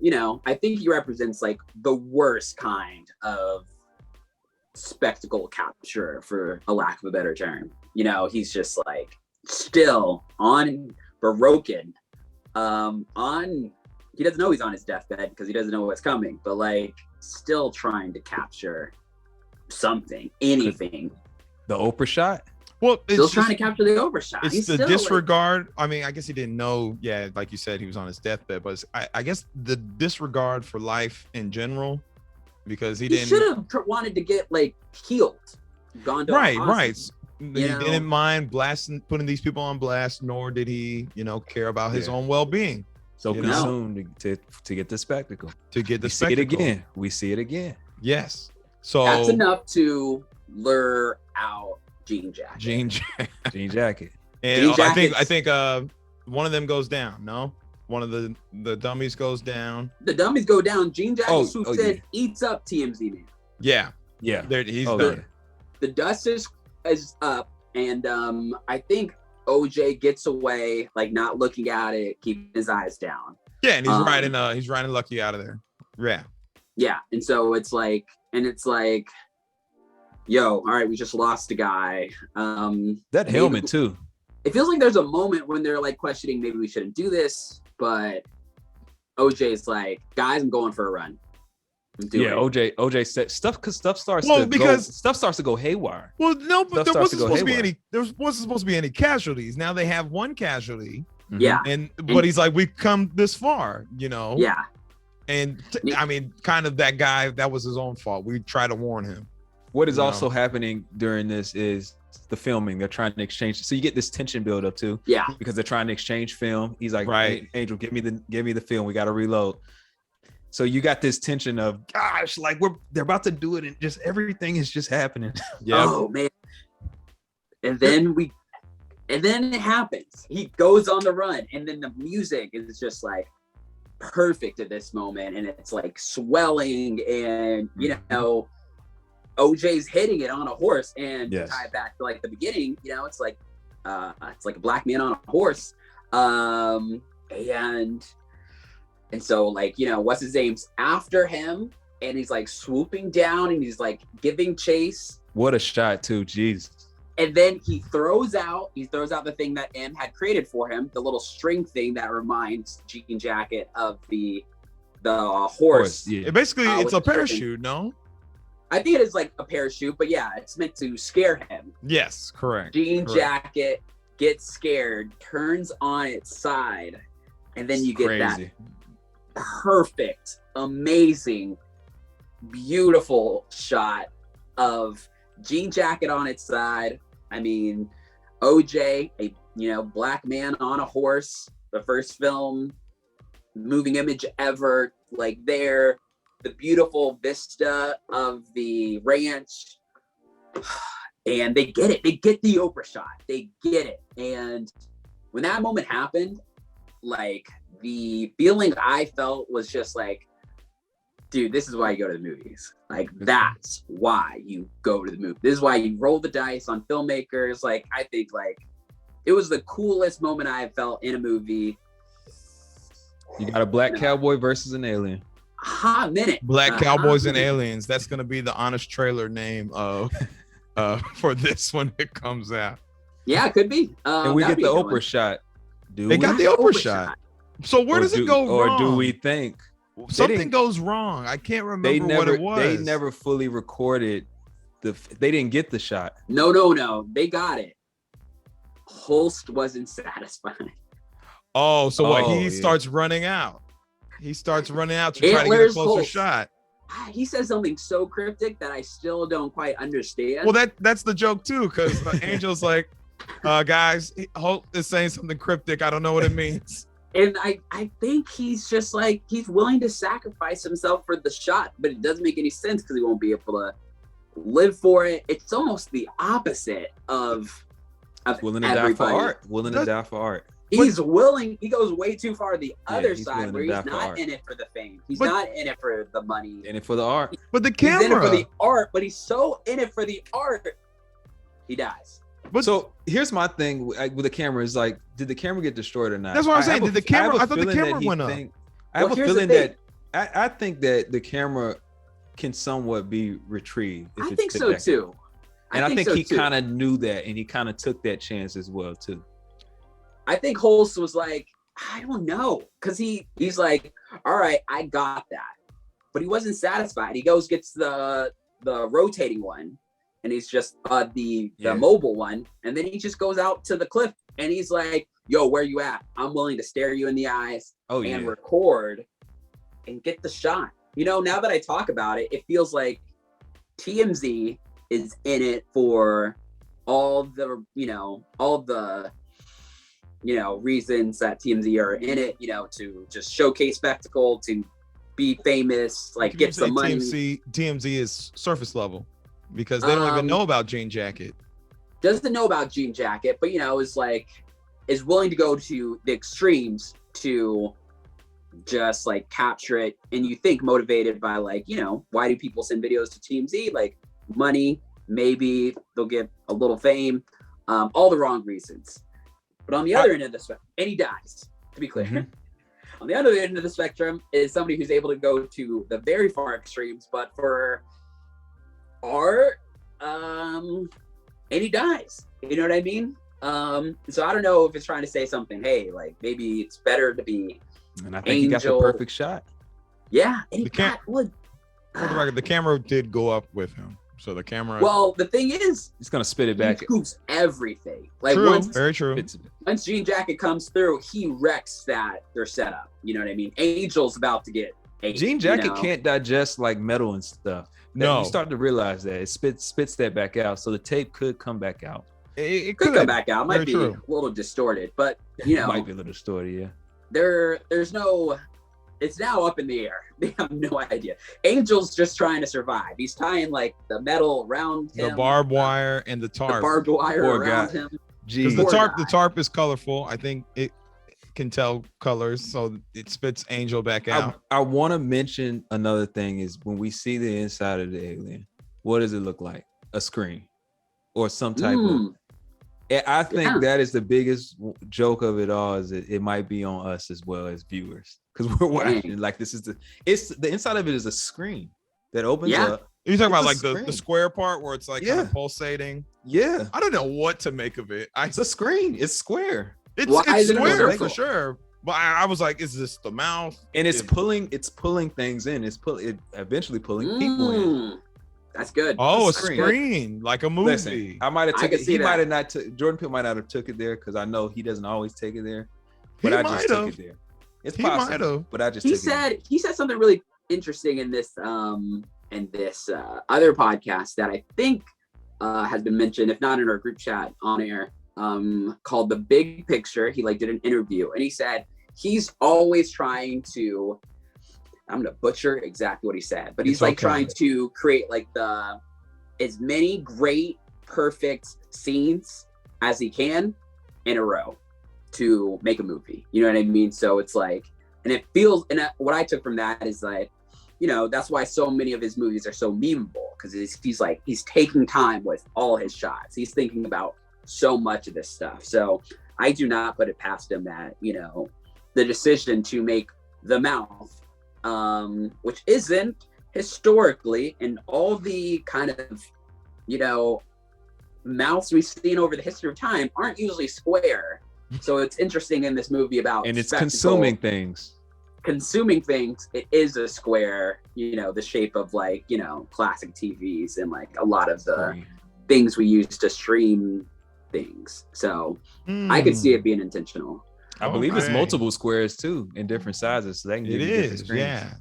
you know, I think he represents like the worst kind of spectacle capture, for a lack of a better term. You know, he's just like still broken. He doesn't know he's on his deathbed because he doesn't know what's coming, but like still trying to capture something, anything. The Oprah shot. Well, Still trying to capture the overshot. It's He's the still, disregard. I mean, I guess he didn't know. Yeah, like you said, he was on his deathbed. But I guess the disregard for life in general, because he He didn't. should have wanted to get like healed, gone to a Right. hospital. He know? didn't mind putting these people on blast, nor did he, you know, care about his own well-being. So You know? consumed to get the spectacle. To get the We see it again. We see it again. Yes. So That's enough to lure out Jean Jacket. Jean Jean jacket. and Jean I Jacket's- think one of them goes down. No, one of the dummies goes down. The dummies go down. Jean Jacket swoops in, yeah. eats up TMZ man. Yeah. Yeah. There, he's Oh, done. yeah. The dust is up, and I think OJ gets away, like not looking at it, keeping his eyes down. Yeah, and he's riding Lucky out of there. Yeah. Yeah, and so it's like, yo, all right, we just lost a guy. That helmet too. It feels like there's a moment when they're like questioning, maybe we shouldn't do this, but OJ's like, guys, I'm going for a run. I'm doing it. OJ said stuff because stuff starts to go haywire. Well, no, but Stuff there starts wasn't to go supposed to be haywire. any casualties. Now they have one casualty, Yeah, but he's like, we've come this far, you know. yeah. And I mean, kind of that guy, that was his own fault. We try to warn him. What is No. also happening during this is the filming. They're trying to exchange. So you get this tension build up too. Yeah. Because they're trying to exchange film. He's like, Right. "Hey, Angel, give me the film. We got to reload." So you got this tension of, gosh, like they're about to do it, and just everything is just happening. Yeah. Oh man. And then it happens. He goes on the run, and then the music is just like perfect at this moment, and it's like swelling, and you know, OJ's hitting it on a horse, and to Yes. tie it back to like the beginning, you know, it's like a black man on a horse, and so like, you know, what's his name's after him, and he's like swooping down, and he's like giving chase. What a shot too, Jesus. And then he throws out the thing that M had created for him, the little string thing that reminds Jean Jacket of the horse. Yeah. Basically, it's with a the string. parachute, no? I think it is like a parachute, but yeah, it's meant to scare him. Yes, correct. Jean Correct. Jacket gets scared, turns on its side, and then you get that Crazy. perfect, amazing, beautiful shot of Jean Jacket on its side. I mean, OJ, a black man on a horse, the first film moving image ever, like there, the beautiful vista of the ranch, and they get it. They get the Oprah shot. They get it. And when that moment happened, like the feeling I felt was just like, dude, this is why you go to the movies. Like, that's why you go to the movie. This is why you roll the dice on filmmakers. Like, I think like it was the coolest moment I have felt in a movie. You got a black cowboy versus an alien. Hot minute. Black Cowboys and Aliens. That's gonna be the honest trailer name of for this when it comes out. Yeah, it could be. And we that'd get be the a good one. Oprah shot. They got the Oprah shot. So where does it go or wrong? do we think Something didn't- goes wrong? I can't remember what it was. They never fully recorded they didn't get the shot. No. They got it. Holst wasn't satisfied. Oh, so what? He Oh, yeah. starts running out. He starts running out to try to get a Antlers closer Holt. shot. He says something so cryptic that I still don't quite understand. Well, that's the joke too, because Angel's like, guys, Holt is saying something cryptic. I don't know what it means. And I think he's just like, he's willing to sacrifice himself for the shot, but it doesn't make any sense because he won't be able to live for it. It's almost the opposite of Willing to everybody. die for art. Willing to die for art. He's willing, he goes way too far the other he's side willing where to he's die for not art. in it for the fame. He's But- not in it for the money. In it for the art. But the He's in it for camera. the art, but he's so in it for the art, he dies. But So here's my thing with the camera is like, did the camera get destroyed or not? That's what I'm I saying. have Did the camera- have a I thought the feeling that camera he went up. I have Well, a here's the feeling thing. that I think that the camera can somewhat be retrieved. If I it's think put so back too. in. And I think so he too. kind of knew that, and he kind of took that chance as well too. I think Holst was like, I don't know, because he's like, all right, I got that, but he wasn't satisfied. He gets the rotating one, and he's just the mobile one, and then he just goes out to the cliff, and he's like, yo, where you at? I'm willing to stare you in the eyes and record and get the shot. You know, now that I talk about it, it feels like TMZ is in it for all the reasons that TMZ are in it, to just showcase spectacle, to be famous, like you get say some money. TMZ is surface level because they don't even know about Jean Jacket. Doesn't know about Jean Jacket, but is willing to go to the extremes to just like capture it. And you think motivated by why do people send videos to TMZ? Like money, maybe they'll get a little fame, all the wrong reasons. But on the other end of the spectrum, and he dies, to be clear. Mm-hmm. On the other end of the spectrum is somebody who's able to go to the very far extremes, but for art, and he dies. You know what I mean? So I don't know if it's trying to say something, hey, like maybe it's better to be And I think he got the perfect shot. Yeah, and he The For the record, the camera did go up with him. So the camera. Well, the thing is, He's gonna spit it he back. scoops everything. Like true, very true. once Jean Jacket comes through, he wrecks their setup. You know what I mean? Angel's about to get Jean Jacket can't digest like metal and stuff. No, You start to realize that it spits that back out, so the tape could come back out. it could come back out. It might Very be true. a little distorted, but It might be a little distorted, yeah. there's no. It's now up in the air. They have no idea. Angel's just trying to survive. He's tying like the metal around him, the barbed wire and the tarp. the barbed wire Poor around guy. him. Because Jeez. the Poor the guy. tarp is colorful. I think it can tell colors, so it spits Angel back out. I want to mention another thing is when we see the inside of the alien, what does it look like? A screen or some type of. And I think that is the biggest joke of it all. Is it might be on us as well as viewers because we're watching. Like this is the inside of it is a screen that opens up. You're talking about It's like a the screen. square part where it's like kind of pulsating. Yeah, I don't know what to make of it. it's a screen. It's square. It's Why is it square vertical? for sure. But I was like, is this the mouth? And it's Is- pulling things in. It eventually pulling people in. That's good. Oh, a That's good. screen like a movie. Listen, I might have I took can it. see He that. might have not took. Jordan Peele might not have took it there because I know he doesn't always take it there. But He I just might took have. it there. It's He possible. might have. But I just He took it. said something really interesting in this other podcast that I think has been mentioned, if not in our group chat on air, called The Big Picture. He did an interview and he said he's always trying to, I'm gonna butcher exactly what he said, but he's It's okay. trying to create as many great, perfect scenes as he can in a row to make a movie. You know what I mean? So it's and it feels, and what I took from that is that's why so many of his movies are so memeable, because he's taking time with all his shots. He's thinking about so much of this stuff. So I do not put it past him that, the decision to make The Mouth, which isn't historically, and all the kind of, mouths we've seen over the history of time aren't usually square. So it's interesting in this movie about And it's spectacle. consuming things. It is a square, the shape of classic TVs and a lot of the things we use to stream things. So I could see it being intentional. I believe it's Okay. multiple squares too in different sizes, so they can give It you different is, screens. yeah.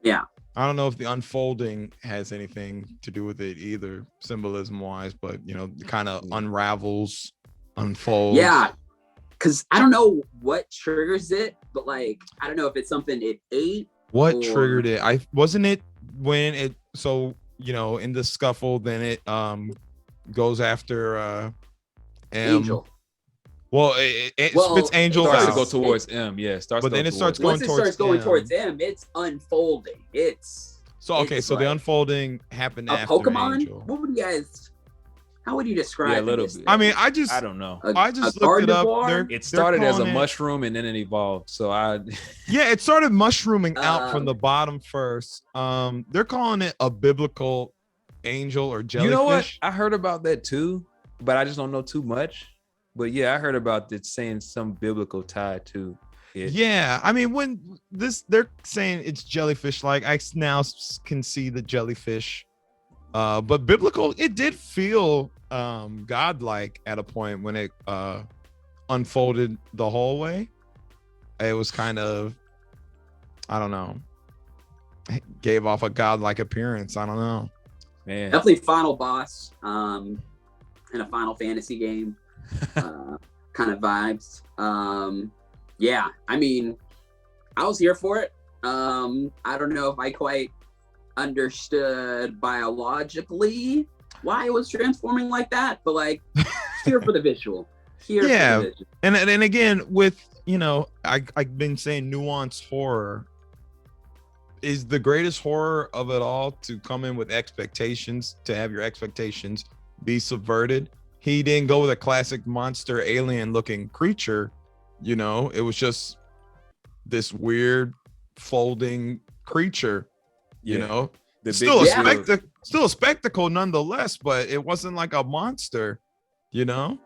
Yeah. I don't know if the unfolding has anything to do with it either, symbolism wise, but it kind of unravels, unfolds. Yeah. Because I don't know what triggers it, but like, I don't know if it's something it ate. What or- triggered it? Wasn't it when it in the scuffle, then it goes after M. Angel. Well, it Well, spits Angel Starts to out. go towards M, yeah. Starts But to go then it starts towards going Once it starts going M. towards M, it's unfolding. So okay, it's so the like unfolding happened a after Pokemon. Angel. What would you guys? How would you describe? Yeah, a little this bit. thing? I mean, I don't know. I just looked it up. Gardevoir? It started as a calling it- mushroom and then it evolved. So Yeah, it started mushrooming out from Um, the bottom first. They're calling it a biblical angel or jellyfish. you know what? I heard about that too, but I just don't know too much. But yeah, I heard about it saying some biblical tie to it. Yeah, I mean, when they're saying it's jellyfish, like I now can see the jellyfish. But biblical, it did feel godlike at a point when it unfolded the whole way. It was kind of, I don't know, gave off a godlike appearance. I don't know. Man. Definitely final boss in a Final Fantasy game. Kind of vibes. Yeah, I mean, I was here for it. I don't know if I quite understood biologically why it was transforming like that, but like here for the visual. Here Yeah. for the visual. And again, with I've been saying nuanced horror is the greatest horror of it all, to come in with expectations, to have your expectations be subverted. He didn't go with a classic monster alien looking creature, it was just this weird folding creature, The still big still a spectacle nonetheless, but it wasn't like a monster, Mm.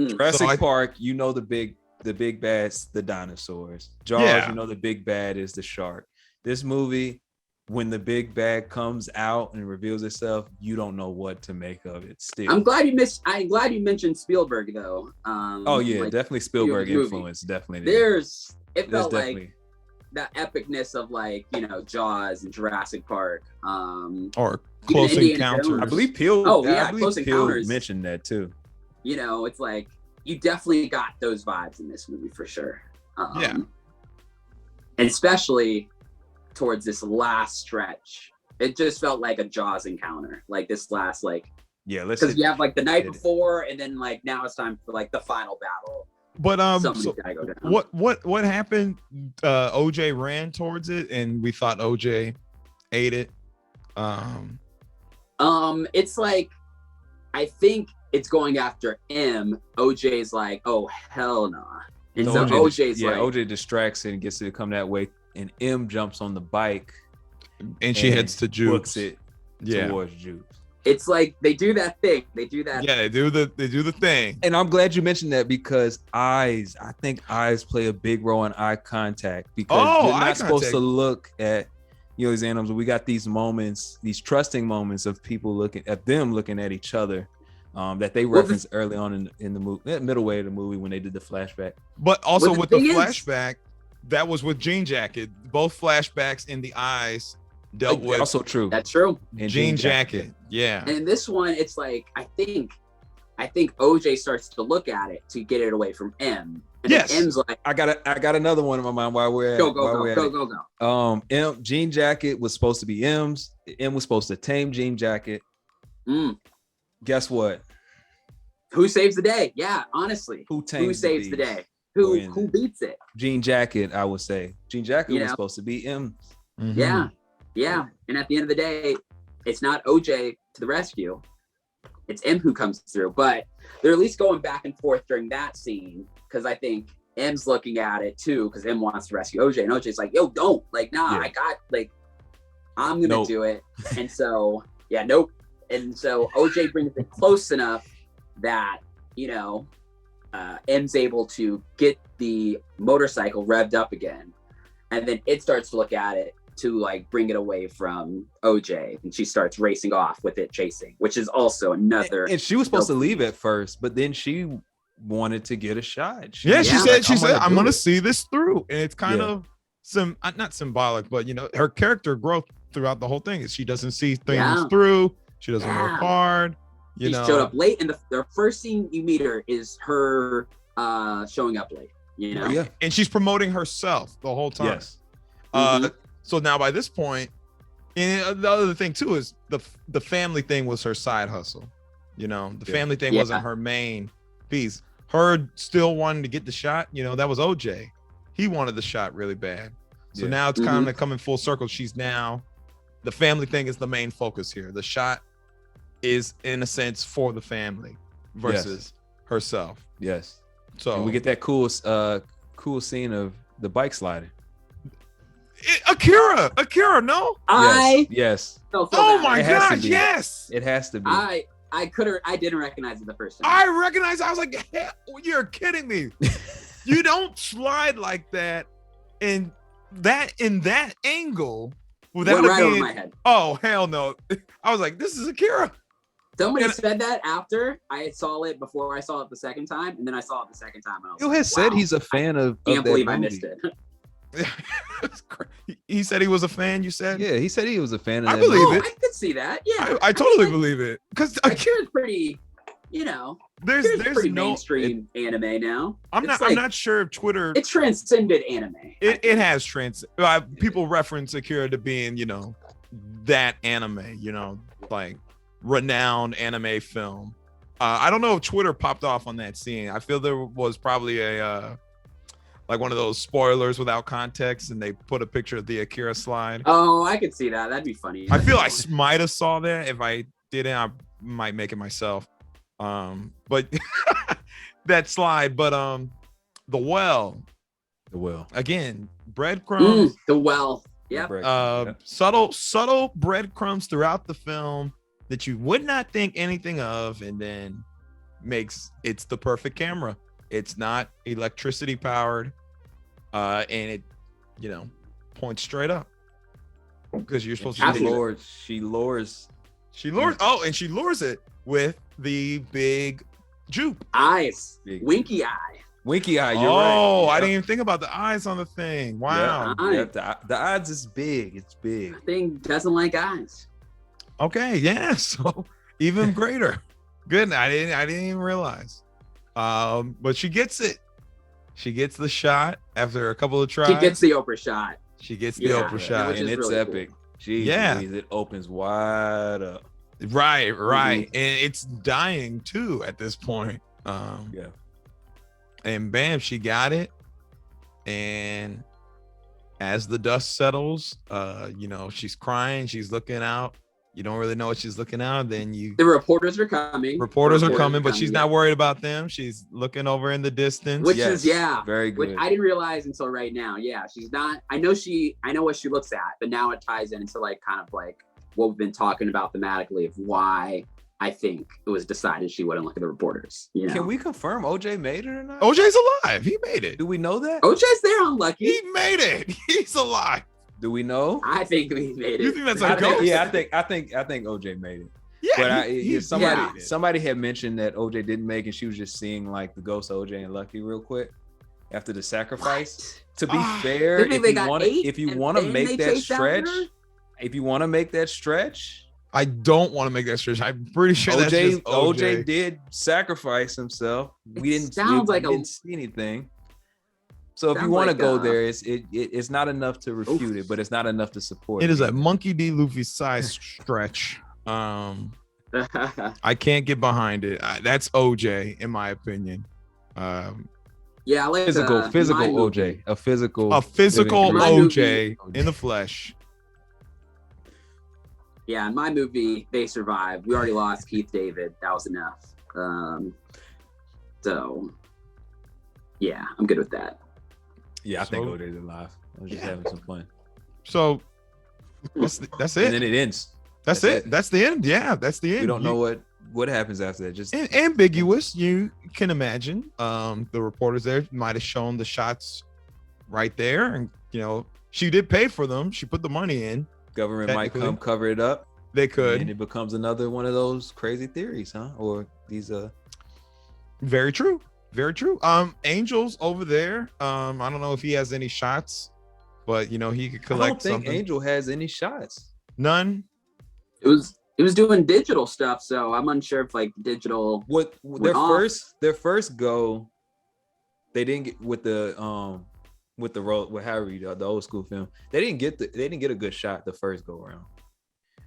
Jurassic So Park, the big bad's the dinosaurs. Jaws, Yeah. the big bad is the shark. This movie, when the big bad comes out and reveals itself, you don't know what to make of it still. I'm glad you mentioned Spielberg though. Oh yeah, like, definitely Spielberg movie. influence, definitely. There. it There's felt definitely like that epicness of like, Jaws and Jurassic Park. or Close Indiana Encounters. Jones. I believe Peele. Oh, yeah, I believe Close Peele Encounters. mentioned that too. It's like you definitely got those vibes in this movie for sure. Yeah. And especially towards this last stretch, it just felt like a Jaws encounter. Like this last, Yeah, let's. because you have like the night hit it. before, and then like now it's time for like the final battle. But Somebody's so gotta go down. what happened? OJ ran towards it, and we thought OJ ate it. It's like, I think it's going after M. OJ's like, oh hell no. And so OJ's like, OJ distracts it and gets it to come that way, and M jumps on the bike and she heads to books Jukes. it Yeah, towards Jukes. it's like they do that thing. They do that. yeah, they do the thing. And I'm glad you mentioned that, because I think eyes play a big role in eye contact, because you're eye not supposed contact. to look at these animals. We got these moments, these trusting moments of people looking at each other, that they Well, referenced early on in the movie, middle way of the movie, when they did the flashback. But also Well, the with the thing is- flashback, that was with Jean Jacket. Both flashbacks in the eyes dealt with Also true. That's true. And Jean Jacket. Yeah. And this one, it's like I think OJ starts to look at it to get it away from M. And Yes. then M's like, I got another one in my mind while we're at go. Jean Jacket was supposed to be M's. M was supposed to tame Jean Jacket. Guess what? Who saves the day? Yeah, honestly. Who tames Who saves the beast? day? We're Who in beats it? Jean Jacket, I would say. Jean Jacket You was know? supposed to be M. Mhm. Yeah. And at the end of the day, it's not OJ to the rescue. It's M who comes through. But they're at least going back and forth during that scene, because I think M's looking at it too, because M wants to rescue OJ, and OJ's like, yo, don't. Like, nah, Yeah. I got, like, I'm gonna Nope. do it. And so, yeah, nope. And so OJ brings it close enough that, M's able to get the motorcycle revved up again. And then it starts to look at it to like bring it away from OJ, and she starts racing off with it chasing, which is also another. And she was supposed to leave at first, but then she wanted to get a shot. She said, I'm going to do it." see this through. And it's kind of not symbolic, but her character growth throughout the whole thing is she doesn't see things through. She doesn't work hard. She showed up late, and the first scene you meet her is her showing up late. And she's promoting herself the whole time. Yes. So now by this point, and the other thing too is the family thing was her side hustle. The family thing wasn't her main piece. Her still wanting to get the shot. That was OJ. He wanted the shot really bad. So now it's kind of coming full circle. She's now, the family thing is the main focus here. The shot is in a sense for the family versus herself. Yes. So and we get that cool scene of the bike sliding. Akira, no? Yes. Oh my God, yes. It has to be. I didn't recognize it the first time. I recognized. I was like, hey, you're kidding me. You don't slide like that in that angle without right it being. over my head. Oh hell no! I was like, this is Akira. Somebody said that after I saw it, before I saw it the second time, and then I saw it the second time. And I was You had said he's a fan of. Can't believe that I movie. missed it. He said he was a fan. You said, Yeah, he said he was a fan of. I that believe movie. it. I could see that. Yeah, I totally believe it because Akira's pretty. there's pretty no. mainstream anime now. I'm not sure if Twitter. It transcended anime. It has people reference Akira to being that anime. Like renowned anime film. I don't know if Twitter popped off on that scene. I feel there was probably a like one of those spoilers without context, and they put a picture of the Akira slide. Oh, I could see that. That'd be funny. I feel I might have saw that. If I didn't, I might make it myself. But that slide, but the well again, breadcrumbs. The well. Yep. Subtle breadcrumbs throughout the film that you would not think anything of, and then it's the perfect camera. It's not electricity powered, and it points straight up because you're supposed to. She lures. Oh, and she lures it with the big jupe Eyes. Big. Winky eye. Winky eye. You're right. Yep. I didn't even think about the eyes on the thing. Wow. Yep. The odds is big. It's big. Thing doesn't like eyes. Okay. Yeah. So even greater. Good. I didn't even realize. But she gets it. She gets the shot after a couple of tries. She gets the Oprah shot. She gets the Oprah shot, which and is it's really epic. Cool. Jeez, it opens wide up. Right. And it's dying too at this point. And bam, she got it. And as the dust settles, she's crying, she's looking out. You don't really know what she's looking out. Then the reporters are coming. But she's not worried about them. She's looking over in the distance. Which is very good. Which I didn't realize until right now. Yeah, she's not. I know what she looks at, but now it ties into like kind of like what we've been talking about thematically of why I think it was decided she wouldn't look at the reporters. Can we confirm OJ made it or not? OJ's alive. He made it. Do we know that? OJ's there on Lucky. He made it. He's alive. Do we know? I think he made it. You think that's a ghost? I think OJ made it. Yeah, but somebody had mentioned that OJ didn't make it. She was just seeing like the ghost of OJ and Lucky real quick after the sacrifice. To be fair, if you want to make that stretch, I don't want to make that stretch. I'm pretty sure OJ did sacrifice himself. We didn't see anything. So if you want to go there, it's not enough to refute it, but it's not enough to support it. It is a Monkey D. Luffy size stretch. I can't get behind it. That's OJ, in my opinion. I like physical OJ, a physical OJ in the flesh. Yeah, in my movie, they survived. We already lost Keith David. That was enough. So, yeah, I'm good with that. Yeah, I think OJ's alive. I was just having some fun. So, that's it. And then it ends. That's it. That's the end. Yeah, that's the end. We don't know what happens after that. Just ambiguous. You can imagine. The reporters there might have shown the shots right there, and she did pay for them. She put the money in. Government might come cover it up. They could, and it becomes another one of those crazy theories, huh? Or these very true. Very true. Angel's over there. I don't know if he has any shots, but you know, he could I collect don't think something. Angel has any shots. None. It was doing digital stuff, so I'm unsure if like digital. What their first go, they didn't get with the road with Harry, the old school film. They didn't get a good shot the first go around.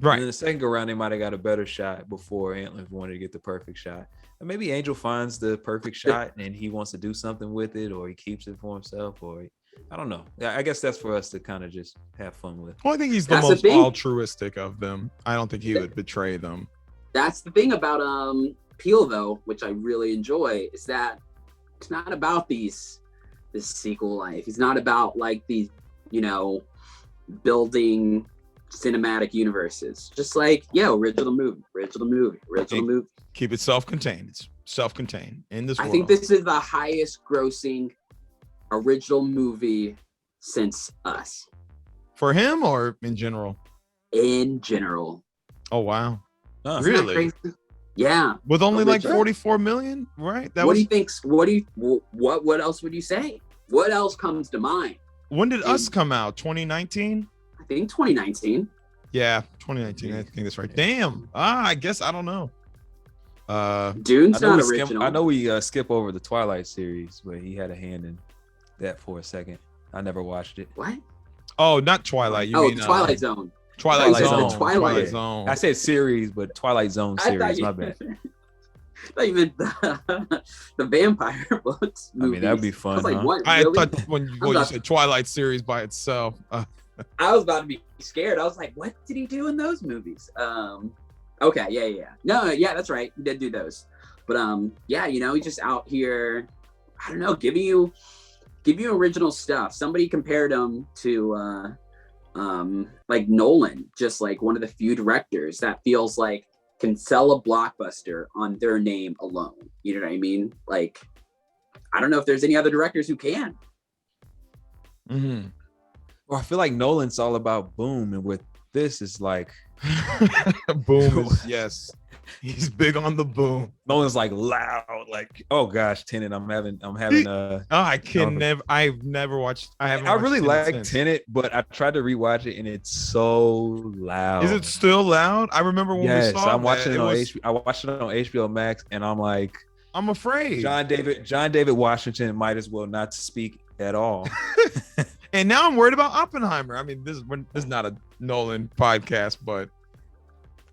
Right. And then the second go around, they might have got a better shot before Antlers wanted to get the perfect shot. And maybe Angel finds the perfect shot and he wants to do something with it, or he keeps it for himself, or I don't know. I guess that's for us to kind of just have fun with. Well, I think he's the most altruistic of them. I don't think he would betray them. That's the thing about Peele, though, which I really enjoy, is that it's not about this sequel life. It's not about like these, building cinematic universes. Just like, original movie. Keep it self-contained. It's self-contained in this world. I think this is the highest grossing original movie since Us. For him or in general? In general. Oh, wow. Isn't Really? that crazy? Yeah. With only like Original. 44 million, right? What do you think? What else would you say? What else comes to mind? When did Us come out? 2019? I think 2019. Yeah, 2019. I think that's right. Damn. I guess I don't know. Dune's not original. I know we skip over the Twilight series, but he had a hand in that for a second. I never watched it. What? Oh, not Twilight. You mean the Twilight Zone. Twilight Zone. Zone. Twilight Zone. I said series, but Twilight Zone series. My bad. I thought you meant the vampire books. I mean, that'd be fun. I was like, huh? what? I Really? thought when you said Twilight series by itself. I was about to be scared. I was like, what did he do in those movies? Okay, yeah. No, yeah, that's right. He did do those. But he's just out here, I don't know, give you original stuff. Somebody compared him to like Nolan, just like one of the few directors that feels like can sell a blockbuster on their name alone. You know what I mean? Like, I don't know if there's any other directors who can. Mm-hmm. Well, I feel like Nolan's all about boom, and with this is like boom. Yes, he's big on the boom. Nolan's like loud, like, oh gosh, Tenet. I've never watched. I really like Tenet, but I tried to rewatch it and it's so loud. Is it still loud? I remember when we saw I'm watching it on HBO. I watched it on HBO Max, and I'm like, I'm afraid. John David Washington might as well not speak at all. And now I'm worried about Oppenheimer. I mean, this is not a Nolan podcast, but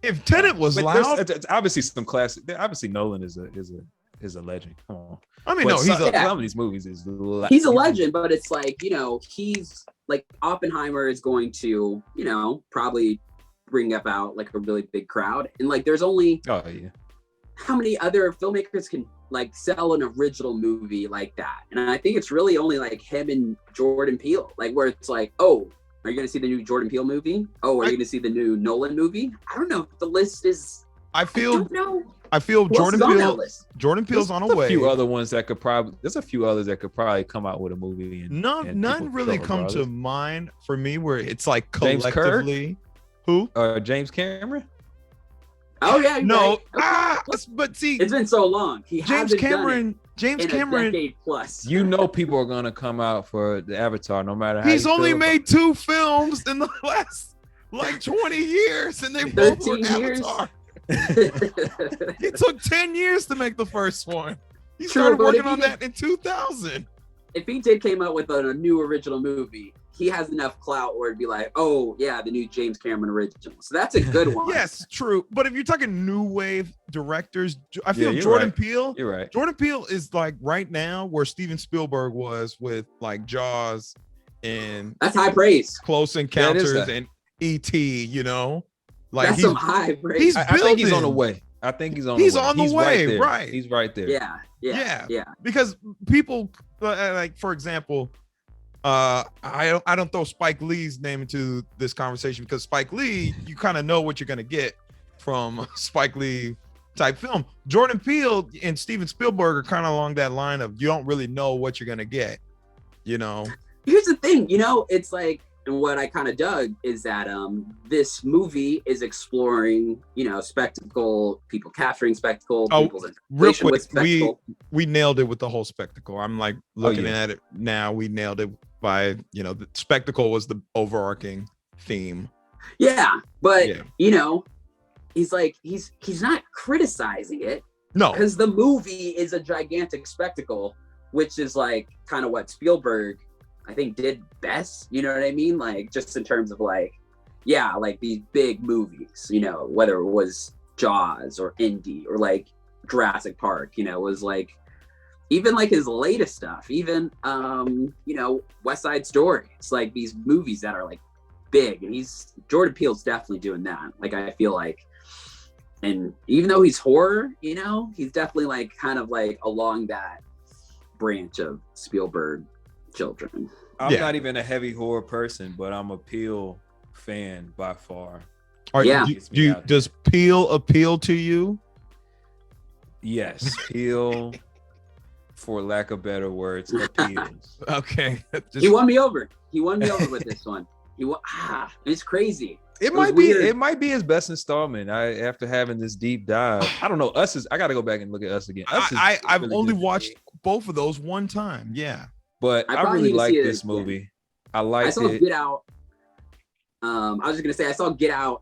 if Tenet was loud, it's obviously some classic. Obviously, Nolan is a legend. Come on. I mean, some of these movies is he's a legend, but it's like, he's like Oppenheimer is going to, probably bring about like a really big crowd, and like there's only how many other filmmakers can like sell an original movie like that? And I think it's really only like him and Jordan Peele, like where it's like, oh, are you going to see the new Jordan Peele movie? Oh, are you going to see the new Nolan movie? I don't know if the list is. I don't know. I feel Jordan Peele's on a way. There's a few other ones that could probably. There's a few others that could probably come out with a movie. And none really come to mind for me where it's like collectively. Who? James Cameron. Oh yeah. No. Right. Okay. But see, it's been so long. James Cameron. A decade plus. People are gonna come out for the Avatar, no matter how. He's only made 2 films in the last like 20 years, and they both were Avatar. It took 10 years to make the first one. He started working on that in 2000. If he did came out with a new original movie, he has enough clout where it'd be like, oh yeah, the new James Cameron original. So that's a good one. Yes, true. But if you're talking new wave directors, I feel Jordan Peele. You're right. Jordan Peele is like right now where Steven Spielberg was with like Jaws and that's high praise. Close Encounters and E.T. Like that's some high praise. I think he's on the way. He's on the way. Right. He's right there. Yeah. Because people like, for example, I don't throw Spike Lee's name into this conversation because Spike Lee, you kind of know what you're gonna get from Spike Lee type film. Jordan Peele and Steven Spielberg are kind of along that line of you don't really know what you're gonna get. Here's the thing, it's like and what I kind of dug is that this movie is exploring, spectacle, people capturing spectacle, people's real interpretation quick, with spectacle. we nailed it with the whole spectacle. I'm like looking yeah. at it now. We nailed it by, the spectacle was the overarching theme. Yeah, but he's like he's not criticizing it. No, because the movie is a gigantic spectacle, which is like kind of what Spielberg, I think, did best. You know what I mean? Like just in terms of like these big movies, whether it was Jaws or Indy or like Jurassic Park, was like even like his latest stuff, even West Side Story. It's like these movies that are like big, and Jordan Peele's definitely doing that. Like I feel like, and even though he's horror, he's definitely like kind of like along that branch of Spielberg children. I'm not even a heavy horror person, but I'm a Peele fan by far. Does Peele appeal to you? Yes, Peele, for lack of better words, appeals. Okay. He won me over. With this one. It's crazy. It might be his best installment. After having this deep dive, I don't know. I got to go back and look at Us again. I've really only watched both of those one time. Yeah, but I really like this movie. I liked I saw it. Get Out. I was just gonna say I saw Get Out.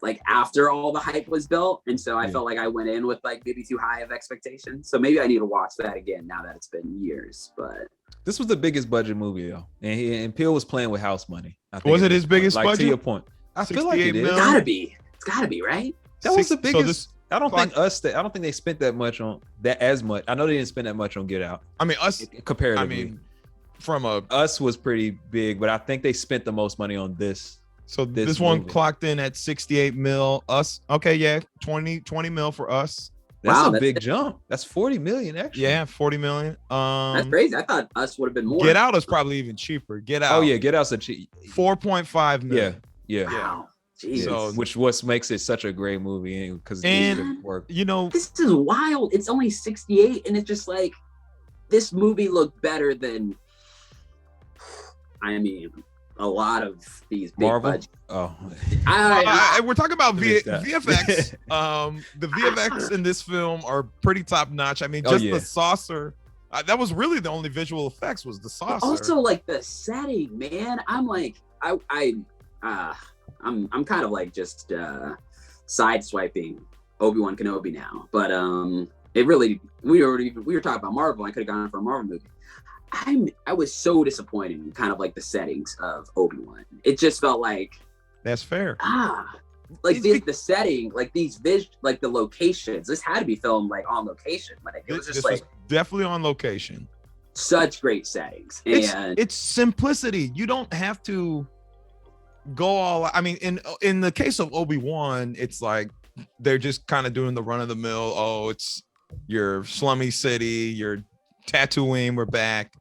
Like after all the hype was built, and so I felt like I went in with like maybe too high of expectations. So maybe I need to watch that again now that it's been years. But this was the biggest budget movie though, and Peele was playing with house money. I think was it his biggest budget? budget? To your point, I feel like it is. It's gotta be. It's gotta be, right? That was the biggest. I don't think they spent that much on that as much. I know they didn't spend that much on Get Out. I mean, Us comparatively. I mean, from Us was pretty big, but I think they spent the most money on this. So this one clocked in at 68 mil. Us, okay, yeah, 20 mil for Us. That's a big jump. That's 40 million extra. Yeah, 40 million. That's crazy. I thought Us would have been more. Get Out is probably even cheaper. Get Out. Oh yeah, Get Out's a cheap. 4.5 million. Yeah. Wow. Jesus. So, which makes it such a great movie because work. This is wild. It's only 68, and it's just like this movie looked better than. I mean, a lot of these big Marvel. Budget. Oh, we're talking about VFX. The VFX in this film are pretty top notch. I mean, the saucer. That was really the only visual effects was the saucer. But also, like the setting, man. I'm like, I'm kind of like just sideswiping Obi-Wan Kenobi now. But it really, we were talking about Marvel. I could have gone for a Marvel movie. I was so disappointed in kind of like the settings of Obi-Wan. It just felt like that's fair. Like the setting, like these like the locations. This had to be filmed like on location. Like it was just like was definitely on location. Such great settings, and it's simplicity. You don't have to go all. I mean, in the case of Obi-Wan, it's like they're just kind of doing the run of the mill. Oh, it's your slummy city, your Tatooine, we're back,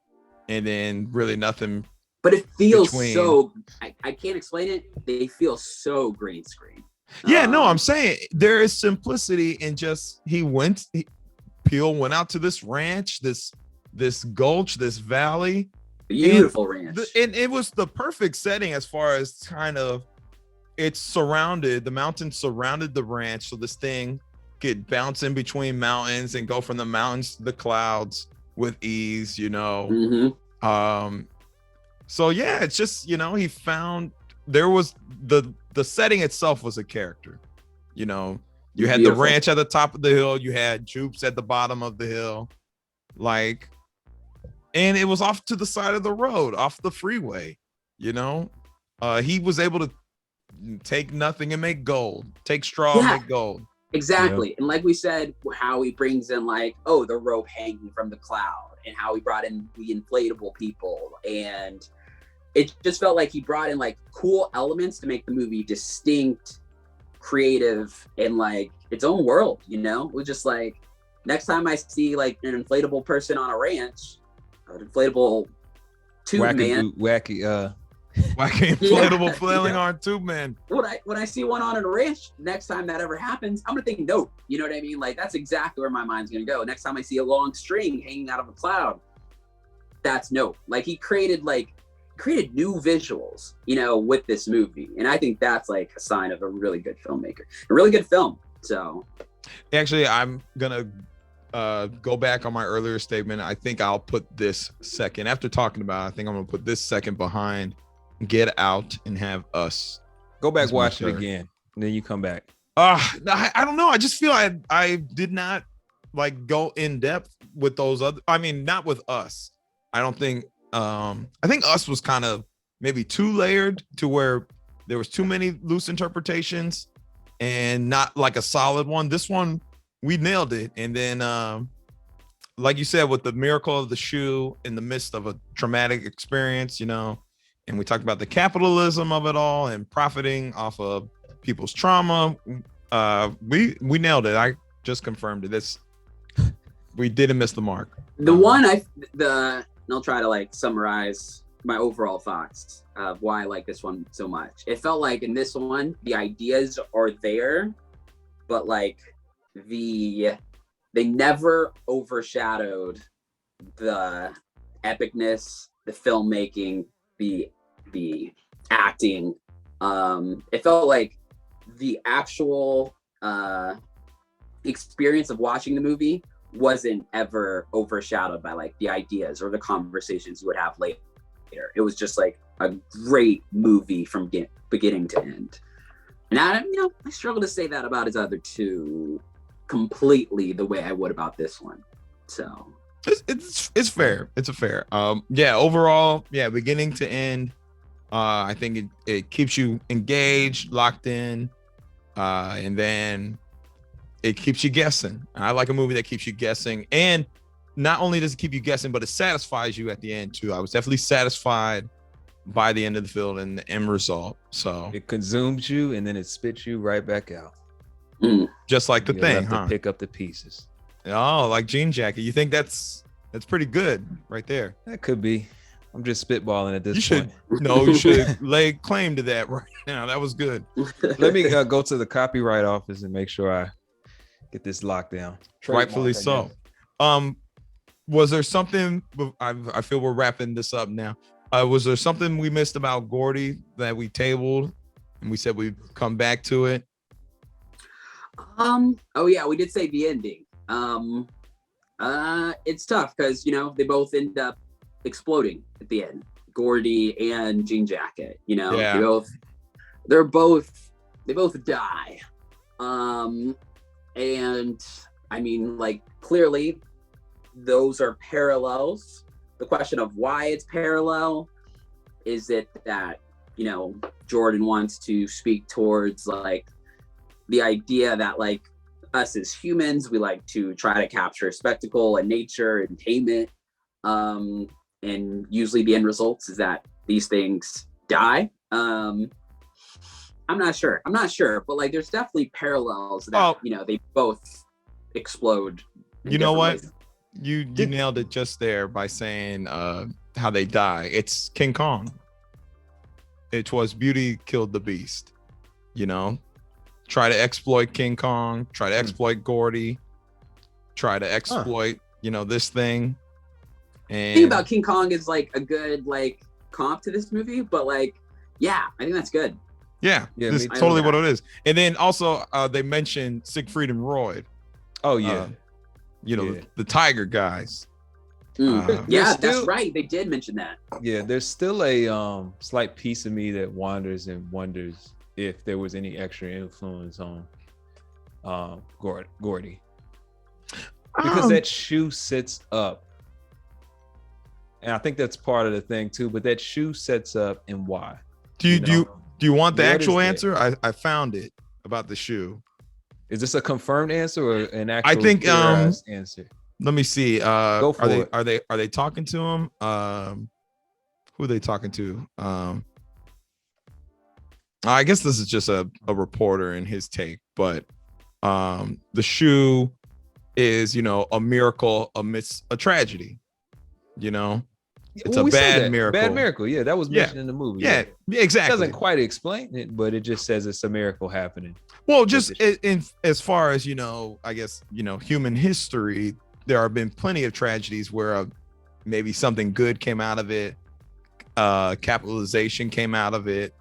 and then really nothing. But it feels so. I can't explain it. They feel so green screen. Yeah, no, I'm saying there is simplicity in just Peele went out to this ranch, this gulch, this valley, beautiful ranch, and it was the perfect setting as far as kind of the mountains surrounded the ranch, so this thing could bounce in between mountains and go from the mountains to the clouds with ease, Mm-hmm. So yeah, it's just, he found there was the setting itself was a character. You had the ranch at the top of the hill, you had Jupes at the bottom of the hill, and it was off to the side of the road, off the freeway. He was able to take nothing and make gold, take straw and make gold. Exactly. And like we said, how he brings in the rope hanging from the cloud, and how he brought in the inflatable people, and it just felt like he brought in cool elements to make the movie distinct, creative, and its own world. It was just next time I see an inflatable person on a ranch, an inflatable tube man, wacky inflatable flailing arm tube man. When I see one on a ranch, next time that ever happens, I'm gonna think nope. You know what I mean? That's exactly where my mind's gonna go. Next time I see a long string hanging out of a cloud, that's Nope. Like he created new visuals, you know, with this movie. And I think that's like a sign of a really good filmmaker, a really good film. So Actually, I'm gonna go back on my earlier statement. I think I'll put this second after talking about it. I think I'm gonna put this second behind Get Out and have Us. Go back, That's my watch it third. again, and then you come back. I don't know. I just feel I did not like go in depth with those other. I mean, not with Us. I don't think. I think Us was kind of maybe too layered to where there was too many loose interpretations and not like a solid one. This one, we nailed it. And then, like you said, with the miracle of the shoe in the midst of a traumatic experience, you know, and we talked about the capitalism of it all and profiting off of people's trauma. We nailed it. I just confirmed it. We didn't miss the mark. I'll try to like summarize my overall thoughts of why I like this one so much. It felt like in this one, the ideas are there, but like they never overshadowed the epicness, the filmmaking, the acting. It felt like the actual experience of watching the movie wasn't ever overshadowed by like the ideas or the conversations you would have later. It was just like a great movie from beginning to end. And I struggle to say that about his other two completely the way I would about this one. So it's fair. It's a fair. Overall, beginning to end, I think it keeps you engaged, locked in, and then it keeps you guessing. I like a movie that keeps you guessing, and not only does it keep you guessing, but it satisfies you at the end too. I was definitely satisfied by the end of the film and the end result. So it consumes you and then it spits you right back out. Just like the thing, huh? To pick up the pieces. Oh, like Jean Jacket. You think that's pretty good right there? That could be. I'm just spitballing at this point. You should lay claim to that right now. That was good. Let me go to the copyright office and make sure I get this locked down. Rightfully so. Was there something? I feel we're wrapping this up now. Was there something we missed about Gordy that we tabled and we said we'd come back to it? Oh yeah, we did say the ending. It's tough because they both end up exploding at the end. Gordy and Jean Jacket. Yeah. They both die. And I mean, like, clearly those are parallels. The question of why it's parallel, is it that, Jordan wants to speak towards like the idea that like us as humans, we like to try to capture spectacle and nature and tame it. And usually the end results is that these things die. I'm not sure, but like there's definitely parallels that they both explode. You know what? Ways. You nailed it just there by saying how they die. It's King Kong. It was Beauty Killed the Beast. Try to exploit King Kong, try to exploit Gordy, try to exploit, this thing. And the thing about King Kong is like a good like comp to this movie, but like, yeah, I think that's good. Yeah, this is totally what it is. And then also they mentioned Siegfried and Roy. Oh yeah. The tiger guys. That's right. They did mention that. Yeah, there's still a slight piece of me that wanders and wonders if there was any extra influence on Gordy. Because that shoe sits up. And I think that's part of the thing too, but that shoe sets up and why. Do you want the actual answer? I found it about the shoe. Is this a confirmed answer or an actual answer? Let me see. Go for it. Are they talking to him? Who are they talking to? I guess this is just a reporter and his take, but the shoe is, a miracle amidst a tragedy. It's a bad miracle. Bad miracle. Yeah, that was mentioned in the movie. Yeah, exactly. It doesn't quite explain it, but it just says it's a miracle happening. Well, just in as far as, I guess, human history, there have been plenty of tragedies where, maybe something good came out of it. Capitalization came out of it,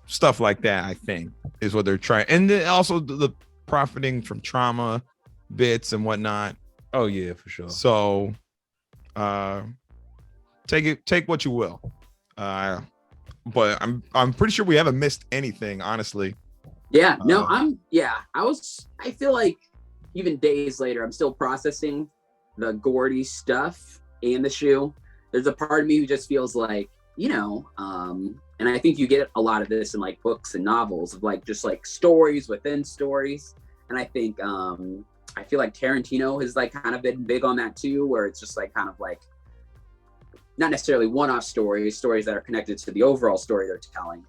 stuff like that, I think is what they're trying. And then also the profiting from trauma bits and whatnot. Oh yeah, for sure. So take what you will. But I'm pretty sure we haven't missed anything, honestly. Yeah, no, I feel like even days later, I'm still processing the Gordy stuff and the shoe. There's a part of me who just feels like, and I think you get a lot of this in like books and novels of like just like stories within stories. And I think I feel like Tarantino has like kind of been big on that too, where it's just like kind of like not necessarily one-off stories that are connected to the overall story they're telling.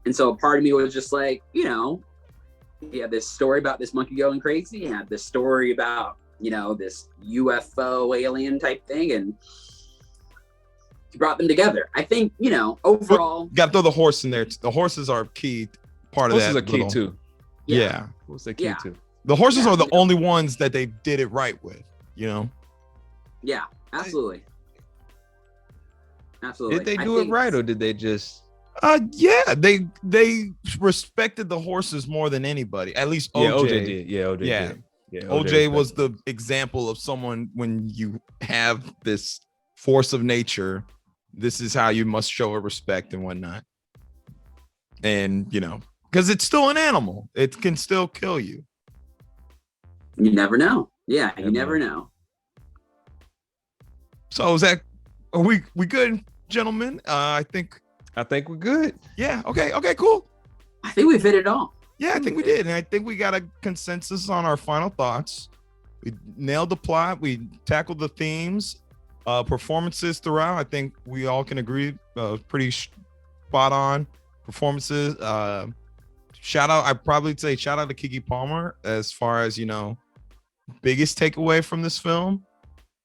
And so a part of me was just like, this story about this monkey going crazy, you had this story about, this UFO alien type thing, and he brought them together. I think, overall. Got to throw the horse in there. The horses are key part of that. Horses are key too. Yeah. Horses are key too. The horses are the only ones that they did it right with, Yeah, absolutely. Absolutely. Did they do it right, or did they just? Yeah, they respected the horses more than anybody. At least OJ. Yeah, OJ did. Yeah, OJ did. Yeah, OJ was the example of someone, when you have this force of nature, this is how you must show a respect and whatnot. And, because it's still an animal. It can still kill you. You never know. Yeah, you never know. So are we good, gentlemen? I think we're good. Yeah. Okay, cool. I think we've hit it all. Yeah, I think we did. And I think we got a consensus on our final thoughts. We nailed the plot. We tackled the themes, performances throughout. I think we all can agree, pretty spot on performances. I'd probably say shout out to Keke Palmer as far as, biggest takeaway from this film.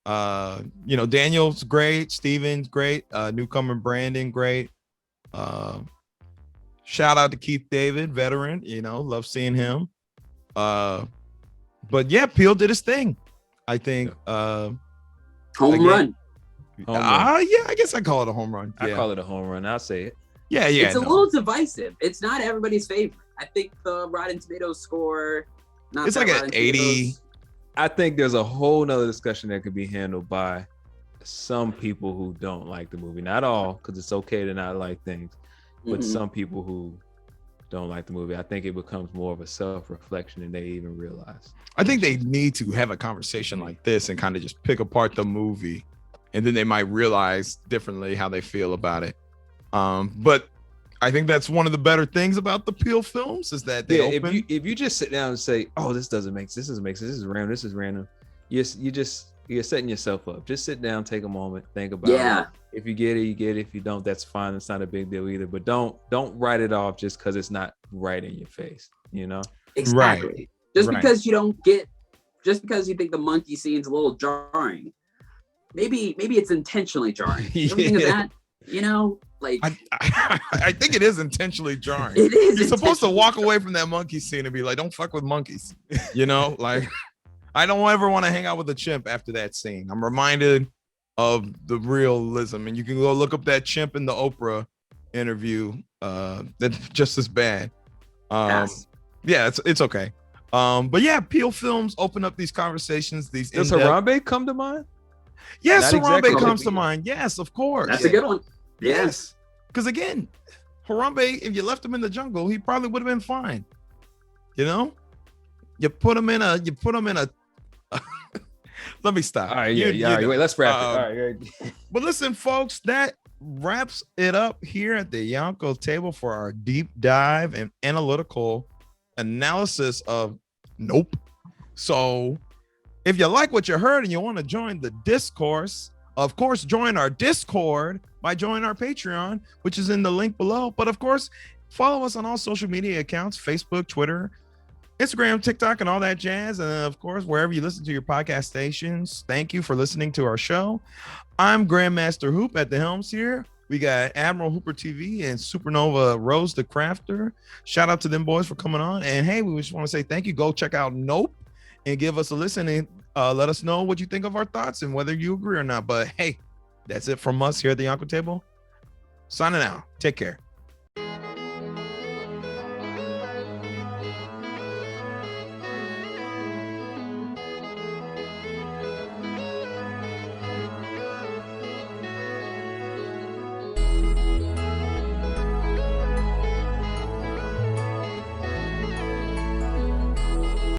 Daniel's great. Steven's great. Newcomer Brandon, great. Shout out to Keith David, veteran, love seeing him. But yeah, Peele did his thing. I think home run. Yeah, I guess I call it a home run. I call it a home run. I'll say it. Yeah. It's a little divisive. It's not everybody's favorite. I think the Rotten Tomatoes score, it's like an 80. I think there's a whole nother discussion that could be handled by some people who don't like the movie. Not all, because it's okay to not like things, but some people who don't like the movie. I think it becomes more of a self-reflection than they even realize. I think they need to have a conversation like this and kind of just pick apart the movie, and then they might realize differently how they feel about it. But I think that's one of the better things about the Peele films is that they open. If you just sit down and say, "Oh, this doesn't make sense. This doesn't make sense. This is random," you're setting yourself up. Just sit down, take a moment, think about it. If you get it, you get it. If you don't, that's fine. It's not a big deal either. But don't write it off just because it's not right in your face. Exactly. Right. Just because you think the monkey scene's a little jarring, maybe it's intentionally jarring. Think of that. Like I think it is intentionally jarring. It is. You're supposed to walk away from that monkey scene and be like, "Don't fuck with monkeys," Like I don't ever want to hang out with a chimp after that scene. I'm reminded of the realism, and you can go look up that chimp in the Oprah interview. That's just as bad. Yes. Yeah, it's okay. But yeah, Peele films open up these conversations. Does Harambe come to mind? Yes, Not Harambe exactly. comes to mind. Yes, of course. That's a good one. Yes. Because again, Harambe, if you left him in the jungle, he probably would have been fine. You put him in a let me stop. All right, wait, let's wrap it. All right. But listen, folks, that wraps it up here at the Yonkō Table for our deep dive and analytical analysis of Nope. So if you like what you heard and you want to join the discourse, of course, join our Discord by joining our Patreon, which is in the link below. But of course, follow us on all social media accounts, Facebook, Twitter, Instagram, TikTok, and all that jazz. And of course, wherever you listen to your podcast stations, thank you for listening to our show. I'm GrandMasterHoop at the helms here. We got Admiral HooperTV and Supernova Rose the Crafter. Shout out to them boys for coming on. And hey, we just want to say thank you. Go check out Nope and give us a listen. And Let us know what you think of our thoughts and whether you agree or not. But hey, that's it from us here at the Yonkō Table. Signing out. Take care.